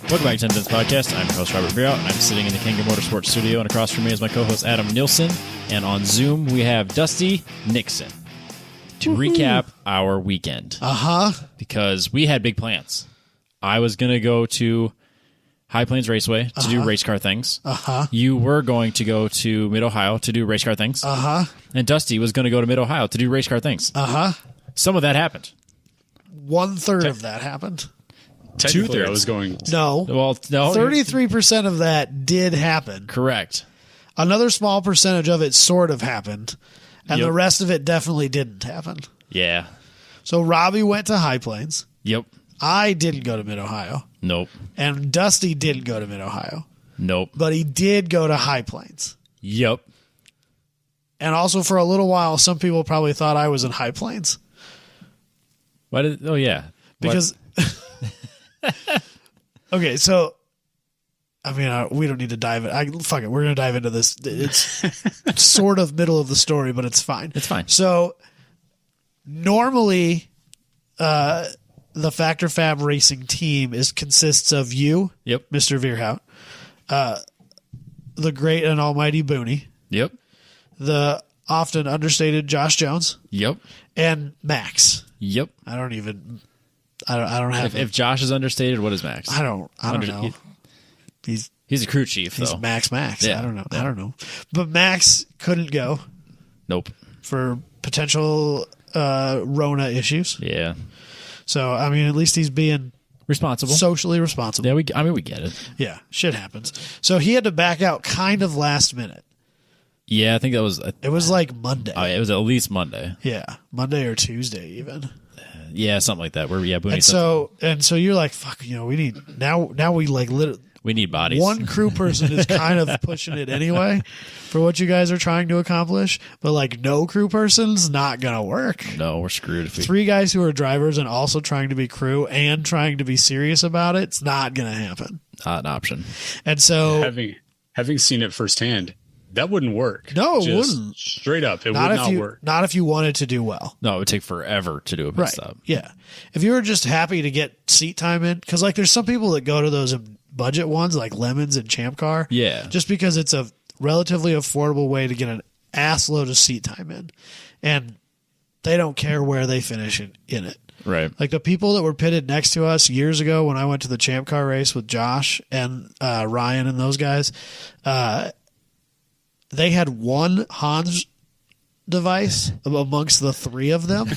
Welcome back to Independence Podcast. I'm your host, Robert Beerout, and I'm sitting in the Kingdom Motorsports studio, and across from me is my co-host, Adam Nilsson. And on Zoom, we have Dusty Nixon to recap our weekend. Because we had big plans. I was going to go to High Plains Raceway to do race car things. You were going to go to Mid-Ohio to do race car things. And Dusty was going to go to Mid-Ohio to do race car things. Some of that happened. 1/3 of that happened. Technically, I was going... No. Well, no. 33% of that did happen. Correct. Another small percentage of it sort of happened. And the rest of it definitely didn't happen. Yeah. So Robbie went to High Plains. Yep. I didn't go to Mid-Ohio. Nope. And Dusty didn't go to Mid-Ohio. Nope. But he did go to High Plains. Yep. And also for a little while, some people probably thought I was in High Plains. Why did? Oh, yeah. Because... Okay, so I mean, we don't need to dive in. Fuck it, we're going to dive into this. It's sort of middle of the story, but it's fine. It's fine. So normally, the Factor Fab Racing team consists of you, Yep. Mr. Veerhout, the great and almighty Booney, Yep. the often understated Josh Jones, Yep. and Max. Yep. I don't have. If Josh is understated, what is Max? I don't know. He's a crew chief, He's though. Max. Yeah. I don't know. Yeah. I don't know. But Max couldn't go Nope. for potential Rona issues. Yeah. So, I mean, at least he's being Responsible. socially responsible. Yeah, we get it. Yeah, shit happens. So he had to back out kind of last minute. Yeah, I think that was... It was like Monday. it was at least Monday. Yeah, Monday or Tuesday even. Yeah, something like that. Booney and so you're like, fuck, we need now we like literally we need bodies. One crew person is kind of pushing it anyway for what you guys are trying to accomplish, but like no crew person's not gonna work. No, we're screwed. If we... 3 guys who are drivers and also trying to be crew and trying to be serious about it, it's not gonna happen. Not an option. And so having seen it firsthand, that wouldn't work. No, it wouldn't. Straight up, it would not work. Not if you wanted to do well. No, it would take forever to do a pit stop. Yeah. If you were just happy to get seat time in, because like there's some people that go to those budget ones like Lemons and Champ Car. Yeah. Just because it's a relatively affordable way to get an ass load of seat time in. And they don't care where they finish in it. Right. Like the people that were pitted next to us years ago when I went to the Champ Car race with Josh and Ryan and those guys, they had one Hans device amongst the 3 of them.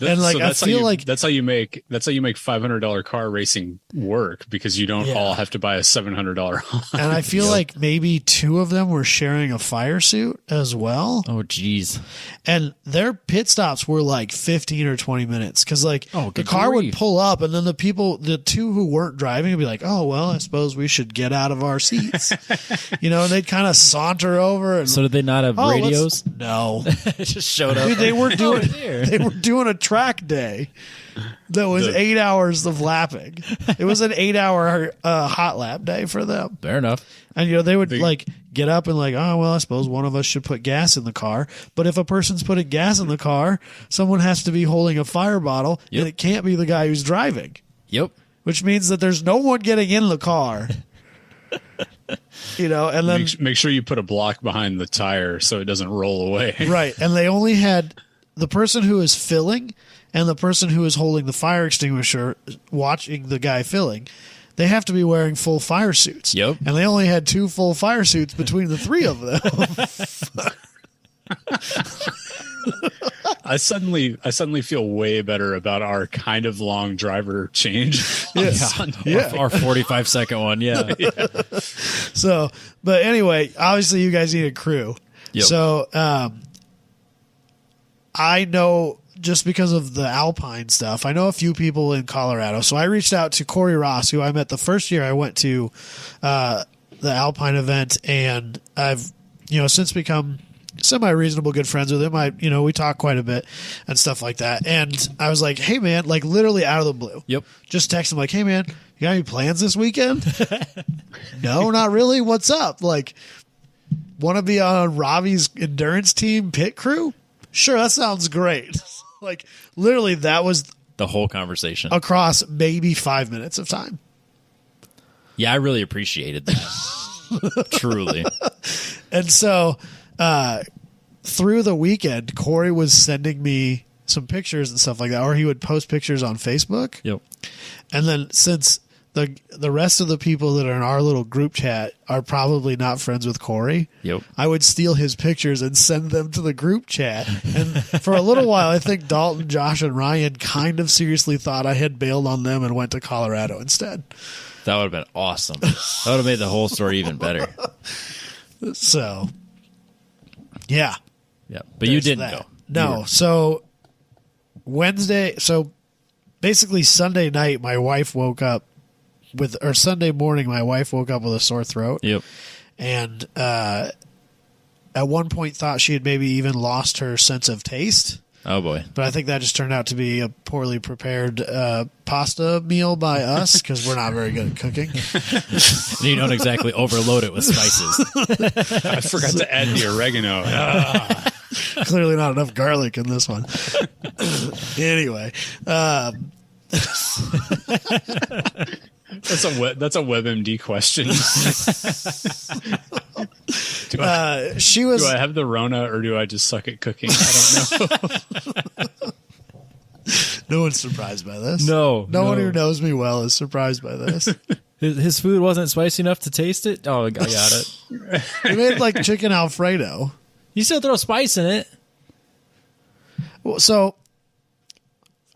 And like, I feel like that's how you make $500 car racing work, because you don't all have to buy a $700 Hans. And I feel like maybe 2 of them were sharing a fire suit as well. Oh, geez. And their pit stops were like 15 or 20 minutes. Cause like the car would pull up and then the 2 who weren't driving would be like, oh, well, I suppose we should get out of our seats. And they'd kind of saunter over. And, so did they not have radios? No. It just showed up. Dude, they were doing a track day that was 8 hours of lapping. It was an 8-hour hot lap day for them. Fair enough. And they would like get up and like, oh well, I suppose one of us should put gas in the car. But if a person's putting gas in the car, someone has to be holding a fire bottle, and it can't be the guy who's driving. Yep. Which means that there's no one getting in the car. And then make sure you put a block behind the tire so it doesn't roll away. Right. And they only had the person who is filling and the person who is holding the fire extinguisher watching the guy filling. They have to be wearing full fire suits. Yep. And they only had 2 full fire suits between the 3 of them. I suddenly feel way better about our kind of long driver change. Our 45-second one. Yeah. So, but anyway, obviously you guys need a crew. Yep. So, I know just because of the Alpine stuff, I know a few people in Colorado. So I reached out to Corey Ross, who I met the first year I went to the Alpine event, and I've since become semi-reasonable good friends with him. We talk quite a bit and stuff like that. And I was like, hey man, like literally out of the blue. Yep. Just text him like, hey man, you got any plans this weekend? No, not really. What's up? Like, want to be on Robbie's endurance team pit crew? Sure, that sounds great. Like literally that was The whole conversation. across maybe 5 minutes of time. Yeah, I really appreciated that. Truly. And so through the weekend, Corey was sending me some pictures and stuff like that, or he would post pictures on Facebook. Yep. And then since the rest of the people that are in our little group chat are probably not friends with Corey, Yep. I would steal his pictures and send them to the group chat. And for a little while, I think Dalton, Josh, and Ryan kind of seriously thought I had bailed on them and went to Colorado instead. That would have been awesome. That would have made the whole story even better. So, yeah. Yeah. But you There's didn't that. go. No. So basically Sunday night, my wife woke up or Sunday morning, my wife woke up with a sore throat. Yep. And at one point thought she had maybe even lost her sense of taste. Oh, boy. But I think that just turned out to be a poorly prepared pasta meal by us because we're not very good at cooking. You don't exactly overload it with spices. I forgot to add the oregano. Clearly not enough garlic in this one. Anyway. That's a WebMD question. Do I have the Rona or do I just suck at cooking? I don't know. No one's surprised by this. No one who knows me well is surprised by this. His food wasn't spicy enough to taste it? Oh, I got it. We made like chicken Alfredo. You still throw spice in it. Well, so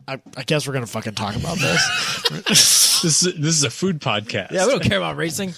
I guess we're going to fucking talk about this. This is a food podcast. Yeah, we don't care about racing.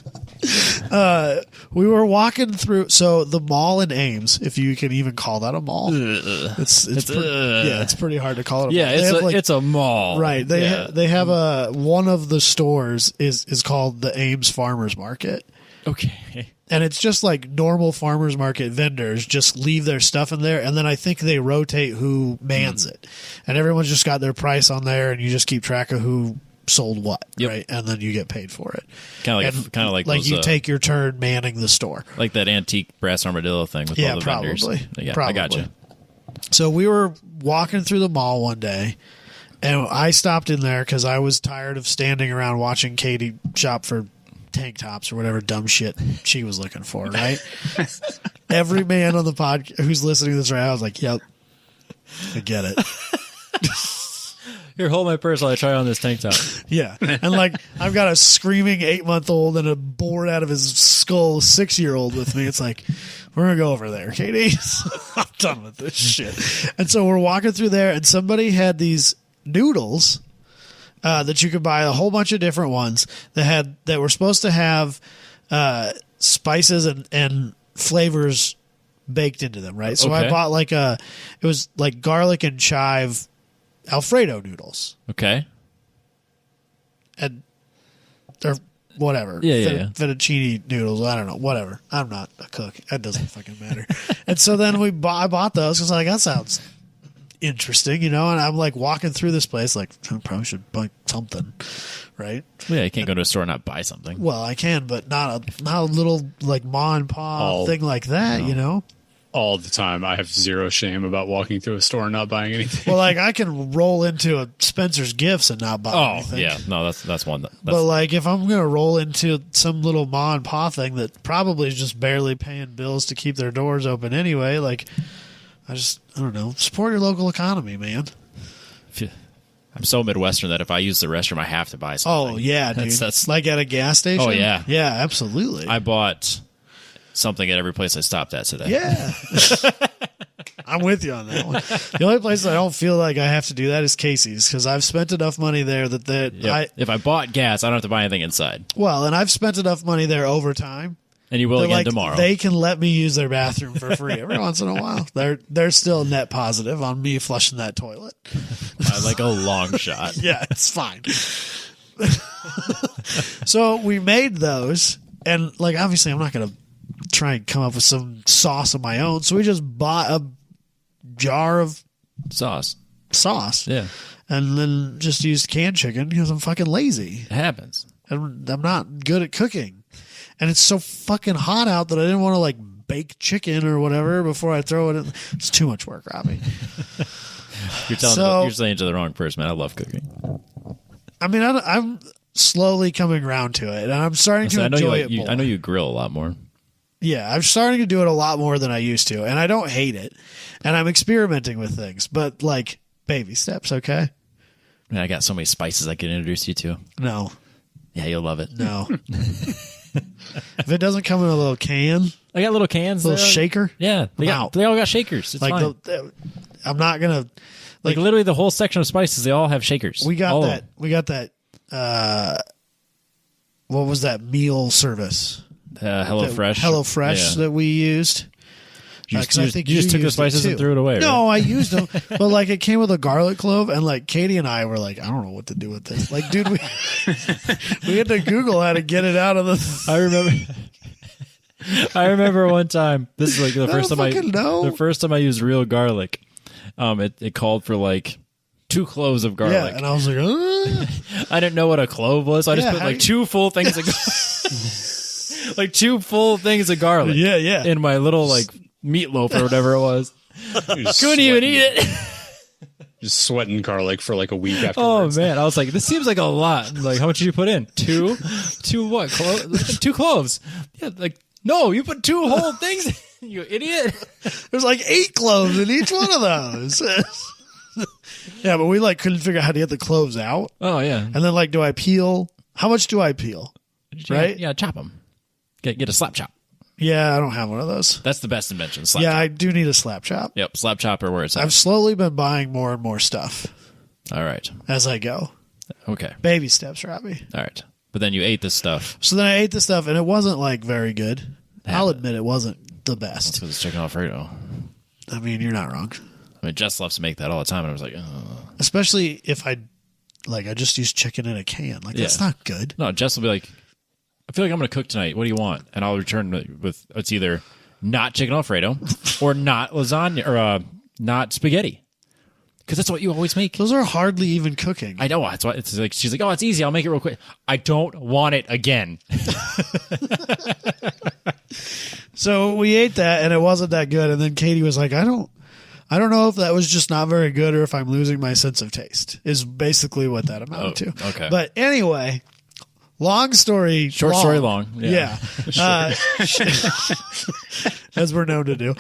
We were walking through the mall in Ames, if you can even call that a mall. It's pretty hard to call it a mall. It's a mall. Right. They have one of the stores is called the Ames Farmers Market. Okay. And it's just like normal farmers market vendors just leave their stuff in there, and then I think they rotate who mans it. And everyone's just got their price on there, and you just keep track of who sold what, right? And then you get paid for it. Kind of like those, you take your turn manning the store. Like that antique brass armadillo thing with all the vendors. Yeah, probably. I got you. So we were walking through the mall one day, and I stopped in there because I was tired of standing around watching Katie shop for tank tops or whatever dumb shit she was looking for, right? Every man on the podcast who's listening to this right now was like, yep, I get it. Here, hold my purse while I try on this tank top. Yeah. And like, I've got a screaming 8-month-old and a bored out of his skull 6-year-old with me. It's like, we're going to go over there, Katie. I'm done with this shit. And so we're walking through there, and somebody had these noodles that you could buy, a whole bunch of different ones that were supposed to have spices and flavors baked into them, right? So I bought it was like garlic and chive Alfredo noodles. Okay. And they're whatever. Yeah. Fettuccine noodles. I don't know. Whatever. I'm not a cook. That doesn't fucking matter. And so then I bought those because that sounds interesting, and I'm like walking through this place like I probably should buy something, right? Yeah, you can't go to a store and not buy something. Well, I can, but not a little like ma and pa thing like that, All the time. I have zero shame about walking through a store and not buying anything. Well, like I can roll into a Spencer's Gifts and not buy anything. Yeah, no, that's one. But like if I'm gonna roll into some little ma and pa thing that probably is just barely paying bills to keep their doors open anyway, like I don't know. Support your local economy, man. I'm so Midwestern that if I use the restroom, I have to buy something. Oh, yeah, dude. That's like at a gas station? Oh, yeah. Yeah, absolutely. I bought something at every place I stopped at today. Yeah. I'm with you on that one. The only place I don't feel like I have to do that is Casey's because I've spent enough money there if I bought gas, I don't have to buy anything inside. Well, and I've spent enough money there over time. And you will again tomorrow. They can let me use their bathroom for free every once in a while. They're still net positive on me flushing that toilet. By like a long shot. Yeah, it's fine. So we made those, and like obviously I'm not going to try and come up with some sauce of my own. So we just bought a jar of sauce. Yeah, and then just used canned chicken because I'm fucking lazy. It happens. And I'm not good at cooking. And it's so fucking hot out that I didn't want to like bake chicken or whatever before I throw it in. It's too much work, Robbie. You're saying to the wrong person, man. I love cooking. I mean, I'm slowly coming around to it, and I'm starting to enjoy it more. I know you grill a lot more. Yeah, I'm starting to do it a lot more than I used to, and I don't hate it. And I'm experimenting with things, but like baby steps, okay? Man, I got so many spices I can introduce you to. No. Yeah, you'll love it. No. If it doesn't come in a little can, I got little cans, little shaker. Yeah, they all got shakers. It's like fine. I'm not gonna like literally the whole section of spices. They all have shakers. We got that. We got that. What was that meal service? HelloFresh that we used. I think you just took the spices and threw it away. No, right? I used them, but like it came with a garlic clove, and like Katie and I were like, I don't know what to do with this. Like, dude, we had to Google how to get it out of the. I remember one time. This is like the first time I used real garlic. It called for like 2 cloves of garlic. Yeah, and I was like, I didn't know what a clove was. So I just put like 2 full things of like 2 full things of garlic. Yeah. In my little like meatloaf or whatever it was. Couldn't even eat it. Just sweating garlic for like a week afterwards. Oh man, I was like, this seems like a lot. Like, how much did you put in? 2 what? 2 cloves. Yeah, like no, you put 2 whole things. You idiot. There's like 8 cloves in each one of those. Yeah, but we like couldn't figure out how to get the cloves out. Oh yeah. And then like, do I peel? How much do I peel? Right? Yeah, chop them. Get a slap chop. Yeah, I don't have one of those. That's the best invention. Slap chop. I do need a slap chop. Yep, slap chopper where it's at. I've slowly been buying more and more stuff. All right. As I go. Okay. Baby steps, Robbie. All right. But then you ate this stuff. So then I ate this stuff, and it wasn't like very good. I'll admit it wasn't the best. That's because it's chicken Alfredo. I mean, you're not wrong. I mean, Jess loves to make that all the time, and I was like, especially if I just use chicken in a can. Like, that's not good. No, Jess will be like, I feel like I'm going to cook tonight. What do you want? And I'll return with it's either not chicken Alfredo or not lasagna or not spaghetti. Because that's what you always make. Those are hardly even cooking. I know. That's why it's like she's like, oh, it's easy. I'll make it real quick. I don't want it again. So we ate that, and it wasn't that good. And then Katie was like, I don't know if that was just not very good or if I'm losing my sense of taste. Is basically what that amounted to. Okay. But anyway. Long story short, story long. Yeah. As we're known to do.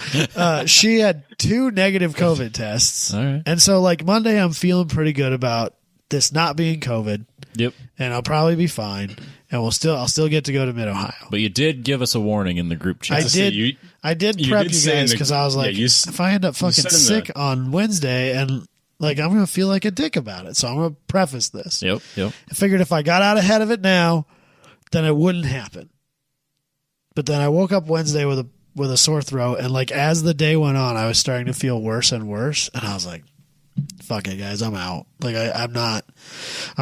She had 2 negative COVID tests. All right. And so like Monday, I'm feeling pretty good about this not being COVID. Yep. And I'll probably be fine. And I'll still get to go to Mid-Ohio. But you did give us a warning in the group chat. I did prep you guys because I was like, if I end up fucking sick on Wednesday and like, I'm going to feel like a dick about it. So I'm going to preface this. Yep. I figured if I got out ahead of it now, then it wouldn't happen. But then I woke up Wednesday with a sore throat. And like, as the day went on, I was starting to feel worse and worse. And I was like, fuck it, guys. I'm out. Like, I'm not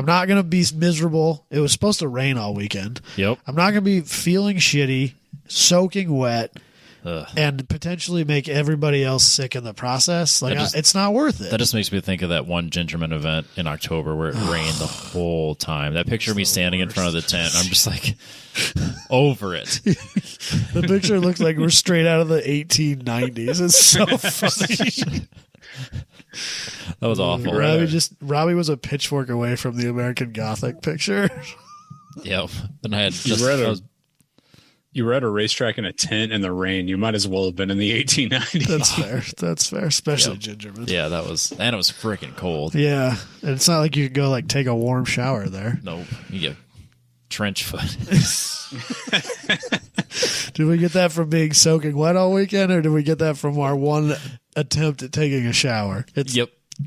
going to be miserable. It was supposed to rain all weekend. Yep. I'm not going to be feeling shitty, soaking wet. And potentially make everybody else sick in the process. Like, it's not worth it. That just makes me think of that one Gingerman event in October where it rained the whole time. That picture of me standing in front of the tent, I'm just like, over it. The picture looks like we're straight out of the 1890s. It's so funny. That was awful. Robbie was a pitchfork away from the American Gothic picture. Yep. Then I had You were at a racetrack in a tent in the rain. You might as well have been in the 1890s. That's fair. Especially Gingerman. Yeah, and it was freaking cold. Yeah. And it's not like you could go like take a warm shower there. Nope. You get trench foot. Did we get that from being soaking wet all weekend, or did we get that from our one attempt at taking a shower?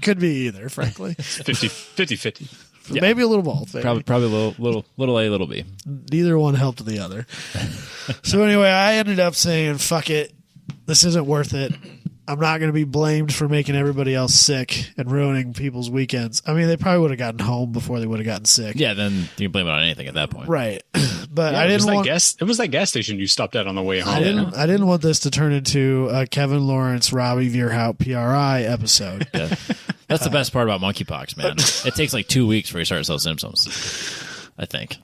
Could be either, frankly. 50-50. Yeah. Maybe a little both. Probably a little A, little B. Neither one helped the other. So anyway, I ended up saying, fuck it. This isn't worth it. I'm not going to be blamed for making everybody else sick and ruining people's weekends. I mean, they probably would have gotten home before they would have gotten sick. Yeah, then you can blame it on anything at that point. Right. But I didn't want... It was that gas station you stopped at on the way home. I didn't want this to turn into a Kevin Lawrence, Robbie Veerhout PRI episode. Yeah. That's the best part about monkeypox, man. It takes like 2 weeks before you start to show symptoms, I think.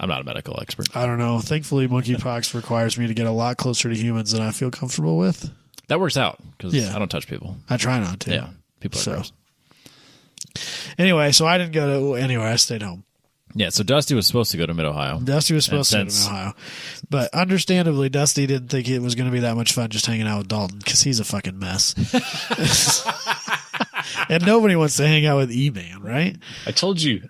I'm not a medical expert. I don't know. Thankfully, monkeypox requires me to get a lot closer to humans than I feel comfortable with. That works out because I don't touch people. I try not to. Yeah, people are gross. Anyway, so I didn't go to anywhere. I stayed home. Yeah, so Dusty was supposed to go to Mid-Ohio. Dusty was supposed to go to Mid-Ohio. But understandably, Dusty didn't think it was going to be that much fun just hanging out with Dalton because he's a fucking mess. And nobody wants to hang out with E-Man, right? I told you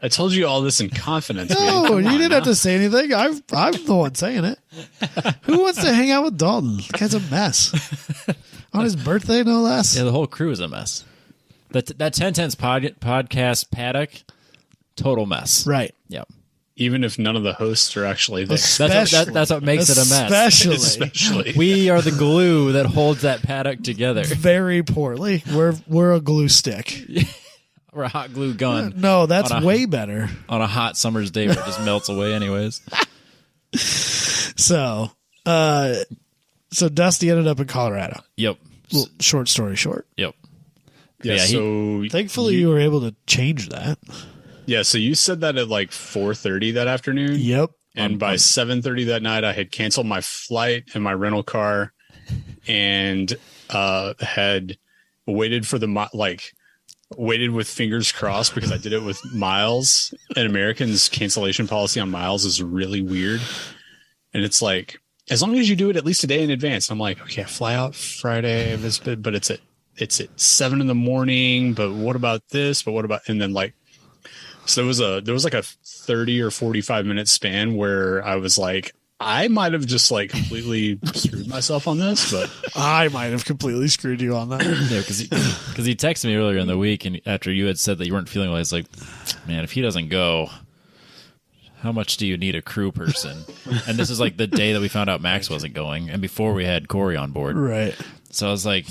all this in confidence. No, you didn't have to say anything. I'm the one saying it. Who wants to hang out with Dalton? The guy's a mess. On his birthday, no less. Yeah, the whole crew is a mess. That 1010's podcast paddock, total mess. Right. Yep. Even if none of the hosts are actually there. That's what makes it a mess. Especially. We are the glue that holds that paddock together. Very poorly. We're a glue stick. We're a hot glue gun. No, that's way better. On a hot summer's day where it just melts away anyways. So Dusty ended up in Colorado. Yep. Well, short story short. Yep. Yeah, so thankfully you were able to change that. Yeah, so you said that at like 4:30 that afternoon. Yep. And by 7:30 that night, I had canceled my flight and my rental car, and had waited for waited with fingers crossed because I did it with miles. And Americans' cancellation policy on miles is really weird. And it's like, as long as you do it at least a day in advance. I'm like, okay, I fly out Friday, but it's at 7 a.m. But what about this? But what about, and then like, so there was like a 30 or 45 minute span where I was like, I might have just like completely screwed myself on this, but I might have completely screwed you on that. Yeah, because he texted me earlier in the week, and after you had said that you weren't feeling well, he's like, man, if he doesn't go, how much do you need a crew person? And this is like the day that we found out Max wasn't going, and before we had Corey on board. Right. So I was like,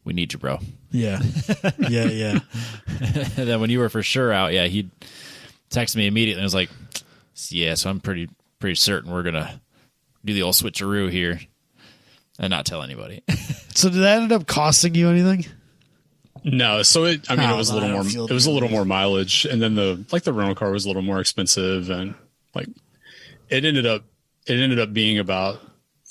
we need you, bro. Yeah. Yeah. And then when you were for sure out, yeah, he texted me immediately and was like, yeah, so I'm pretty certain we're going to do the old switcheroo here and not tell anybody. So did that end up costing you anything? No. So it was a little more mileage, and then the rental car was a little more expensive, and like it ended up being about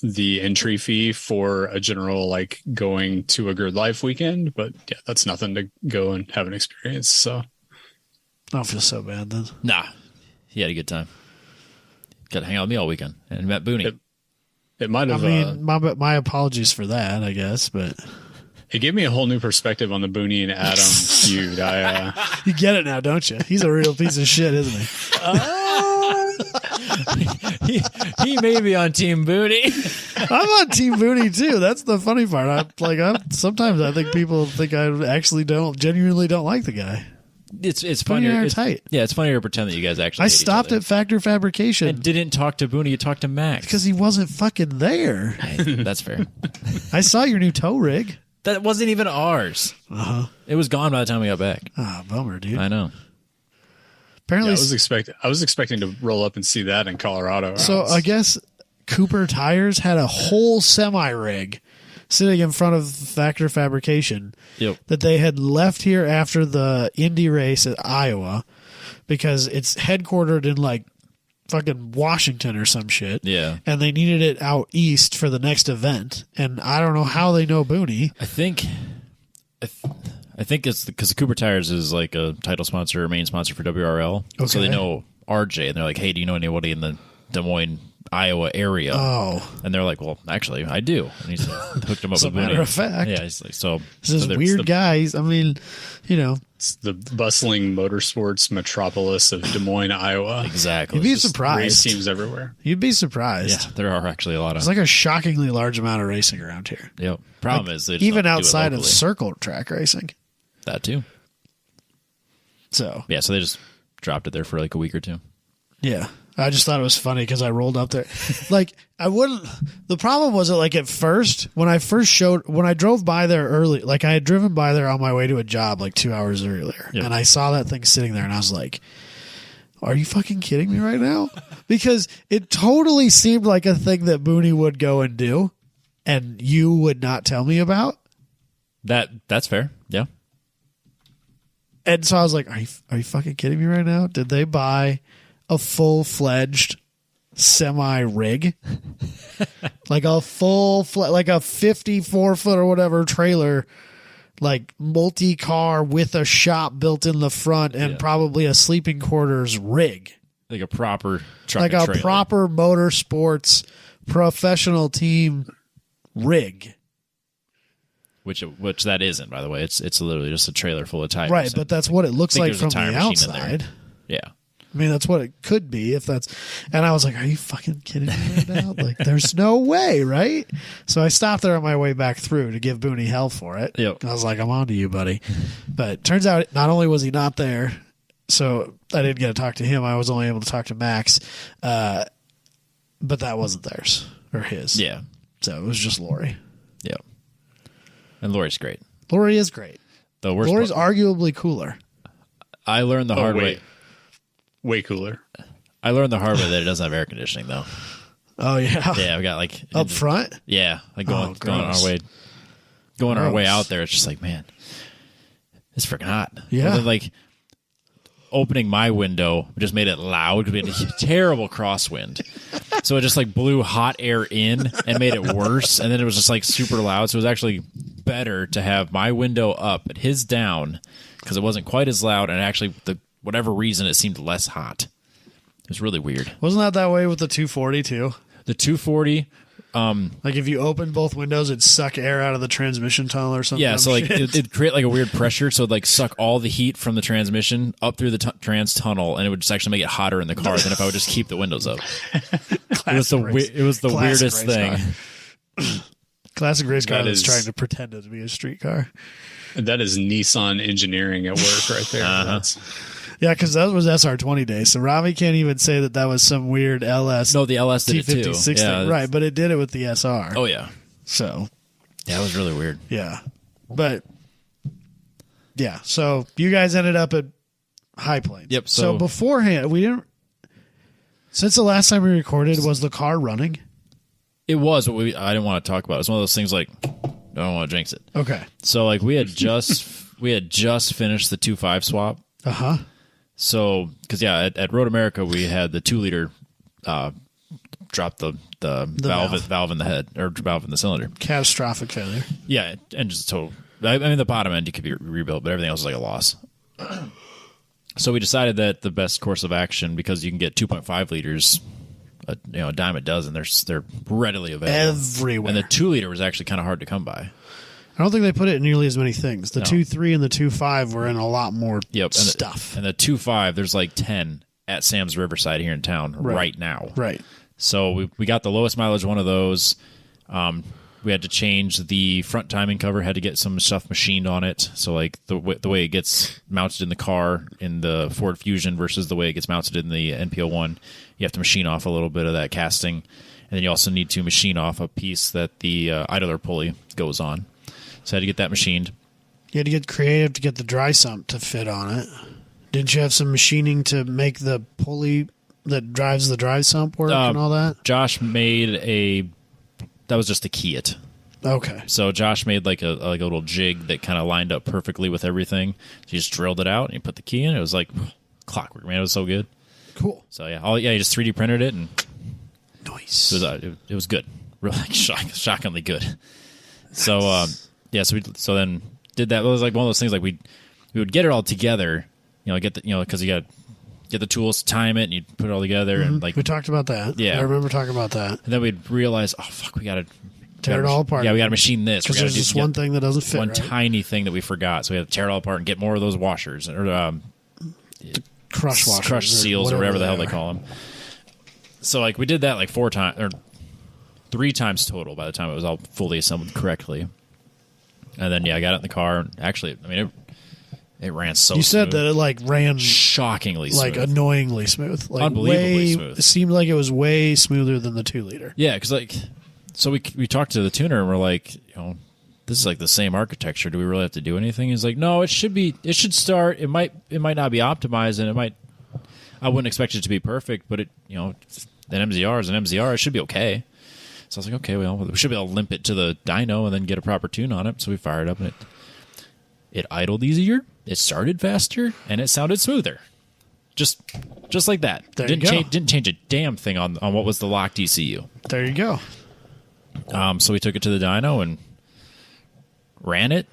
the entry fee for a general like going to a Grid Life weekend. But yeah, that's nothing to go and have an experience. So I don't feel so bad then. Nah, he had a good time. Got to hang out with me all weekend and met Booney. It might have. I mean, my apologies for that, I guess, but it gave me a whole new perspective on the Booney and Adam feud. You get it now, don't you? He's a real piece of shit, isn't he? He may be on Team Booney. I'm on Team Booney too. That's the funny part. Sometimes I think people think I actually genuinely don't like the guy. It's funny. Tight. Yeah, it's funnier to pretend that you guys actually. I stopped at Factor Fabrication and didn't talk to Booney. You talked to Max because he wasn't fucking there. Hey, that's fair. I saw your new tow rig. That wasn't even ours. It was gone by the time we got back. Bummer, dude. I know. Apparently, I was expecting to roll up and see that in Colorado. So I guess Cooper Tires had a whole semi rig sitting in front of Factor Fabrication that they had left here after the Indy race at Iowa because it's headquartered in like fucking Washington or some shit. Yeah. And they needed it out east for the next event. And I don't know how they know Booney. I think it's because Cooper Tires is like a title sponsor or main sponsor for W.R.L. Okay. So they know RJ and they're like, hey, do you know anybody in the Des Moines, Iowa area? Oh. And they're like, well, actually, I do. And he's hooked him up As with a matter of fact. Yeah, he's like, so. This is weird guys. I mean, it's the bustling motorsports metropolis of Des Moines, Iowa. Exactly. You'd be surprised. Race teams everywhere. You'd be surprised. Yeah, there are actually a lot of. It's like a shockingly large amount of racing around here. Yep. Problem is, they just even outside of circle track racing. That too. So. Yeah, so they just dropped it there for like a week or two. Yeah. I just thought it was funny because I rolled up there. The problem was that like at first, when I drove by there early, like I had driven by there on my way to a job like 2 hours earlier. Yep. And I saw that thing sitting there and I was like, are you fucking kidding me right now? Because it totally seemed like a thing that Booney would go and do and you would not tell me about. That's fair. Yeah. And so I was like, are you fucking kidding me right now? Did they buy a full-fledged semi-rig. Like a like a 54-foot or whatever trailer, like multi-car with a shop built in the front and probably a sleeping quarters rig. Like a proper truck like and a trailer. proper motorsports professional team rig. Which that isn't, by the way. It's literally just a trailer full of tires. Right, but that's what it looks like there's a from tire the machine in there. outside. Yeah. I mean, that's what it could be if that's. And I was like, "Are you fucking kidding me right now? Like, there's no way, right?" So I stopped there on my way back through to give Booney hell for it. Yep. And I was like, "I'm on to you, buddy." But turns out, not only was he not there, so I didn't get to talk to him. I was only able to talk to Max, but that wasn't theirs or his. Yeah. So it was just Lori. Yeah. And Lori's great. Lori is great. The worst Lori's part, arguably cooler. I learned the hard way. Way cooler. I learned the hard way that it doesn't have air conditioning, though. Oh yeah. Yeah, we got like Up front. Yeah, like going gross. our way out there. It's just like, man, it's freaking hot. Yeah. And then, like opening my window just made it loud because we had a terrible crosswind, so it just like blew hot air in and made it worse. And then it was just like super loud. So it was actually better to have my window up and his down because it wasn't quite as loud. And actually, whatever reason, it seemed less hot. It was really weird. Wasn't that way with the 240 too? The 240. Like if you open both windows, it'd suck air out of the transmission tunnel or something. Yeah, so like it'd create like a weird pressure, so it'd like suck all the heat from the transmission up through the trans tunnel, and it would just actually make it hotter in the car than if I would just keep the windows up. It was the weirdest thing. Classic race car That that's is- trying to pretend it to be a street car. That is Nissan engineering at work right there. That's, Yeah, because that was SR20 days. So Rami can't even say that was some weird LS. No, the LS did it too. T56 Yeah, thing. Right, but it did it with the SR. Oh yeah, So, yeah, it was really weird. yeah. But, yeah. So you guys ended up at High Plains. Yep, So so- beforehand, we didn't. Since the last time we recorded, was the car running? It was, but I didn't want to talk about it. It's one of those things like I don't want to jinx it. Okay. So like we had just finished the 2.5 swap. Uh huh. So, because at Road America we had the 2-liter drop the valve in the head or valve in the cylinder. Catastrophic failure. Yeah, and just total. I mean, the bottom end could be rebuilt, but everything else was like a loss. So we decided that the best course of action, because you can get 2.5 liters, a dime a dozen. They're readily available Everywhere. and the 2-liter was actually kind of hard to come by. I don't think they put it in nearly as many things. The No. 2.3 and the 2.5 were in a lot more stuff. And the 2.5, there's like 10 at Sam's Riverside here in town right now. Right. So we got the lowest mileage one of those. We had to change the front timing cover, had to get some stuff machined on it. So like the way it gets mounted in the car in the Ford Fusion versus the way it gets mounted in the NPO1, you have to machine off a little bit of that casting. And then you also need to machine off a piece that the idler pulley goes on. So I had to get that machined. You had to get creative to get the dry sump to fit on it. Didn't you have some machining to make the pulley that drives the dry sump work and all that? Josh made that was just a key it. Okay. So Josh made like a little jig that kind of lined up perfectly with everything. So you just drilled it out and you put the key in. It was like clockwork, man. It was so good. Cool. So yeah, you just 3D printed it and Nice. it was good. Really shockingly good. So so then did that. It was like one of those things like we would get it all together, because you got to get the tools to time it and you put it all together and like We talked about that. Yeah. I remember talking about that. and then we'd realize, oh fuck, we got to Tear it all apart. Yeah, we got to machine this. Because there's this one thing that doesn't fit. one right? tiny thing that we forgot, so we had to tear it all apart and get more of those washers or Crush washers. crush seals or whatever the hell they are. call them. So like we did that like 4 times or 3 times total by the time it was all fully assembled correctly. And then I got it in the car. And actually, I mean it ran so. You said smooth. that it like ran Shockingly like smooth. annoyingly smooth. Like Unbelievably smooth. It seemed like it was way smoother than the 2-liter. Yeah, because like, so we talked to the tuner and we're like, this is like the same architecture. Do we really have to do anything? He's like, no, it should start. It might not be optimized, and I wouldn't expect it to be perfect, but an MZR is an MZR. It should be okay. So I was like, okay, well, we should be able to limp it to the dyno and then get a proper tune on it. So we fired up and it idled easier. It started faster and it sounded smoother. just like that. There you go. Didn't change a damn thing on what was the locked ECU. There you go. So we took it to the dyno and ran it,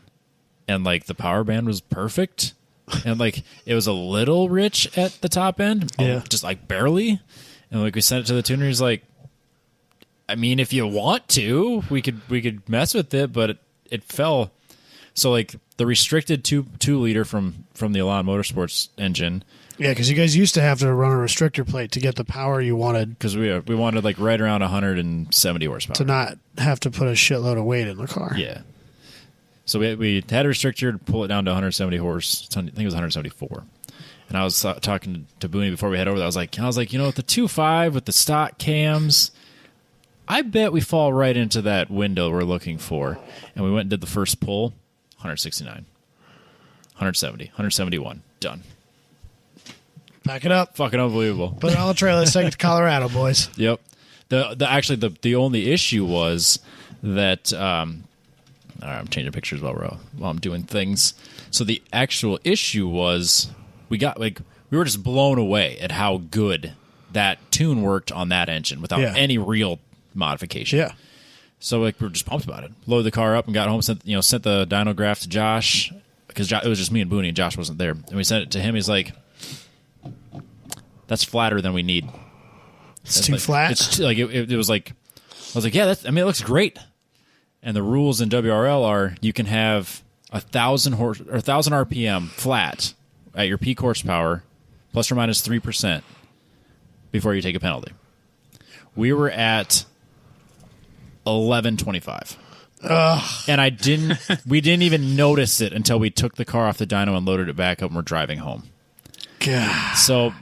and like the power band was perfect, and like it was a little rich at the top end, just like barely, and like we sent it to the tuner. He's like, I mean, if you want to, we could mess with it, but it fell. So like the restricted 2-liter from the Elan Motorsports engine. Yeah, because you guys used to have to run a restrictor plate to get the power you wanted. Because we wanted like right around 170 horsepower. To not have to put a shitload of weight in the car. Yeah. So we had a restrictor to pull it down to 170 horse. I think it was 174. And I was talking to Booney before we head over there. I was like, with the 2.5 with the stock cams, I bet we fall right into that window we're looking for. And we went and did the first pull, 169, 170, 171, done. Back it up. Fucking unbelievable. Put it on the trailer. Let's take it to Colorado, boys. Yep. The only issue was that I'm changing pictures while I'm doing things. So the actual issue was we were just blown away at how good that tune worked on that engine without any real modification. Yeah. So we were just pumped about it. Loaded the car up and got home. Sent the dyno graph to Josh because it was just me and Booney and Josh wasn't there. And we sent it to him. He's like, "That's flatter than we need. It's too flat." It's like it was like I was like, "Yeah, it looks great." And the rules in W.R.L are you can have 1,000 RPM flat at your peak horsepower, plus or minus 3%, before you take a penalty. We were at 1125. And we didn't even notice it until we took the car off the dyno and loaded it back up and we're driving home. God. So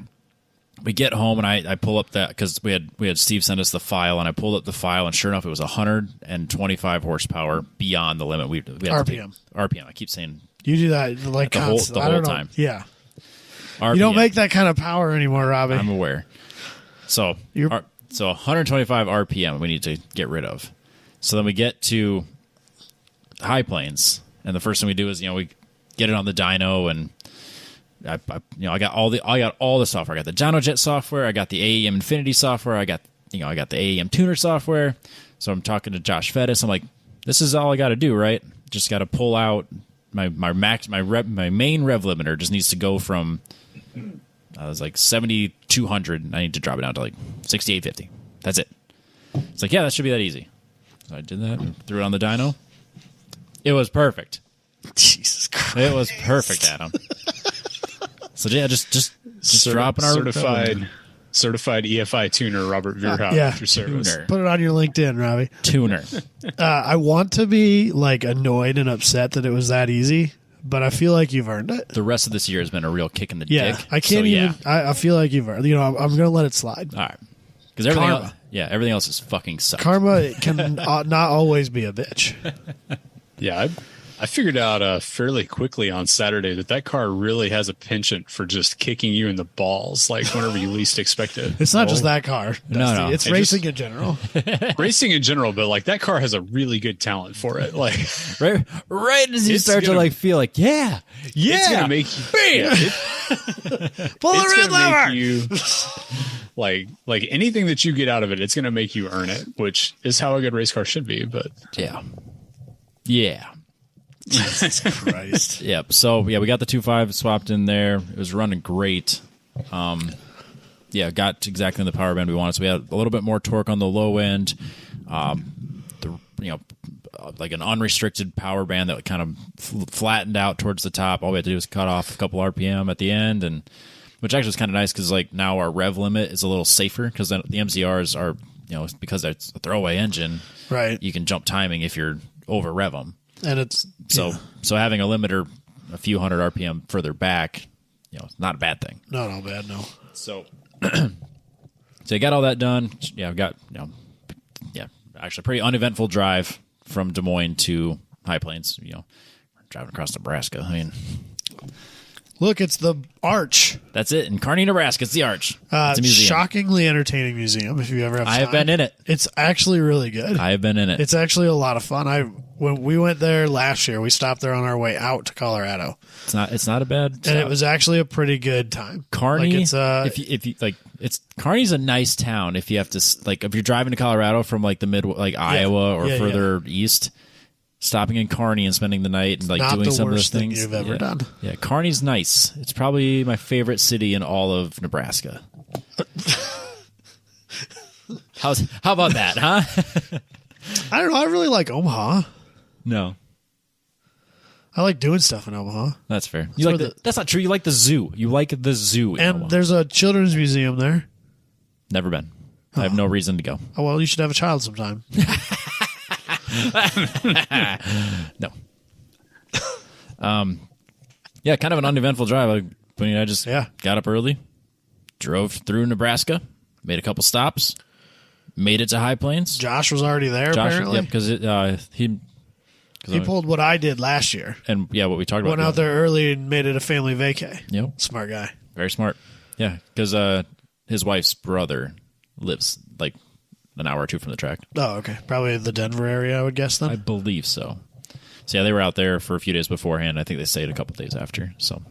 we get home and I pull up that because we had Steve send us the file and I pulled up the file and sure enough it was 125 horsepower beyond the limit. We had RPM. RPM. I keep saying You do that like the whole time. Yeah. RPM. You don't make that kind of power anymore, Robbie. I'm aware. So 125 RPM we need to get rid of. So then we get to High Plains, and the first thing we do is we get it on the dyno, and I got all the software. I got the DynoJet software. I got the AEM Infinity software. I got the AEM Tuner software. So I'm talking to Josh Fettis. I'm like, this is all I got to do, right? Just got to pull out my main rev limiter. Just needs to go from I was like 7,200. And I need to drop it down to like 6,850. That's it. It's like, yeah, that should be that easy. So I did that and threw it on the dyno. It was perfect. Jesus Christ. It was perfect, Adam. So yeah, just dropping our certified EFI tuner Robert Vierhoff after service. Tuner. Put it on your LinkedIn, Robbie. Tuner. I want to be like annoyed and upset that it was that easy, but I feel like you've earned it. The rest of this year has been a real kick in the dick. I can't even. I feel like you've earned. I'm going to let it slide. All right. Because everything else is fucking sucks. Karma can not always be a bitch. Yeah, I figured out fairly quickly on Saturday that car really has a penchant for just kicking you in the balls, like whenever you least expect it. It's not just that car. No. It's racing in general. Racing in general, but like that car has a really good talent for it. Like right as you start to feel like, it's gonna make you pull the red lever. You like anything that you get out of it, it's gonna make you earn it, which is how a good race car should be. But yeah. Jesus Christ. Yep. So we got the 2.5 swapped in there. It was running great. Got exactly in the power band we wanted. So we had a little bit more torque on the low end. Like an unrestricted power band that kind of flattened out towards the top. All we had to do was cut off a couple RPM at the end, and which actually was kind of nice because like now our rev limit is a little safer because the MZRs are because it's a throwaway engine. Right. You can jump timing if you're over rev them. And it's so having a limiter a few hundred RPM further back, not a bad thing. Not all bad, no. So you got all that done. Yeah, I've got actually a pretty uneventful drive from Des Moines to High Plains. Driving across Nebraska. I mean, look, it's the Arch. That's it. In Kearney, Nebraska, it's the Arch. It's a museum. Shockingly entertaining museum. If you ever have time. I have been in it. It's actually really good. I have been in it. It's actually a lot of fun. When we went there last year, we stopped there on our way out to Colorado. It's not a bad stop. And it was actually a pretty good time. Kearney, Like it's, if you like, Kearney's a nice town. If you have to, like, if you're driving to Colorado from like Iowa or further east, stopping in Kearney and spending the night and like not doing the some of those worst thing things you've ever done. Yeah, Kearney's nice. It's probably my favorite city in all of Nebraska. How about that, huh? I don't know. I really like Omaha. No, I like doing stuff in Omaha. that's fair. That's not true. You like the zoo. You like the zoo. In And Omaha. there's a children's museum there. Never been. I have no reason to go. Oh, well, you should have a child sometime. No. Yeah, kind of an uneventful drive. I just got up early, drove through Nebraska, made a couple stops, made it to High Plains. Josh was already there, apparently. Yeah, because he pulled what I did last year. And yeah, what we talked about. Went out there early and made it a family vacay. Yep. Smart guy. Very smart. Yeah, because his wife's brother lives like an hour or two from the track. Oh, okay. Probably the Denver area, I would guess then. I believe so. So yeah, they were out there for a few days beforehand. I think they stayed a couple days after. So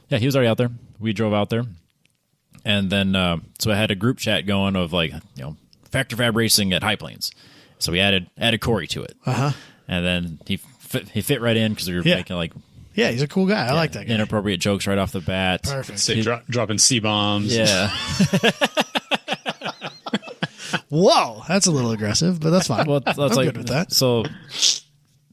yeah, he was already out there. We drove out there. And then, so I had a group chat going of like, Factor Fab Racing at High Plains. So we added Corey to it. Uh-huh. And then he fit right in because we were making like... Yeah, he's a cool guy. I like that guy. Inappropriate jokes right off the bat. Perfect. Say dropping C-bombs. Yeah. Whoa, that's a little aggressive, but that's fine. Well, that's I'm like, good with that. So,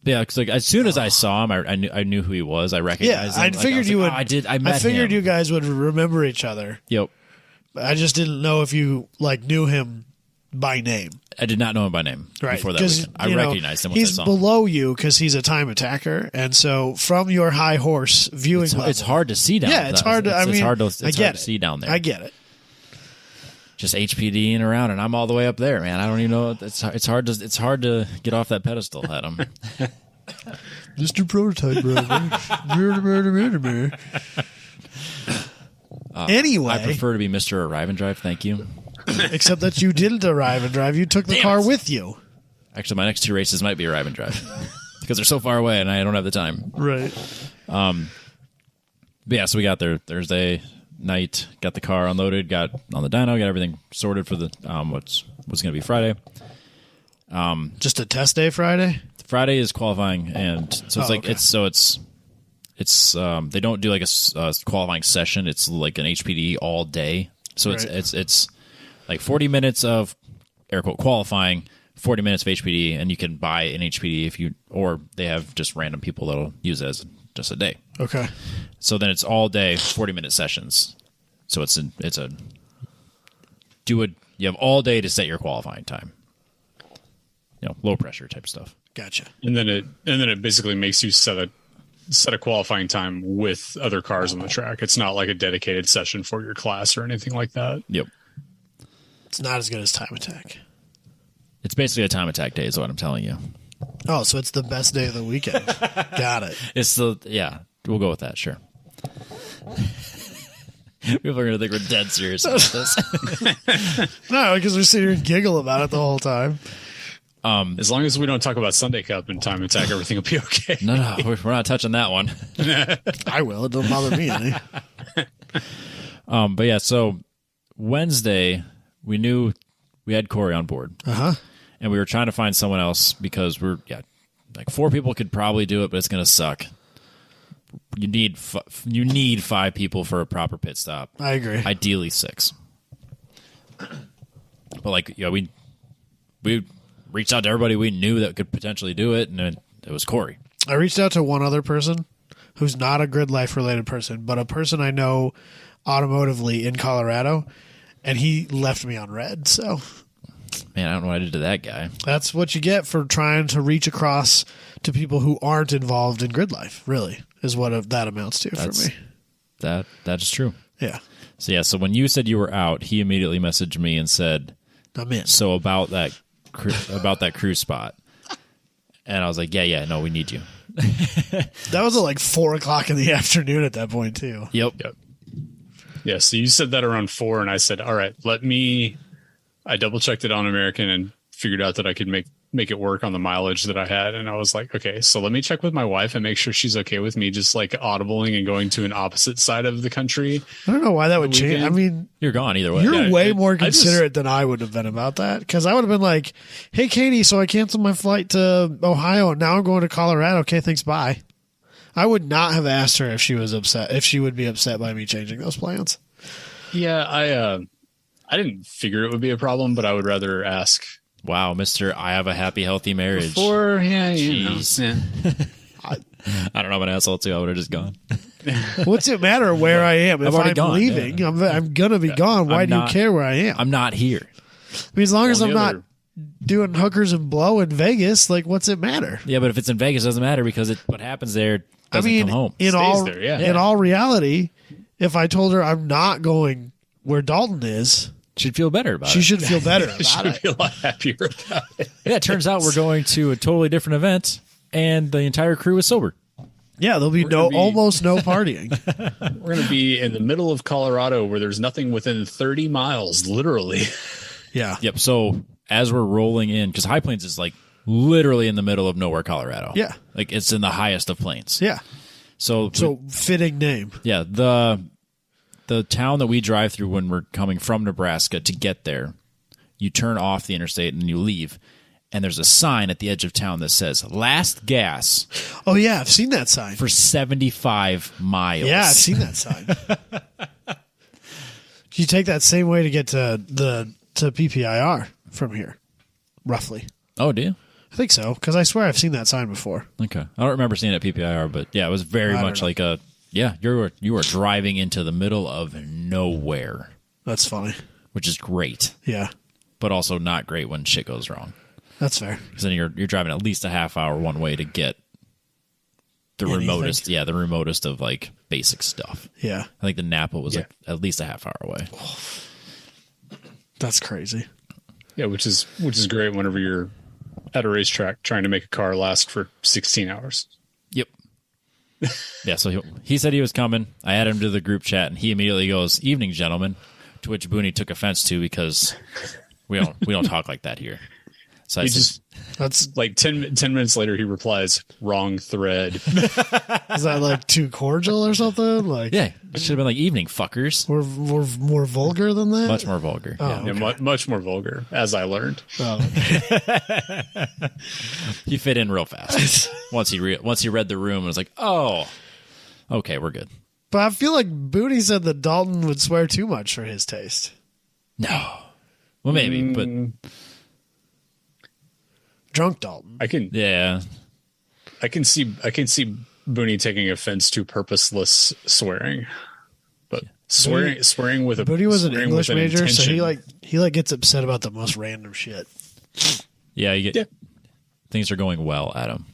yeah, because like as soon as I saw him, I knew who he was. I recognized him. I figured you would. I met I figured him. you guys would remember each other. Yep. I just didn't know if you like knew him by name. I did not know him by name before that weekend. I recognized him once I he's saw him. below you because he's a time attacker, and so from your high horse viewing level, It's hard to see down there. Yeah, it's hard to. It's hard to see down there. I get it. Just HPDing around, and I'm all the way up there, man. I don't even know. It's hard to get off that pedestal, Adam. Mr. Prototype, brother. Anyway, I prefer to be Mr. Arrive and Drive. Thank you. Except that you didn't arrive and drive. You took the car with you. Actually, my next two races might be Arrive and Drive because they're so far away, and I don't have the time. Right. But yeah, so we got there Thursday night, got the car unloaded, got on the dyno, got everything sorted for the what's going to be Friday. Just a test day Friday? Friday is qualifying, and so it's they don't do like a qualifying session. It's like an HPD all day. So it's like 40 minutes of air quote qualifying, 40 minutes of HPD, and you can buy an HPD or they have just random people that'll use it as just a day. Okay. So then it's all day, 40-minute sessions. So you have all day to set your qualifying time. Low pressure type stuff. Gotcha. And then it basically makes you set a qualifying time with other cars on the track. It's not like a dedicated session for your class or anything like that. Yep. It's not as good as time attack. It's basically a time attack day is what I'm telling you. Oh, so it's the best day of the weekend. Got it. We'll go with that, sure. People are going to think we're dead serious about this. No, because we're sitting here and giggle about it the whole time. As long as we don't talk about Sunday Cup and time attack, everything will be okay. No, we're not touching that one. I will. It don't bother me any. But yeah, so Wednesday, we knew we had Corey on board. Uh-huh. And we were trying to find someone else because like 4 people could probably do it, but it's going to suck. You need 5 people for a proper pit stop. I agree. Ideally 6. But we reached out to everybody we knew that could potentially do it, and it was Corey. I reached out to one other person who's not a grid life related person, but a person I know automotively in Colorado, and he left me on red. So, man, I don't know what I did to that guy. That's what you get for trying to reach across to people who aren't involved in grid life, really, is what that amounts to for me. That is true. Yeah. So when you said you were out, he immediately messaged me and said, I'm in. So about that cruise spot. And I was like, yeah, no, we need you. That was at like 4:00 in the afternoon at that point too. Yep. Yeah, so you said that around 4, and I said, all right, I double checked it on American and figured out that I could make make it work on the mileage that I had. And I was like, okay, so let me check with my wife and make sure she's okay with me just like audibling and going to an opposite side of the country. I don't know why that would change. I mean, you're gone either way. You're way more considerate than I would have been about that, because I would have been like, hey, Katie, so I canceled my flight to Ohio and now I'm going to Colorado. Okay, thanks, bye. I would not have asked her if she was upset, if she would be upset by me changing those plans. Yeah, I didn't figure it would be a problem, but I would rather ask. Wow, Mr. I have a happy, healthy marriage. Before, yeah, Jeez. I don't know, I'm an asshole too. I would have just gone. What's it matter where I am? If I'm gone, leaving, yeah. I'm going to be gone. Why do you care where I am? I'm not here. I mean, as long as I'm not doing hookers and blow in Vegas, like, what's it matter? Yeah, but if it's in Vegas, it doesn't matter because what happens there doesn't come home. In all reality, if I told her I'm not going where Dalton is, she'd feel better about it. She should feel better about She'd it. be a lot happier about it. Yeah, it turns out we're going to a totally different event, and the entire crew is sober. Yeah, there'll be almost no partying. We're going to be in the middle of Colorado where there's nothing within 30 miles, literally. Yeah. Yep. So as we're rolling in, because High Plains is like literally in the middle of nowhere, Colorado. Yeah. Like it's in the highest of plains. Yeah. So fitting name. Yeah. The town that we drive through when we're coming from Nebraska to get there, you turn off the interstate and you leave. And there's a sign at the edge of town that says "Last gas." Oh yeah, I've seen that sign for 75 miles. Yeah, I've seen that sign. You take that same way to get to PPIR from here, roughly. Oh, do you? I think so, because I swear I've seen that sign before. Okay, I don't remember seeing it at PPIR, but yeah, it was very much like a you were driving into the middle of nowhere. That's funny, which is great. Yeah, but also not great when shit goes wrong. That's fair. Because then you're driving at least a half hour one way to get the remotest. Yeah, the remotest of like basic stuff. Yeah, I think the Napa was like at least a half hour away. That's crazy. Yeah, which is great whenever you're at a racetrack trying to make a car last for 16 hours. Yep. Yeah, so he said he was coming. I added him to the group chat, and he immediately goes, "Evening, gentlemen," to which Booney took offense to because we don't talk like that here. So that's like 10 minutes later, he replies, "Wrong thread." Is that like too cordial or something? Like, yeah, it should have been like "Evening, fuckers." We're more vulgar than that. Much more vulgar. Oh, yeah, okay. Much more vulgar, as I learned. Oh, okay. He fit in real fast. Once he read the room and was like, "Oh, okay, we're good." But I feel like Booty said that Dalton would swear too much for his taste. No, well, maybe, but. Drunk Dalton. I can see Booney taking offense to purposeless swearing, but swearing with a Booty was an English major, intention. so he gets upset about the most random shit. Yeah, things are going well, Adam.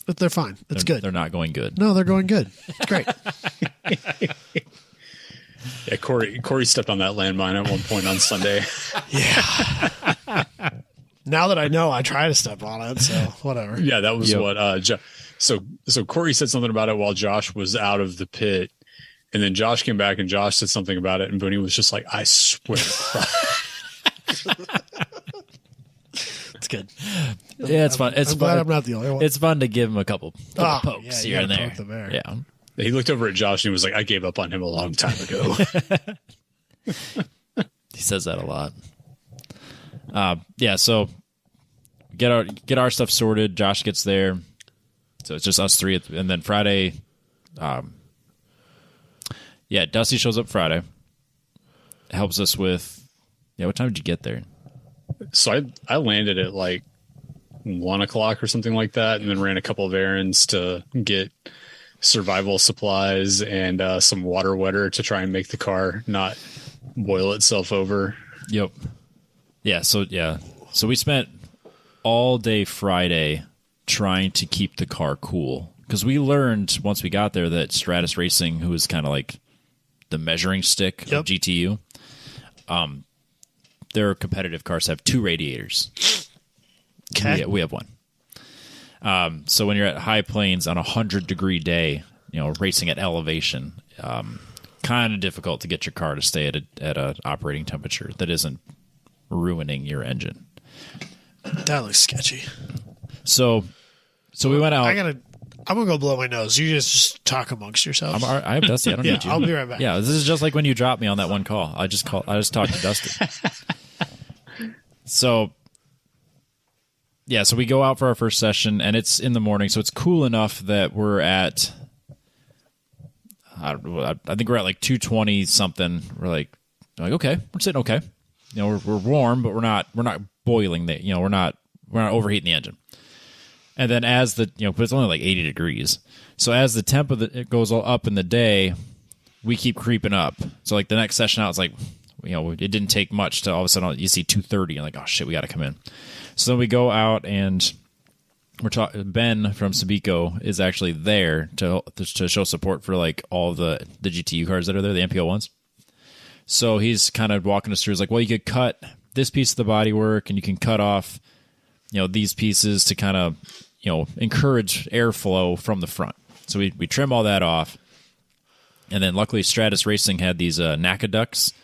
But they're fine. It's good. They're not going good. No, they're going good. It's great. Yeah, Corey stepped on that landmine at one point on Sunday. Yeah. Now that I know, I try to step on it, so whatever. Yeah, that was what. So Corey said something about it while Josh was out of the pit, and then Josh came back and Josh said something about it, and Booney was just like, "I swear." It's good. Yeah, it's fun. It's I'm fun. glad I'm not the only one. It's fun to give him a couple pokes here and there. Poke the bear. Yeah. He looked over at Josh and he was like, "I gave up on him a long time ago." He says that a lot. Yeah, so get our stuff sorted. Josh gets there, so it's just us three, and then Friday. Dusty shows up Friday. Helps us with. Yeah, what time did you get there? So I landed at like 1 o'clock or something like that, and then ran a couple of errands to get survival supplies and some water wetter to try and make the car not boil itself over. Yep. Yeah. So we spent all day Friday trying to keep the car cool because we learned once we got there that Stratus Racing, who is kind of like the measuring stick of GTU, their competitive cars have 2 radiators. Okay. We have one. So when you're at High Plains on 100-degree day, racing at elevation, kind of difficult to get your car to stay at a operating temperature that isn't ruining your engine. That looks sketchy. So we went out. I'm gonna go blow my nose. You just talk amongst yourselves. I have Dusty. I don't need you. I'll be right back. Yeah, this is just like when you dropped me on that one call. I just talked to Dusty. So we go out for our first session, and it's in the morning, so it's cool enough that we're at. I think we're at like 220 something. We're like okay, we're sitting okay. You know, we're warm, but we're not boiling. We're not overheating the engine. And then as but it's only like 80 degrees. So as the temp it goes up in the day, we keep creeping up. So like the next session out, it's like, it didn't take much to all of a sudden you see 230 and like, oh shit, we got to come in. So then we go out and Ben from Sabico is actually there to show support for like all the GTU cars that are there, the MPO ones. So he's kind of walking us through. He's like, well, you could cut this piece of the bodywork and you can cut off, these pieces to kind of, encourage airflow from the front. So we trim all that off. And then luckily Stratus Racing had these NACA ducts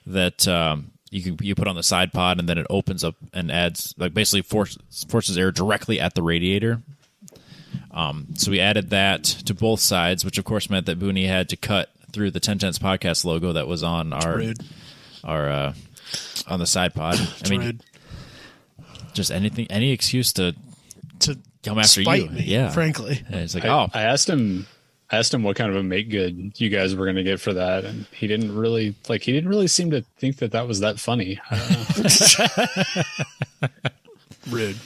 that you put on the side pod, and then it opens up and adds, like, basically forces air directly at the radiator. So we added that to both sides, which of course meant that Booney had to cut through the 1010s podcast logo that was on our on the side pod. Just any excuse to come after you. Me, yeah, frankly. And it's like, I asked him what kind of a make good you guys were going to get for that, and he didn't really seem to think that was that funny. I don't know. Rude.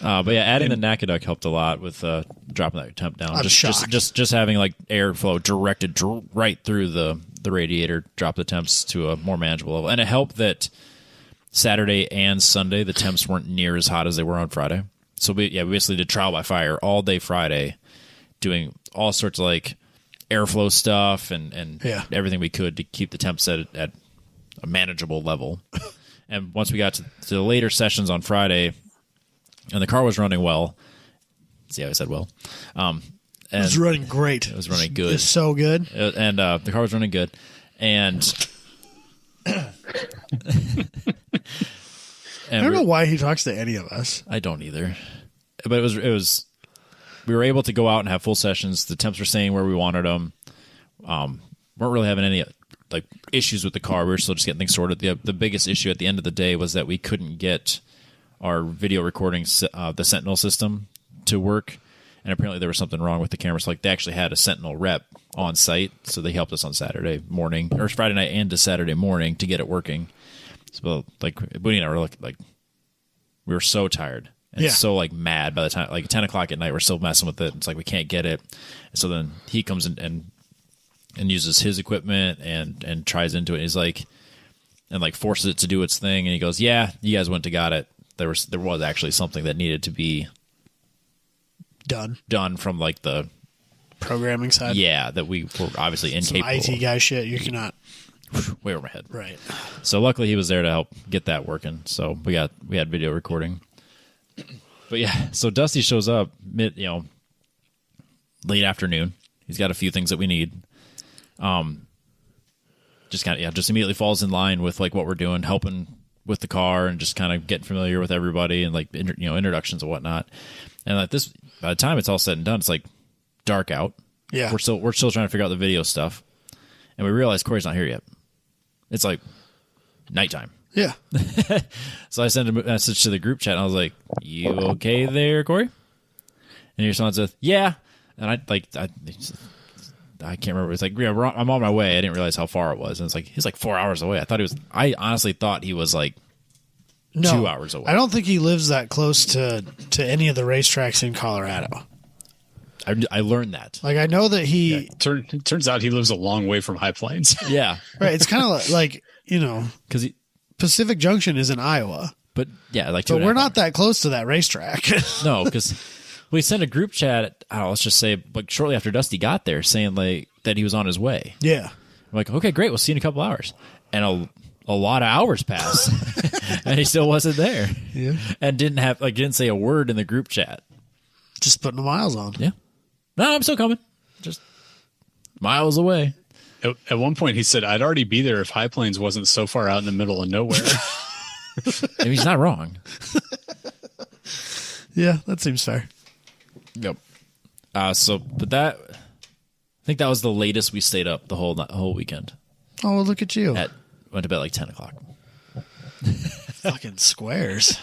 But yeah, adding the NACA duct helped a lot with dropping that temp down. I'm shocked. Just having like airflow directed right through the radiator, drop the temps to a more manageable level, and it helped that Saturday and Sunday the temps weren't near as hot as they were on Friday. So we basically did trial by fire all day Friday, doing all sorts of like airflow stuff and everything we could to keep the temps at a manageable level. And once we got to the later sessions on Friday, and the car was running well. See how I said well? And it was running great. It was running good. It's so good. And the car was running good. And I don't know why he talks to any of us. I don't either. But it was we were able to go out and have full sessions. The temps were staying where we wanted them. Weren't really having any like issues with the car. We were still just getting things sorted. The biggest issue at the end of the day was that we couldn't get our video recording, the Sentinel system, to work. And apparently there was something wrong with the cameras. Like, they actually had a Sentinel rep on site, so they helped us on Saturday morning, or Friday night and to Saturday morning, to get it working. So, like, Booney and I were like we were so tired and so like mad by the time, like 10 o'clock at night, we're still messing with it. It's like we can't get it. And so then he comes in and uses his equipment and tries into it. He's like, and like forces it to do its thing. And he goes, "Yeah, you guys went and got it. There was actually something that needed to be done from like the programming side." Yeah, that we were obviously incapable. Some IT guy shit. You cannot. Way over my head. Right. So luckily he was there to help get that working. So we had video recording. But yeah, so Dusty shows up late afternoon. He's got a few things that we need. Just immediately falls in line with like what we're doing, helping with the car and just kind of getting familiar with everybody and like introductions and whatnot. And like this, by the time it's all said and done, it's like dark out. Yeah, we're still trying to figure out the video stuff, and we realize Corey's not here yet. It's like nighttime. Yeah. So I sent a message to the group chat, and I was like, "You okay there, Corey?" And he responds with, "Yeah." And I can't remember. It's like, "Yeah, I'm on my way." I didn't realize how far it was, and it's like he's like 4 hours away. I honestly thought he was like 2 hours away. I don't think he lives that close to any of the racetracks in Colorado. I learned that. Like, I know that he... It turns out he lives a long way from High Plains. Yeah. Right. It's kind of like, because Pacific Junction is in Iowa. But yeah, like... But we're not that close to that racetrack. No, because we sent a group chat, let's just say, like shortly after Dusty got there, saying like that he was on his way. Yeah. I'm like, okay, great. We'll see you in a couple hours. And a lot of hours passed, and he still wasn't there. Yeah. And didn't say a word in the group chat. Just putting the miles on. Yeah. No, I'm still coming. Just miles away. At one point, he said, "I'd already be there if High Plains wasn't so far out in the middle of nowhere." I mean, he's not wrong. Yeah, that seems fair. Yep. I think that was the latest we stayed up the whole weekend. Oh, well, look at you. Went to bed like 10 o'clock. Fucking squares.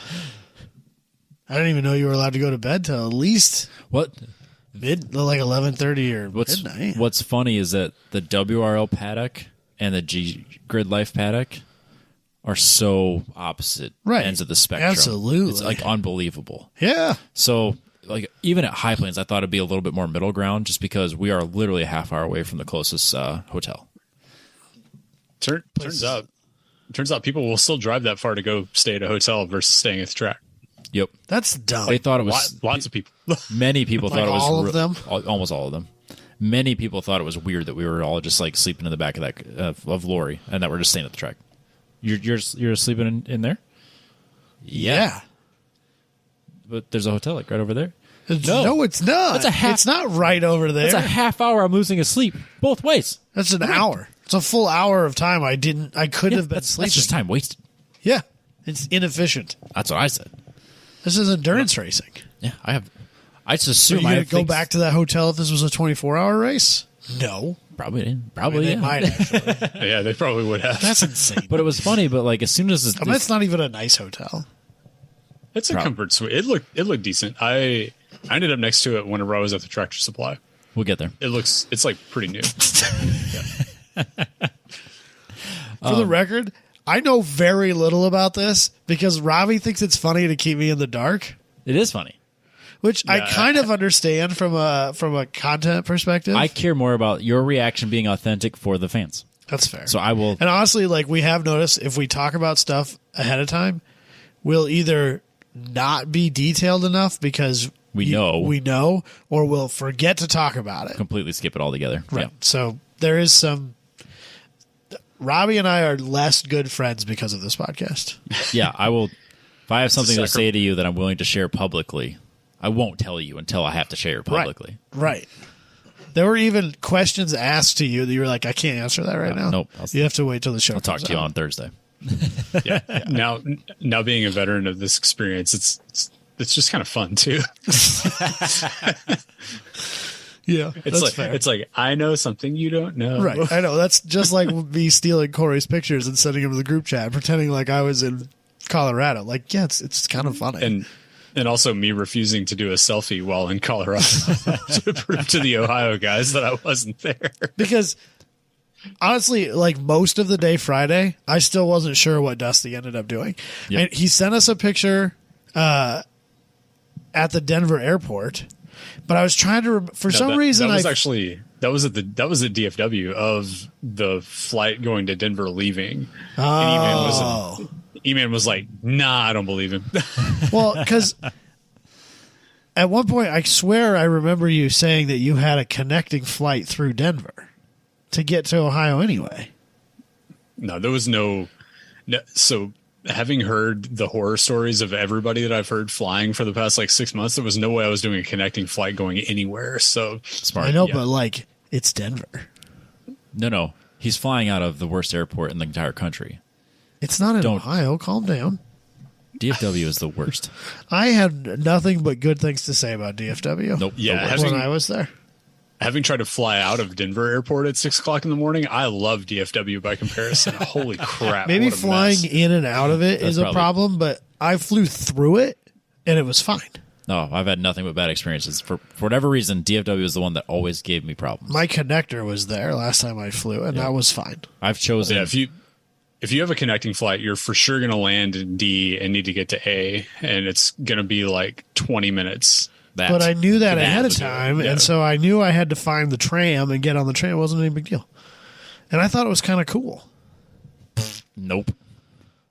I didn't even know you were allowed to go to bed till at least What? like 11:30 or midnight. What's funny is that the W.R.L. paddock and the G Grid Life paddock are so opposite ends of the spectrum. Absolutely. It's like unbelievable. Yeah. So like even at High Plains, I thought it'd be a little bit more middle ground just because we are literally a half hour away from the closest hotel. Turns out people will still drive that far to go stay at a hotel versus staying at the track. Yep. That's dumb. They thought it was lots of people. Many people thought it was all of them? almost all of them. Many people thought it was weird that we were all just like sleeping in the back of that of Lori and that we're just staying at the track. You're sleeping in there? Yeah. But there's a hotel like right over there. No, it's not. It's not right over there. That's a half hour I'm losing sleep both ways. That's an hour. It's a full hour of time I could have been sleeping. That's just time wasted. Yeah. It's inefficient. That's what I said. This is endurance racing. Yeah, I just Are assume you going to go back to that hotel if this was a 24-hour race? No. Probably They yeah. might actually. Yeah, they probably would have. That's insane. But it was funny. But like as soon as it's not even a nice hotel. It's a comfort suite. It looked decent. I ended up next to it whenever I was at the Tractor Supply. we'll get there. It's like pretty new. For the record, I know very little about this because Robbie thinks it's funny to keep me in the dark, It is funny. which I kind of understand from a content perspective. I care more about your reaction being authentic for the fans. That's fair. So I will. And honestly, like we have noticed, if we talk about stuff ahead of time, we'll either not be detailed enough because we know, or we'll forget to talk about it. Completely skip it altogether. Right. Yeah. So there is some. Robbie and I are less good friends because of this podcast. Yeah, I will. If I have something to say to you that I'm willing to share publicly, I won't tell you until I have to share it publicly. Right. There were even questions asked to you that you were like, I can't answer that right now. Nope. You have to wait till the show. I'll talk to you on Thursday. Yeah. Now being a veteran of this experience, it's just kind of fun too. Yeah, it's like I know something you don't know. Right. I know. That's just like me stealing Corey's pictures and sending them to the group chat, pretending like I was in Colorado. Like, yeah, it's kind of funny. And also me refusing to do a selfie while in Colorado to prove to the Ohio guys that I wasn't there. Because honestly, like most of the day Friday, I still wasn't sure what Dusty ended up doing. Yep. And he sent us a picture at the Denver airport, but I was trying to for some reason that was at DFW of the flight going to Denver leaving. Oh. And E-Man was like, nah, I don't believe him. Well, because at one point, I swear I remember you saying that you had a connecting flight through Denver to get to Ohio anyway. No, there was no. So having heard the horror stories of everybody that I've heard flying for the past like 6 months, there was no way I was doing a connecting flight going anywhere. So Smart. I know, but like it's Denver. No. He's flying out of the worst airport in the entire country. It's not in Ohio. Calm down. DFW is the worst. I had nothing but good things to say about DFW. Nope. Yeah, When I was there. having tried to fly out of Denver airport at 6 o'clock in the morning, I love DFW by comparison. Holy crap. Maybe what a flying mess. in and out of it That's is a problem, but I flew through it and it was fine. No, I've had nothing but bad experiences. For whatever reason, DFW is the one that always gave me problems. My connector was there last time I flew, and that was fine. I've chosen. Yeah, if you have a connecting flight, you're for sure going to land in D and need to get to A, and it's going to be like 20 minutes. But I knew that ahead of time, and so I knew I had to find the tram and get on the tram. It wasn't any big deal. And I thought it was kind of cool. Nope.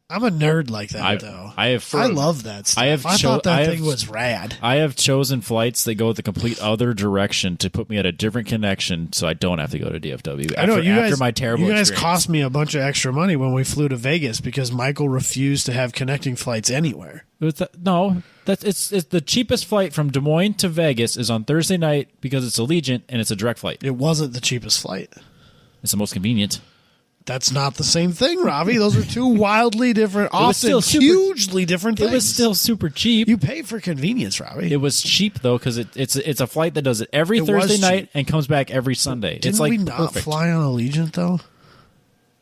I'm a nerd like that, though. I love that stuff. I thought that thing was rad. I have chosen flights that go the complete other direction to put me at a different connection so I don't have to go to DFW. I know, after my terrible you guys experience. cost me a bunch of extra money when we flew to Vegas because Michael refused to have connecting flights anywhere. It's the cheapest flight from Des Moines to Vegas is on Thursday night because it's Allegiant and it's a direct flight. It wasn't the cheapest flight. It's the most convenient. That's not the same thing, Robbie. Those are two wildly different, often hugely different things. It was still super cheap. You pay for convenience, Robbie. It was cheap though because it's a flight that does it every Thursday night and comes back every Sunday. Didn't it's like we not perfect. fly on Allegiant though?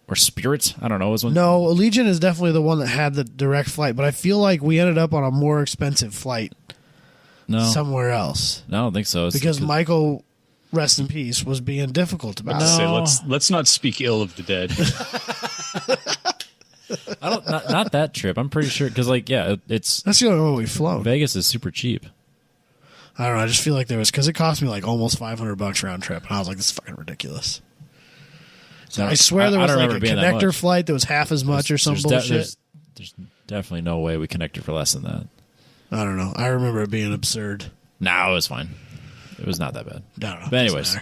Or Spirit? I don't know. It was one. No, Allegiant is definitely the one that had the direct flight, but I feel like we ended up on a more expensive flight somewhere else. No, I don't think so. Because Michael, rest in peace, was being difficult about it. Say, let's not speak ill of the dead. I don't. Not that trip. I'm pretty sure because it's That's the only one we flown. Vegas is super cheap. I don't know. I just feel like there was because it cost me like almost $500 round trip, and I was like, "This is fucking ridiculous." So I swear there was like a connector flight that was half as much or some bullshit. There's definitely no way we connected for less than that. I don't know. I remember it being absurd. No, it was fine. It was not that bad. I don't know. But anyways,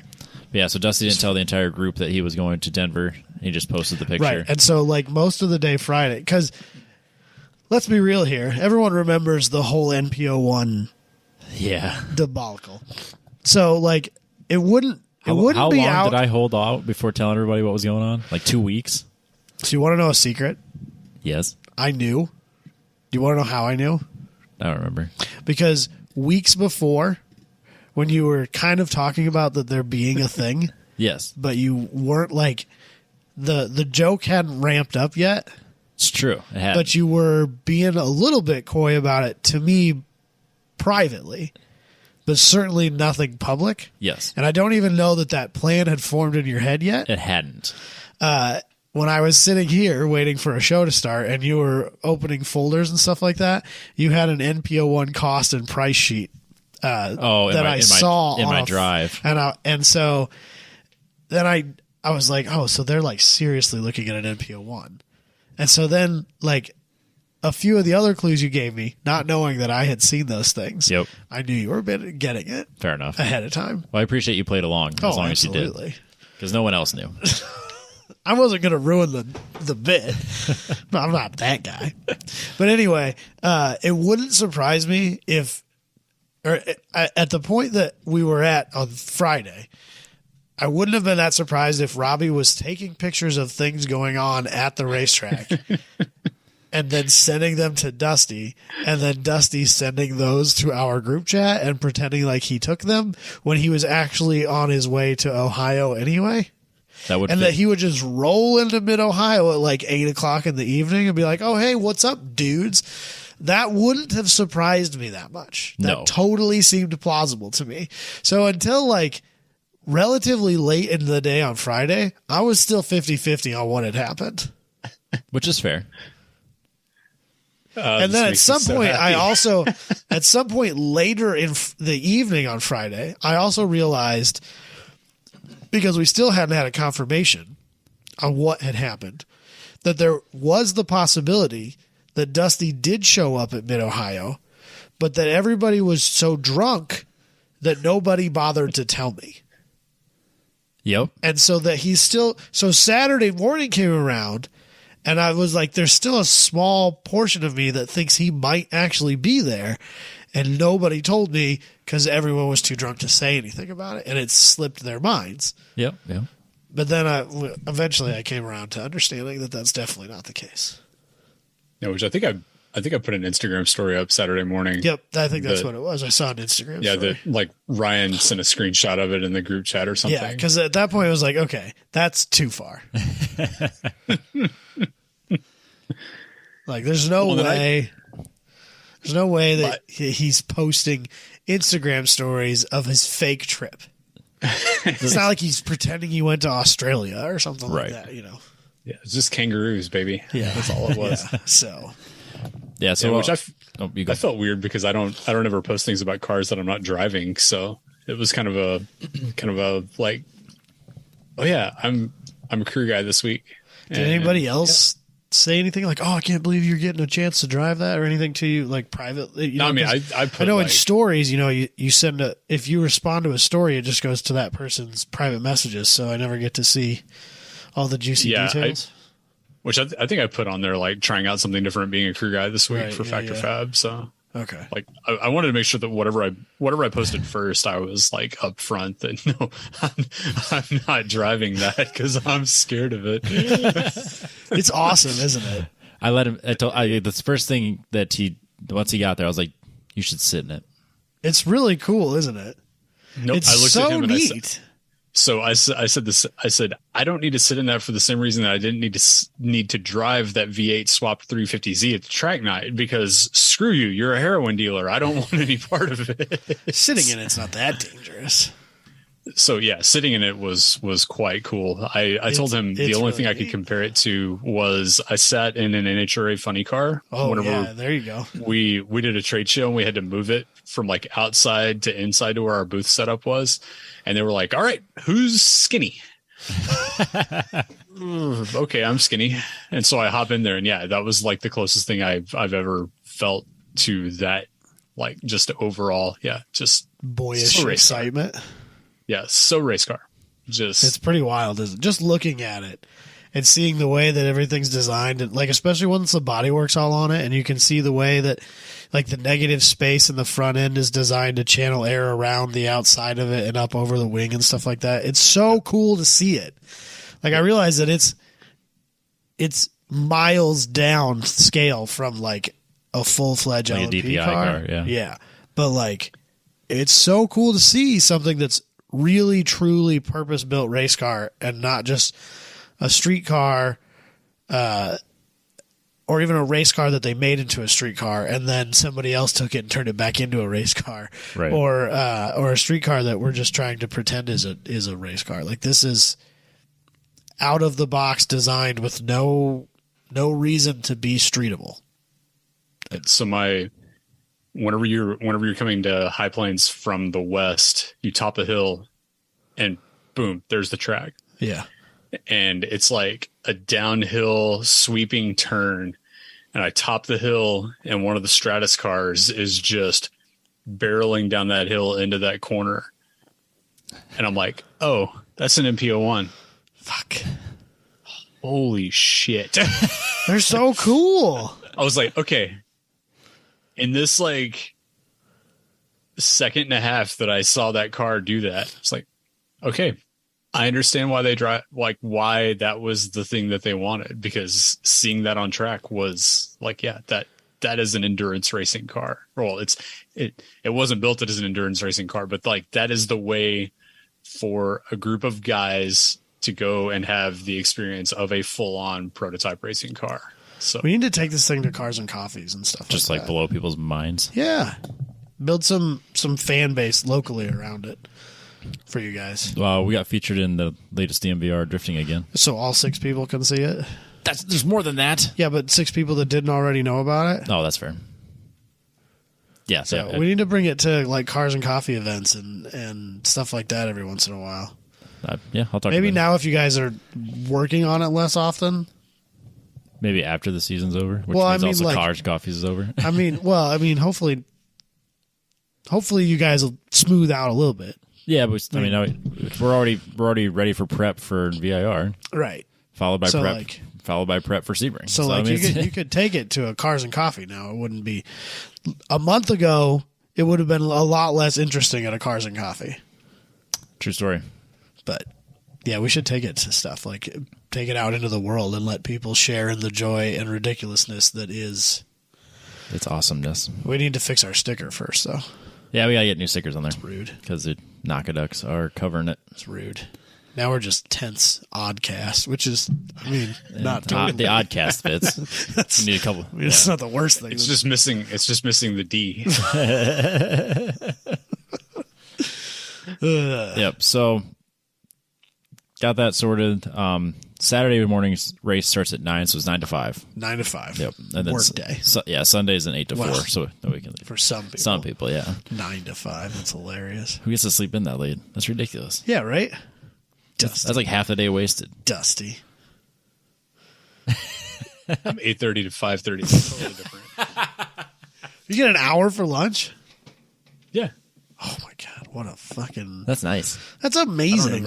yeah. So Dusty didn't tell the entire group that he was going to Denver. He just posted the picture. Right, and so like most of the day Friday, because let's be real here, everyone remembers the whole NPO1 debacle. So like it wouldn't. How long did I hold out before telling everybody what was going on? Like 2 weeks? So you want to know a secret? Yes. I knew. Do you want to know how I knew? I don't remember. Because weeks before, when you were kind of talking about that there being a thing, yes, but you weren't like the joke hadn't ramped up yet. It's true. It had. But you were being a little bit coy about it to me privately. But certainly nothing public. Yes. And I don't even know that plan had formed in your head yet. It hadn't. When I was sitting here waiting for a show to start and you were opening folders and stuff like that, you had an NPO1 cost and price sheet I saw in my drive. And so then I was like, oh, so they're like seriously looking at an NPO1. And so then like a few of the other clues you gave me, not knowing that I had seen those things. Yep. I knew you were getting it. Fair enough. Ahead of time. Well, I appreciate you played along as long as you did. Because no one else knew. I wasn't going to ruin the bit. No, I'm not that guy. But anyway, it wouldn't surprise me if, or at the point that we were at on Friday, I wouldn't have been that surprised if Robbie was taking pictures of things going on at the racetrack and then sending them to Dusty, and then Dusty sending those to our group chat and pretending like he took them when he was actually on his way to Ohio anyway. That he would just roll into mid-Ohio at like 8 o'clock in the evening and be like, oh, hey, what's up, dudes? That wouldn't have surprised me that much. That totally seemed plausible to me. So until like relatively late in the day on Friday, I was still 50-50 on what had happened. Which is fair. And then at some point, at some point later in the evening on Friday, I also realized, because we still hadn't had a confirmation on what had happened, that there was the possibility that Dusty did show up at Mid-Ohio, but that everybody was so drunk that nobody bothered to tell me. Yep. And so that so Saturday morning came around, and I was like, there's still a small portion of me that thinks he might actually be there. And nobody told me because everyone was too drunk to say anything about it. And it slipped their minds. Yep. Yeah. But then eventually I came around to understanding that that's definitely not the case. Yeah, which I think I put an Instagram story up Saturday morning. Yep. I think that's what it was. I saw an Instagram story. Like Ryan sent a screenshot of it in the group chat or something. Yeah. Because at that point it was like, okay, that's too far. Like there's no way that he's posting Instagram stories of his fake trip. It's not like he's pretending he went to Australia or something like that, you know. Yeah, it's just kangaroos, baby. Yeah, that's all it was. Yeah, so which I felt weird because I don't ever post things about cars that I'm not driving, so it was kind of a like, oh yeah, I'm a crew guy this week. Did anybody else say anything like, oh, I can't believe you're getting a chance to drive that, or anything to you like privately? You know, I mean, I know in stories, you know, you send if you respond to a story, it just goes to that person's private messages, so I never get to see all the juicy details. Which I think I put on there, like trying out something different being a crew guy this week for Factor Fab. So Okay. Like I wanted to make sure that whatever I posted first, I was like up front that no, I'm not driving that because I'm scared of it. It's awesome, isn't it? I let him. That's the first thing that once he got there, I was like, "You should sit in it." It's really cool, isn't it? Nope. It's I looked so at him and neat. I said this. I said I don't need to sit in that for the same reason that I didn't need to drive that V8 swapped 350Z at the track night, because screw you, you're a heroin dealer. I don't want any part of it. Sitting in it's not that dangerous. So yeah, sitting in it was quite cool. I told him the only thing I could compare it to was I sat in an NHRA funny car. Oh yeah, there you go. We did a trade show and we had to move it from like outside to inside to where our booth setup was, and they were like, "All right, who's skinny?" Okay, I'm skinny, and so I hop in there, and yeah, that was like the closest thing I've ever felt to that. Like just overall, yeah, just boyish excitement. Yeah, so race car. It's pretty wild, isn't it? Just looking at it and seeing the way that everything's designed, and like especially once the bodywork's all on it, and you can see the way that like the negative space in the front end is designed to channel air around the outside of it and up over the wing and stuff like that. It's so cool to see it. Like I realize that it's miles down scale from like a full-fledged like LMP a DPI car. Yeah. But like it's so cool to see something that's really truly purpose-built race car and not just a street car or even a race car that they made into a street car and then somebody else took it and turned it back into a race car, right. or a street car that we're just trying to pretend is a race car. Like this is out of the box designed with no reason to be streetable. So whenever you're coming to High Plains from the west, you top a hill and boom, there's the track. Yeah. And it's like a downhill sweeping turn. And I top the hill and one of the Stratus cars is just barreling down that hill into that corner. And I'm like, oh, that's an MP01. Fuck. Holy shit. They're so cool. I was like, okay. In this like second and a half that I saw that car do that, it's like, okay, I understand why they drive, like why that was the thing that they wanted, because seeing that on track was like, yeah, that is an endurance racing car. Well, it wasn't built as an endurance racing car, but like that is the way for a group of guys to go and have the experience of a full on prototype racing car. So we need to take this thing to Cars and Coffees and stuff. Just like blow people's minds. Yeah. Build some fan base locally around it for you guys. Well, we got featured in the latest DMVR drifting again. So all 6 people can see it? There's more than that. Yeah, but 6 people that didn't already know about it? Oh, that's fair. Yeah. So yeah, we need to bring it to like Cars and Coffee events and stuff like that every once in a while. Yeah, I'll talk Maybe about now if you guys are working on it less often. Maybe after the season's over, which well, means I mean, also like, Cars Coffees is over. I mean, hopefully you guys will smooth out a little bit. Yeah, but I mean, we're already ready for prep for VIR, right? Followed by prep for Sebring. So like you could take it to a Cars and Coffee now. It wouldn't be a month ago. It would have been a lot less interesting at a Cars and Coffee. True story. But yeah, we should take it to stuff like take it out into the world and let people share in the joy and ridiculousness that is. It's awesomeness. We need to fix our sticker first, though. Yeah, we gotta get new stickers on there. It's rude because the Knockaducks are covering it. It's rude. Now we're just tense oddcast, which is, I mean, not totally. The oddcast fits. You need a couple. I mean, it's not the worst thing. It's just missing the D. Yep. So got that sorted. Saturday morning's race starts at 9, so it's 9 to 5. 9 to 5. Yep. And then work day. Sunday's an 8 to 4. So we can for some people. Some people, yeah. 9 to 5. That's hilarious. Who gets to sleep in that late? That's ridiculous. Yeah, right. Dusty. That's like half the day wasted. Dusty. I'm 8:30 to 5:30. It's totally different. You get an hour for lunch? Yeah. Oh my god, what a fucking. That's nice. That's amazing.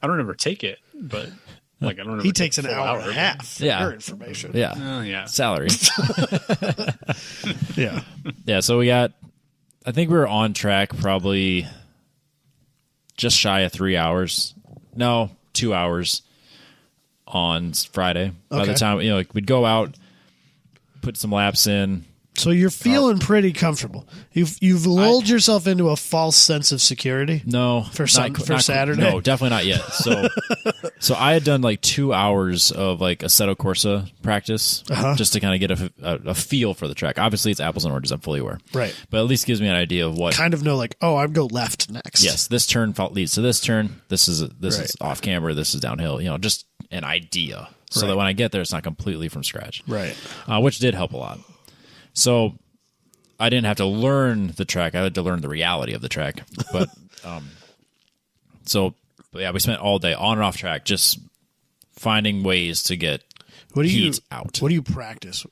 I don't ever take it, but Like I don't know. He takes an hour and a half for your information. Yeah. Yeah. Salary. Yeah. Yeah. So we got, I think we were on track probably just shy of 3 hours. No, 2 hours on Friday. By the time, like we'd go out, put some laps in. So you're feeling pretty comfortable. You've lulled yourself into a false sense of security. No, for Saturday. No, definitely not yet. So I had done like 2 hours of like Assetto Corsa practice just to kind of get a feel for the track. Obviously, it's apples and oranges. I'm fully aware, right? But at least gives me an idea of what kind of know. Like, oh, I'd go left next. Yes, this turn leads to this turn. This is off camber. This is downhill. Just an idea, so that when I get there, it's not completely from scratch. Right. Which did help a lot. So I didn't have to learn the track. I had to learn the reality of the track. But we spent all day on and off track just finding ways to get heat out. What do you practice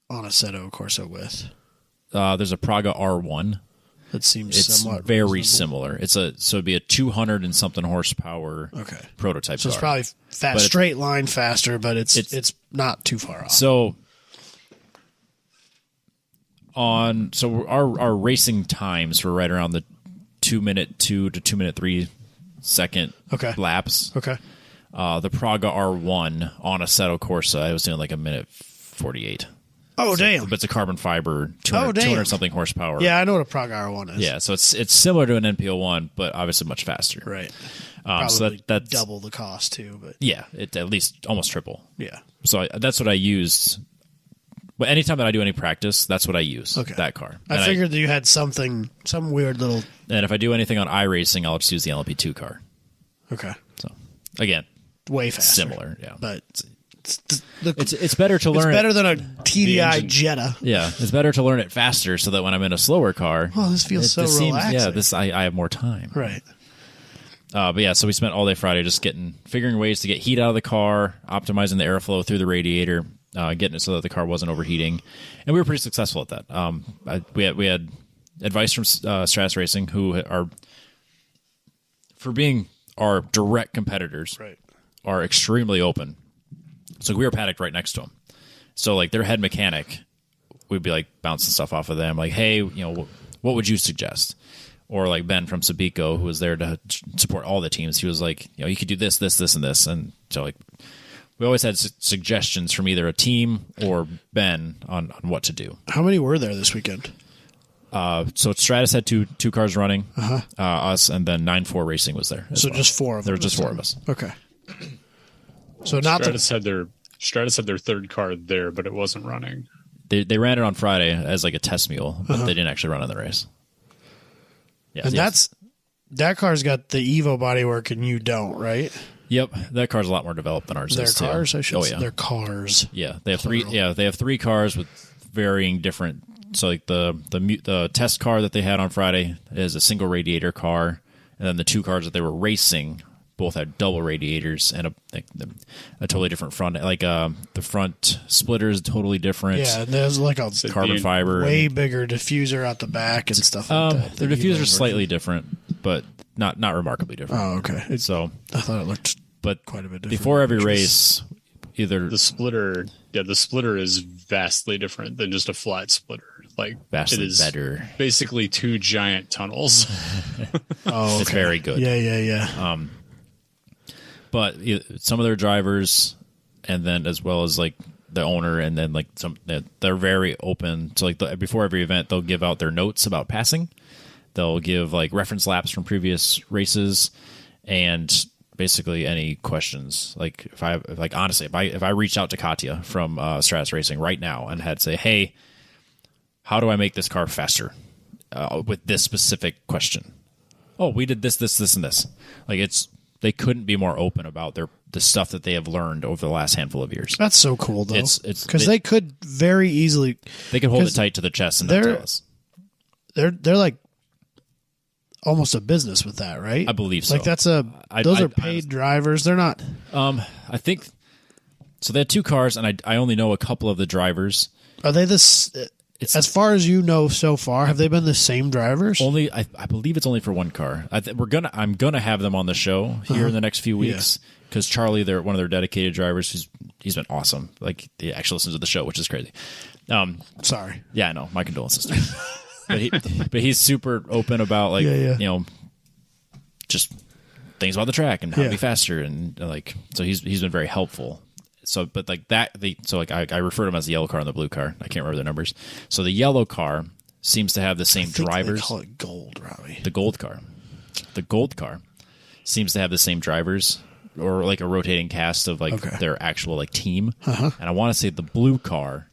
on Assetto Corsa with? There's a Praga R1. That seems somewhat very reasonable. similar. It'd be a 200 and something horsepower prototype. So it's car. probably fast, straight line faster, but it's not too far off. So our racing times were right around the 2-minute 2 to 2-minute 3 second laps. Okay. The Praga R1 on Assetto Corsa, I was doing like 1:48. Oh, damn. But it's a carbon fiber, 200 something horsepower. Yeah, I know what a Praga R1 is. Yeah, so it's similar to an NPO1, but obviously much faster. Right. So that's double the cost too, but yeah, it at least almost triple. Yeah. So that's what I used. But anytime that I do any practice, that's what I use. That car. I figured that you had some weird little. And if I do anything on iRacing, I'll just use the LMP2 car. Okay. So again, way faster. Similar, yeah. But it's better to learn. It's better than a TDI Jetta. Yeah, it's better to learn it faster, so that when I'm in a slower car, this feels so relaxing. I have more time. Right. But yeah, so we spent all day Friday just figuring ways to get heat out of the car, optimizing the airflow through the radiator, getting it so that the car wasn't overheating, and we were pretty successful at that. We had advice from Stratus Racing, who are, for being our direct competitors, are extremely open. So we were paddocked right next to them. So like their head mechanic, we'd be like bouncing stuff off of them, like, hey, what would you suggest? Or like Ben from Sabico, who was there to support all the teams, he was like, you could do this, this, this, and this. And so like we always had suggestions from either a team or Ben on what to do. How many were there this weekend? So Stratus had two cars running, us, and then 9-4 Racing was there. So just four of them. There were just four of us. Okay. So not Stratus had their third car there, but it wasn't running. They ran it on Friday as like a test mule, but they didn't actually run in the race. Yeah, and that car's got the Evo bodywork, and you don't, right? Yep, that car's a lot more developed than ours. Their is cars, too. I should say. Their cars. Yeah, they have three. Yeah, they have three cars with varying different. So like the test car that they had on Friday is a single radiator car, and then the two cars that they were racing both had double radiators and a totally different front. Like the front splitter is totally different. Yeah, there's like a carbon fiber, way bigger diffuser out the back and stuff like that. The diffuser is slightly different, but not remarkably different. Oh, okay. I thought it looked quite a bit different. Before every race, either the splitter is vastly different than just a flat splitter. Like vastly it is better. Basically two giant tunnels. Oh, okay. It's very good. Yeah. But some of their drivers, and then as well as like the owner, and then like they're very open. So like before every event, they'll give out their notes about passing. They'll give like reference laps from previous races, and basically any questions. Like if I reached out to Katya from Stratus Racing right now and had say, hey, how do I make this car faster with this specific question? Oh, we did this, and this. Like they couldn't be more open about the stuff that they have learned over the last handful of years. That's so cool, though. It's because they could very easily. They could hold it tight to the chest and not tell us. They're like almost a business with that, right? I believe so. Like those are paid drivers. They're not. I think so. They had two cars, and I only know a couple of the drivers. Are they this? as far as you know so far, have they been the same drivers? Only I believe it's only for one car. I'm gonna have them on the show here in the next few weeks because Charlie, they're one of their dedicated drivers. He's been awesome. Like he actually listens to the show, which is crazy. Sorry. Yeah, I know. My condolences to him. but he's super open about like you know, just things about the track and how to be faster and like so he's been very helpful. So but like that I refer to him as the yellow car and the blue car. I can't remember the numbers. So the yellow car seems to have the same drivers. They call it gold, Robbie. The gold car. The gold car seems to have the same drivers or like a rotating cast of like their actual like team. And I want to say the blue car,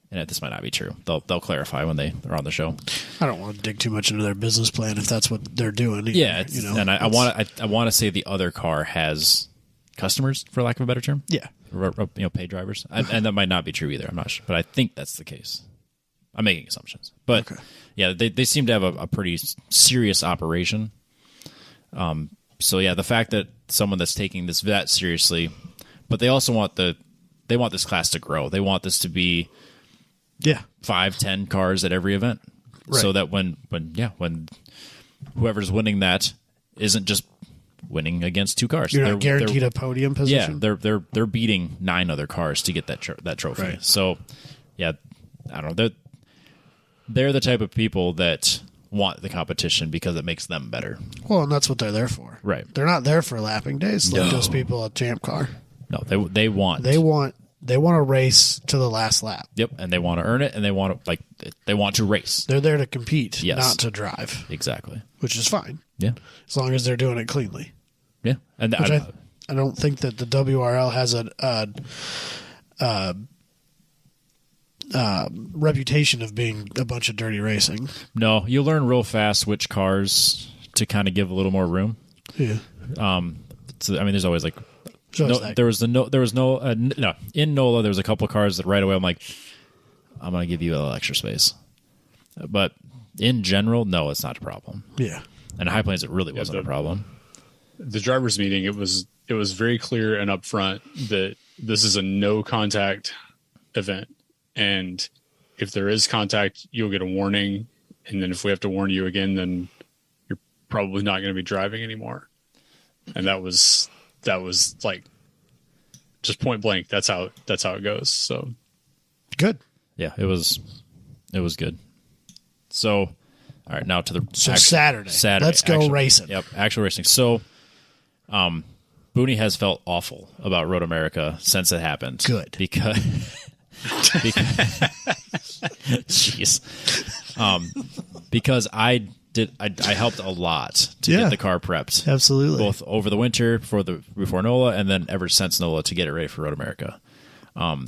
and this might not be true. They'll clarify when they're on the show. I don't want to dig too much into their business plan if that's what they're doing. Either, yeah, and I want to say the other car has customers, for lack of a better term. Yeah, paid drivers, and that might not be true either. I'm not sure, but I think that's the case. I'm making assumptions, but yeah, they seem to have a pretty serious operation. So yeah, the fact that someone that's taking this that seriously, but they also want this class to grow. They want this to be 5-10 cars at every event, so that when whoever's winning that isn't just winning against 2 cars. You're not guaranteed a podium position. Yeah, they're beating 9 other cars to get that trophy. Right. So yeah, I don't know. They're the type of people that want the competition because it makes them better. Well, and that's what they're there for. Right. They're not there for lapping days like those people at Champ Car. No, they want to race to the last lap. Yep, and they want to earn it, and they want to race. They're there to compete, Yes. not to drive. Exactly. Which is fine. Yeah. As long as they're doing it cleanly. Yeah, and I don't think that the W.R.L has a reputation of being a bunch of dirty racing. no, you learn real fast which cars to kind of give a little more room. Yeah. So I mean, there's always like So no, there was no in NOLA. There was a couple of cars that right away I'm like, I'm gonna give you a little extra space, but in general, no, it's not a problem. Yeah. And High Plains, it really wasn't a problem. The drivers' meeting, it was very clear and upfront that this is a no contact event, and if there is contact, you'll get a warning, and then if we have to warn you again, then you're probably not going to be driving anymore. And that was like just point blank. That's how it goes. So Good. Yeah, it was good. So, all right, now to the Saturday. Let's go racing. Yep, actual racing. So, Booney has felt awful about Road America since it happened. Good. Because jeez. Because I helped a lot to get the car prepped. Absolutely. Both over the winter before NOLA and then ever since NOLA to get it ready for Road America.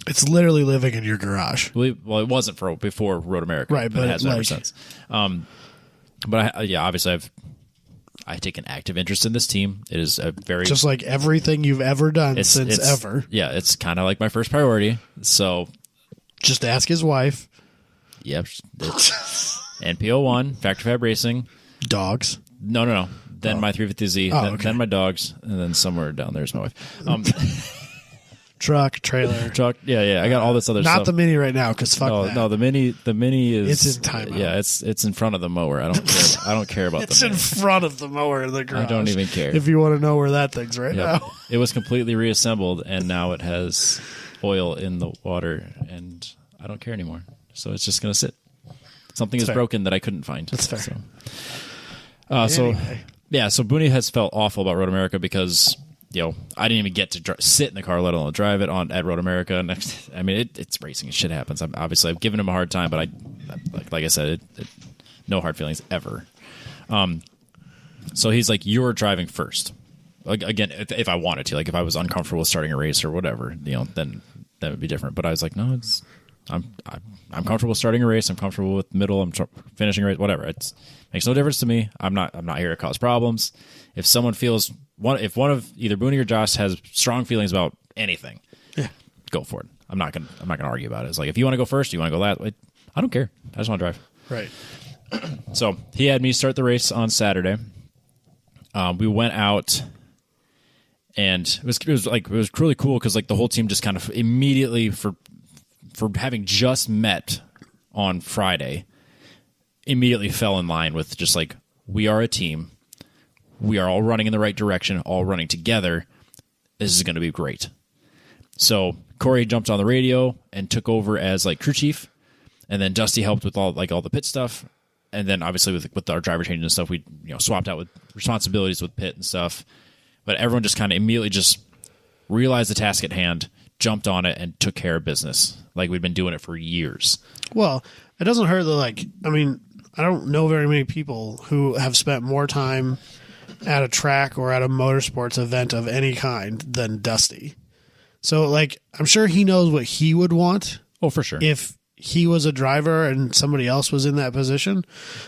It's literally living in your garage. Well, it wasn't before Road America, right? But it has ever since. But obviously I take an active interest in this team. It is a very just like everything you've ever done since ever. Yeah, it's kind of like my first priority. So just ask his wife. Yep. NPO1, Factor Fab Racing, dogs. No. Then my 350Z, then my dogs, and then somewhere down there's my wife. Truck, trailer. Yeah. I got all this other stuff. Not the Mini right now, because fuck that. No, the Mini is... It's in timeout. Yeah, it's in front of the mower. I don't care about it's the Mini. It's in front of the mower in the garage. I don't even care. If you want to know where that thing's now. It was completely reassembled, and now it has oil in the water, and I don't care anymore. So it's just going to sit. Something is broken that I couldn't find. That's fair. So Booney has felt awful about Road America because... I didn't even get to sit in the car, let alone drive it at Road America. I mean, it's racing. Shit happens. I've given him a hard time, but like I said, no hard feelings ever. So he's like, "You're driving first." Like again, if I wanted to, like if I was uncomfortable with starting a race or whatever, then that would be different. But I was like, no, I'm comfortable starting a race. I'm comfortable with middle. I'm finishing a race. Whatever. It makes no difference to me. I'm not here to cause problems. If someone feels if one of either Booney or Josh has strong feelings about anything, go for it. I'm not gonna argue about it. It's like if you want to go first, you want to go last. I don't care. I just want to drive. Right. So he had me start the race on Saturday. We went out, and it was really cool because like the whole team just kind of immediately for having just met on Friday immediately fell in line with just like, we are a team. We are all running in the right direction, all running together. This is going to be great. So Corey jumped on the radio and took over as like crew chief, and then Dusty helped with all the pit stuff, and then obviously with our driver changes and stuff, we swapped out with responsibilities with pit and stuff. But everyone just kind of immediately just realized the task at hand, jumped on it, and took care of business like we'd been doing it for years. Well, it doesn't hurt that I don't know very many people who have spent more time at a track or at a motorsports event of any kind than Dusty. So, I'm sure he knows what he would want. Oh, for sure. If he was a driver and somebody else was in that position.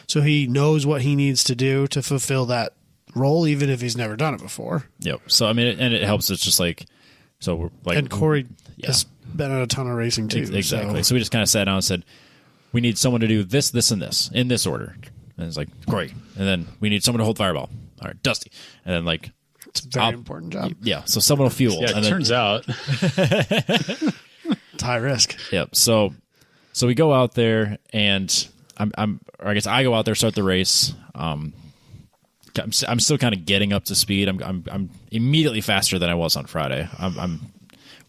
So he knows what he needs to do to fulfill that role, even if he's never done it before. Yep. So, it helps. It's just and Corey has been at a ton of racing too. Exactly. So we just kind of sat down and said, we need someone to do this, this, and this in this order. And it's like, great. And then we need someone to hold fireball. All right, Dusty. And then it's a very important job. Yeah. So someone will fuel. Yeah, it turns out it's high risk. Yep. So we go out there, and I guess I go out there, start the race. I'm still kind of getting up to speed. I'm immediately faster than I was on Friday.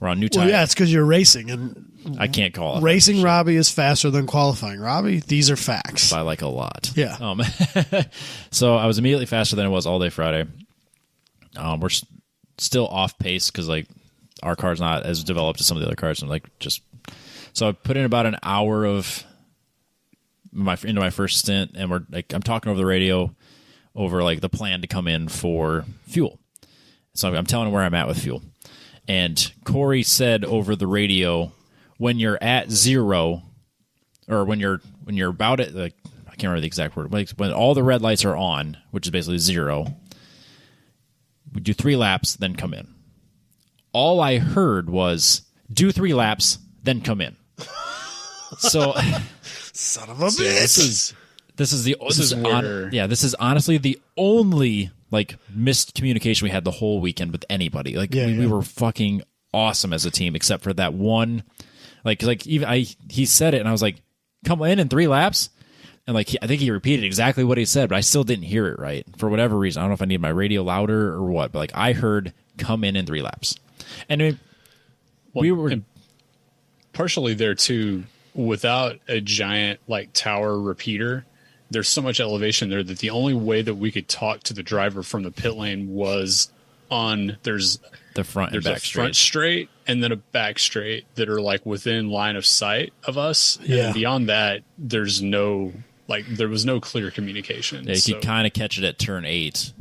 We're on new time. Well, yeah, it's because you're racing, and I can't call it. Racing Robbie is faster than qualifying Robbie. These are facts. By a lot. Yeah. So I was immediately faster than I was all day Friday. We're still off pace because our car's not as developed as some of the other cars. And so I put in about an hour of into my first stint, and I'm talking over the radio over the plan to come in for fuel. So I'm telling him where I'm at with fuel. And Corey said over the radio, when you're at zero, or when you're about it, I can't remember the exact word, when all the red lights are on, which is basically zero, we do 3 laps, then come in. All I heard was, do 3 laps, then come in. So, son of a bitch. This is honestly the only missed communication we had the whole weekend with anybody. We were fucking awesome as a team, except for that one. He said it, and I was like, "Come in 3 laps," and I think he repeated exactly what he said, but I still didn't hear it right for whatever reason. I don't know if I need my radio louder or what, but I heard "come in 3 laps," and we were partially there too. Without a giant tower repeater, there's so much elevation there that the only way that we could talk to the driver from the pit lane was there's the front and back front straight and then a back straight that are within line of sight of us. Yeah. And beyond that, there's no there was no clear communication. Yeah, you could kind of catch it at turn 8,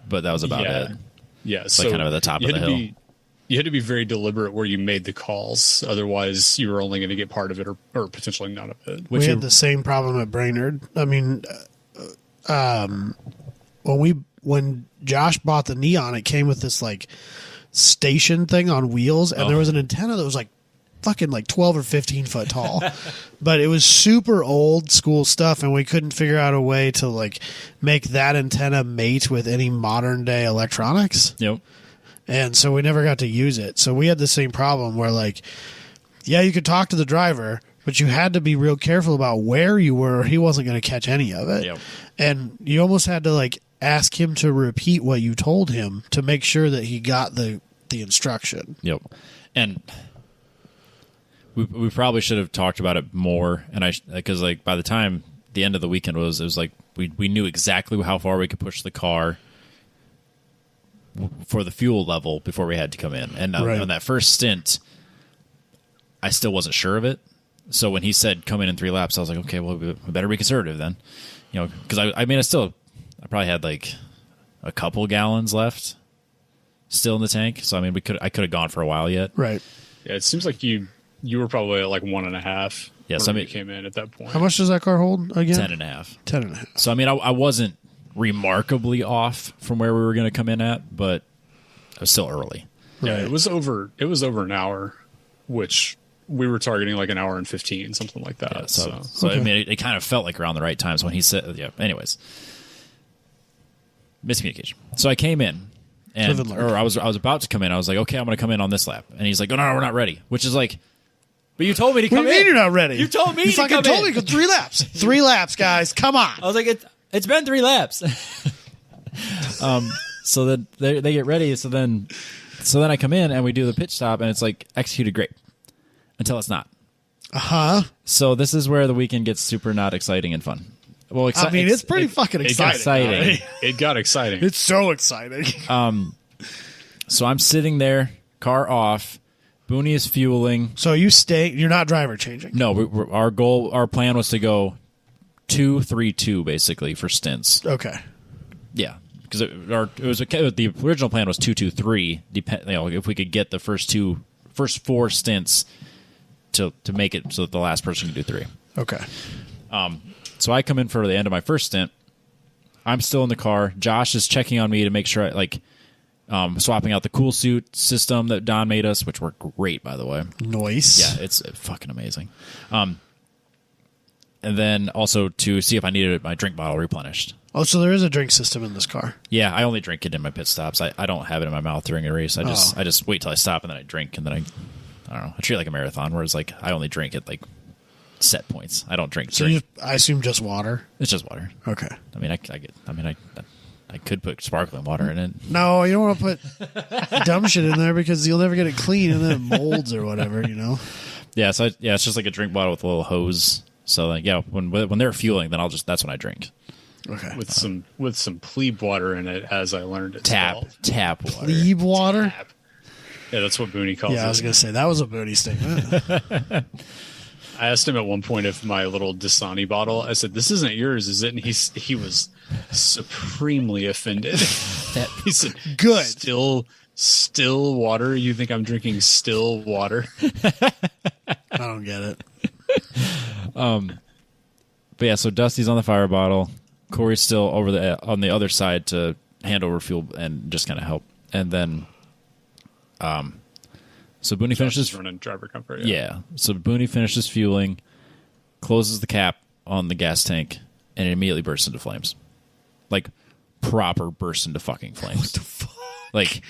but that was about it. Yeah, it's so kind of at the top of the hill. You had to be very deliberate where you made the calls. Otherwise, you were only going to get part of it or potentially none of it. We had the same problem at Brainerd. I mean, when Josh bought the Neon, it came with this station thing on wheels, and there was an antenna that was fucking 12 or 15 foot tall. But it was super old school stuff, and we couldn't figure out a way to make that antenna mate with any modern day electronics. Yep. And so we never got to use it. So we had the same problem where, you could talk to the driver, but you had to be real careful about where you were, or he wasn't going to catch any of it. Yep. And you almost had to, ask him to repeat what you told him to make sure that he got the instruction. Yep. And we probably should have talked about it more. And because, by the time the end of the weekend it was we knew exactly how far we could push the car for the fuel level before we had to come in. And on that first stint, I still wasn't sure of it. So when he said come in 3 laps, I was like, okay, well, we better be conservative then. Because I probably had a couple gallons left still in the tank. So I could have gone for a while yet. Right. Yeah, it seems like you were probably at 1.5. Yeah, so you came in at that point. How much does that car hold again? 10.5. 10.5. So I wasn't remarkably off from where we were going to come in at, but it was still early. Yeah, it was over an hour, which we were targeting an hour and 15, something like that. Yeah, so okay. It kind of felt around the right times when he said, anyways, miscommunication. So I came in, I was about to come in. I was like, okay, I'm going to come in on this lap. And he's like, oh, no, we're not ready, which is But you told me to What come do you mean in. you're not ready? You told me You to fucking come told in. me to go 3 laps. 3 laps, guys. Come on. I was like, it's been 3 laps. So then they get ready. So then I come in and we do the pit stop, and it's like executed great until it's not. So this is where the weekend gets super not exciting and fun. Well, I mean, it's pretty fucking exciting. It got exciting. It's so exciting. So I'm sitting there, car off. Booney is fueling. So you're not driver changing. No, our plan was to go 2-3-2 basically for stints. Okay. Yeah, because the original plan was 2-2-3. If we could get the first 4 stints to make it so that the last person can do 3. Okay. So I come in for the end of my first stint. I'm still in the car. Josh is checking on me to make sure swapping out the cool suit system that Don made us, which worked great, by the way. Nice. Yeah, it's fucking amazing. And then also to see if I needed my drink bottle replenished. Oh, so there is a drink system in this car. Yeah, I only drink it in my pit stops. I don't have it in my mouth during a race. I just wait till I stop and then I drink, and then I don't know. I treat it like a marathon, whereas like I only drink at like set points. I don't drink. So I assume just water. It's just water. Okay. I mean, I could put sparkling water in it. No, you don't want to put dumb shit in there because you'll never get it clean and then it molds or whatever, you know? Yeah, so it's just like a drink bottle with a little hose. So like, yeah, when they're fueling, then that's when I drink. Okay. With some plebe water in it, as I learned it's Tap water. Plebe water? Tap. Yeah, that's what Booney calls it. Yeah, I was going to say, that was a booty statement. I asked him at one point if my little Dasani bottle, I said, "This isn't yours, is it?" And he was supremely offended. He said, Good. Still water? You think I'm drinking still water? I don't get it. But yeah, so Dusty's on the fire bottle. Corey's still on the other side to hand over fuel and just kind of help. And then, so Booney finishes running driver comfort. Yeah. So Booney finishes fueling, closes the cap on the gas tank, and it immediately bursts into flames. Like proper burst into fucking flames. What the fuck? Like,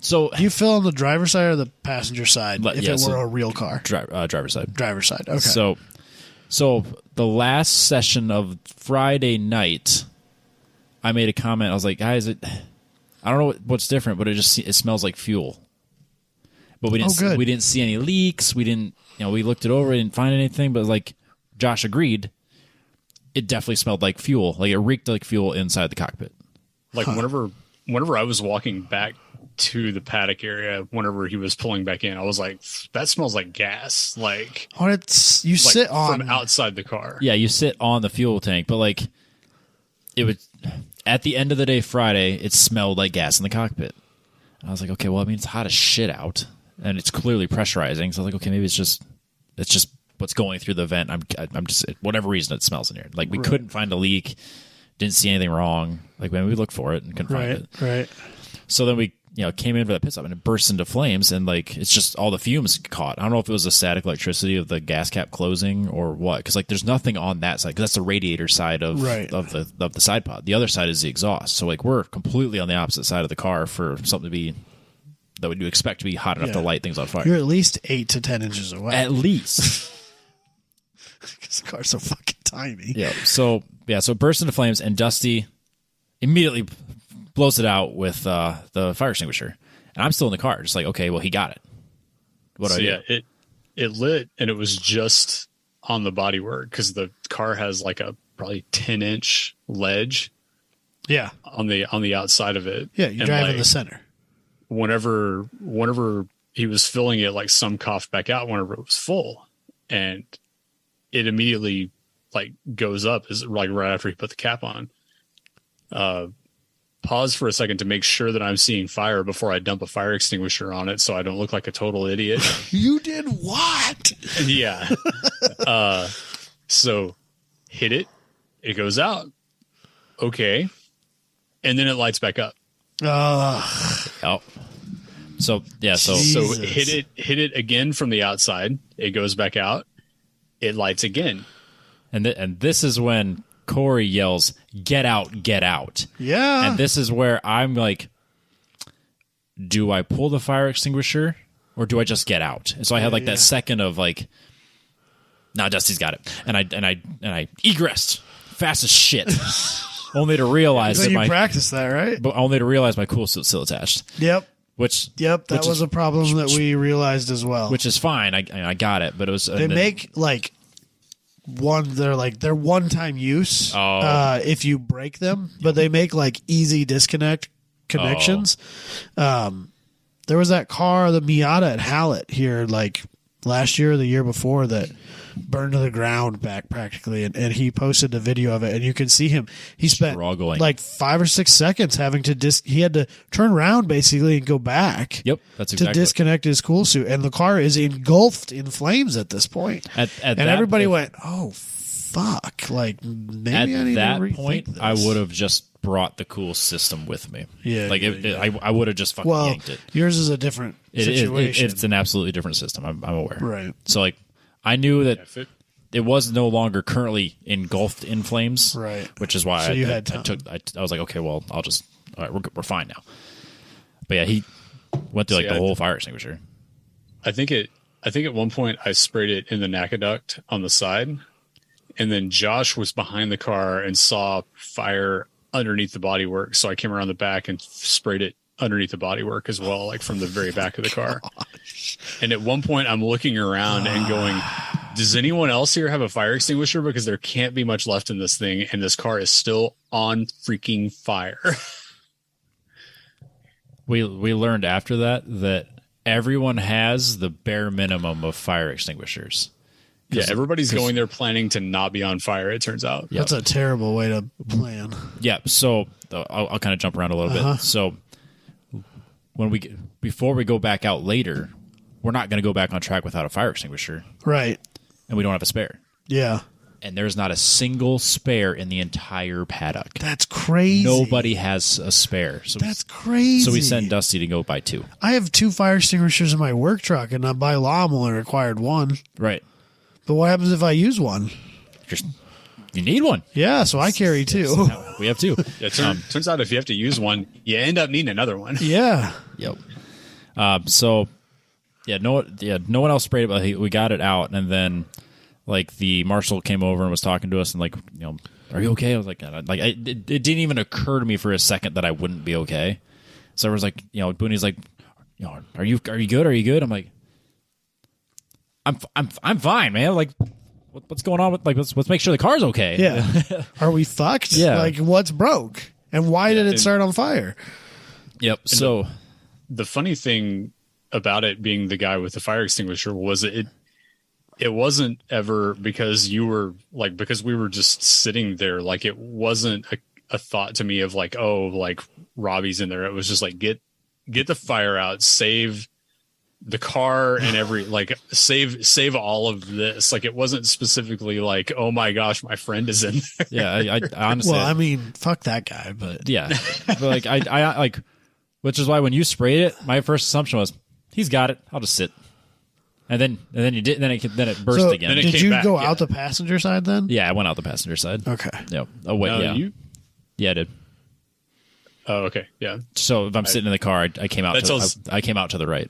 so you fill on the driver's side or the passenger side if yeah, it were a real car? Driver's side. Driver's side. Okay. So the last session of Friday night, I made a comment. I was like, guys, I don't know what's different, but it smells like fuel. But we didn't see any leaks. We didn't, we looked it over. We didn't find anything. But like Josh agreed, it definitely smelled like fuel. Like it reeked like fuel inside the cockpit. Like whenever I was walking back to the paddock area, whenever he was pulling back in, I was like, that smells like gas. Like sit on from outside the car. Yeah, you sit on the fuel tank, but like it would. At the end of the day, Friday, it smelled like gas in the cockpit. I was like, okay, well, I mean, it's hot as shit out, and it's clearly pressurizing. So I was like, okay, maybe it's just what's going through the vent. I'm just whatever reason it smells in here. Like we couldn't find a leak, didn't see anything wrong. Like when we looked for it and couldn't find it. Right. So then we came in for the pit stop and it burst into flames and like it's just all the fumes caught. I don't know if it was the static electricity of the gas cap closing or what, because like there's nothing on that side because that's the radiator side of the side pod. The other side is the exhaust. So like we're completely on the opposite side of the car for something to be that would you expect to be hot enough to light things on fire. You're at least 8 to 10 inches away. At least. Because the car's so fucking tiny. Yeah. So it bursts into flames and Dusty immediately blows it out with the fire extinguisher, and I'm still in the car, just like, okay, well, he got it. What do I do? It lit, and it was just on the bodywork because the car has like a probably 10-inch ledge. Yeah, on the outside of it. Yeah, you drive in the center. Whenever he was filling it, like some coughed back out whenever it was full, and it immediately like goes up is like right after he put the cap on. Pause for a second to make sure that I'm seeing fire before I dump a fire extinguisher on it so I don't look like a total idiot. You did what? Yeah. So hit it. It goes out. Okay. And then it lights back up. Oh. So Jesus. hit it again from the outside. It goes back out. It lights again. And this is when Corey yells, "Get out, get out." Yeah. And this is where I'm like, do I pull the fire extinguisher or do I just get out? And so I had like that second of like, nah, Dusty's got it, and I egressed fast as shit, only to realize that you practiced that, right? but only to realize my cool suit's still attached. Yep. That was a problem that we realized as well. Which is fine. I got it, but it was they make like they're one-time use if you break them, but they make like easy disconnect connections. There was that car, the Miata at Hallett here, like last year or the year before, that burned to the ground back practically, and he posted a video of it, and you can see him. He spent struggling like 5 or 6 seconds having to he had to turn around basically and go back. Yep, that's exactly to disconnect his cool suit, and the car is engulfed in flames at this point. And everybody went, "Oh fuck!" Like maybe I need at to that rethink point, this. I would have just brought the cool system with me. Yeah, like I would have just fucking yanked it. Yours is a different situation. It's an absolutely different system. I'm aware. Right. So like, I knew that it was no longer currently engulfed in flames. Right. Which is why I was like, okay, well, all right, we're fine now. But yeah, he went through like the whole fire extinguisher. I think at one point I sprayed it in the Nakaduct on the side, and then Josh was behind the car and saw fire underneath the bodywork, so I came around the back and sprayed it underneath the bodywork as well, like from the very back of the car. And at one point I'm looking around and going, does anyone else here have a fire extinguisher? Because there can't be much left in this thing, and this car is still on freaking fire. We learned after that everyone has the bare minimum of fire extinguishers. Yeah, everybody's going there planning to not be on fire, it turns out. That's a terrible way to plan. Yeah, so I'll kind of jump around a little bit. So before we go back out later, we're not going to go back on track without a fire extinguisher. Right. And we don't have a spare. Yeah. And there's not a single spare in the entire paddock. That's crazy. Nobody has a spare. So that's crazy. So we send Dusty to go buy 2. I have 2 fire extinguishers in my work truck, and by law I'm only required 1. Right. But what happens if I use one? You need one. Yeah, so I carry 2. We have 2. Yeah, turns out if you have to use one, you end up needing another one. Yeah. Yep. So no one else sprayed it, but we got it out, and then like the marshal came over and was talking to us, and like, are you okay? I was like it didn't even occur to me for a second that I wouldn't be okay. So I was like, Booney's like, are you good? Are you good? I'm like, I'm fine, man. Like, what's going on with let's make sure the car's okay. Yeah. Are we fucked? Yeah. Like, what's broke? And why did it start on fire? Yep. So the funny thing about it being the guy with the fire extinguisher was it wasn't ever because because we were just sitting there. Like, it wasn't a thought to me of like, oh, like Robbie's in there. It was just like, get the fire out, save the car and save all of this. Like, it wasn't specifically like, oh my gosh, my friend is in there. Yeah, I honestly. Well, I mean, fuck that guy, but yeah, but like I like, which is why when you sprayed it, my first assumption was he's got it. I'll just sit. And then you did. Then it burst again. Then it did you back, go out the passenger side then? Yeah, I went out the passenger side. Okay. Yeah. Oh wait. No, yeah. Yeah, I did. Oh, okay. Yeah. So if I'm sitting in the car, I came out. I came out to the right.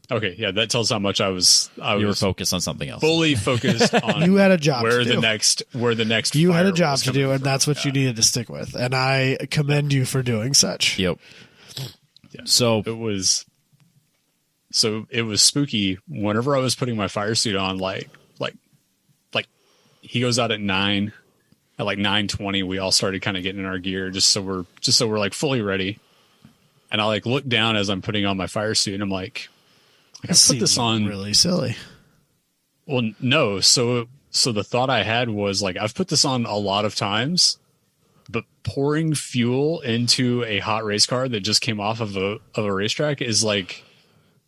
Okay, yeah, that tells how much I was You were focused on something else. Fully focused on you had a job where to the do. next you fire had a job was to do, coming and from. that's what you needed to stick with. And I commend you for doing such. Yep. Yeah. So it was spooky whenever I was putting my fire suit on. Like he goes out at 9. At like 9:20, we all started kind of getting in our gear just so we're like fully ready. And I like look down as I'm putting on my fire suit, and I'm like I put this on really silly. Well, no. So the thought I had was like, I've put this on a lot of times, but pouring fuel into a hot race car that just came off of a racetrack is like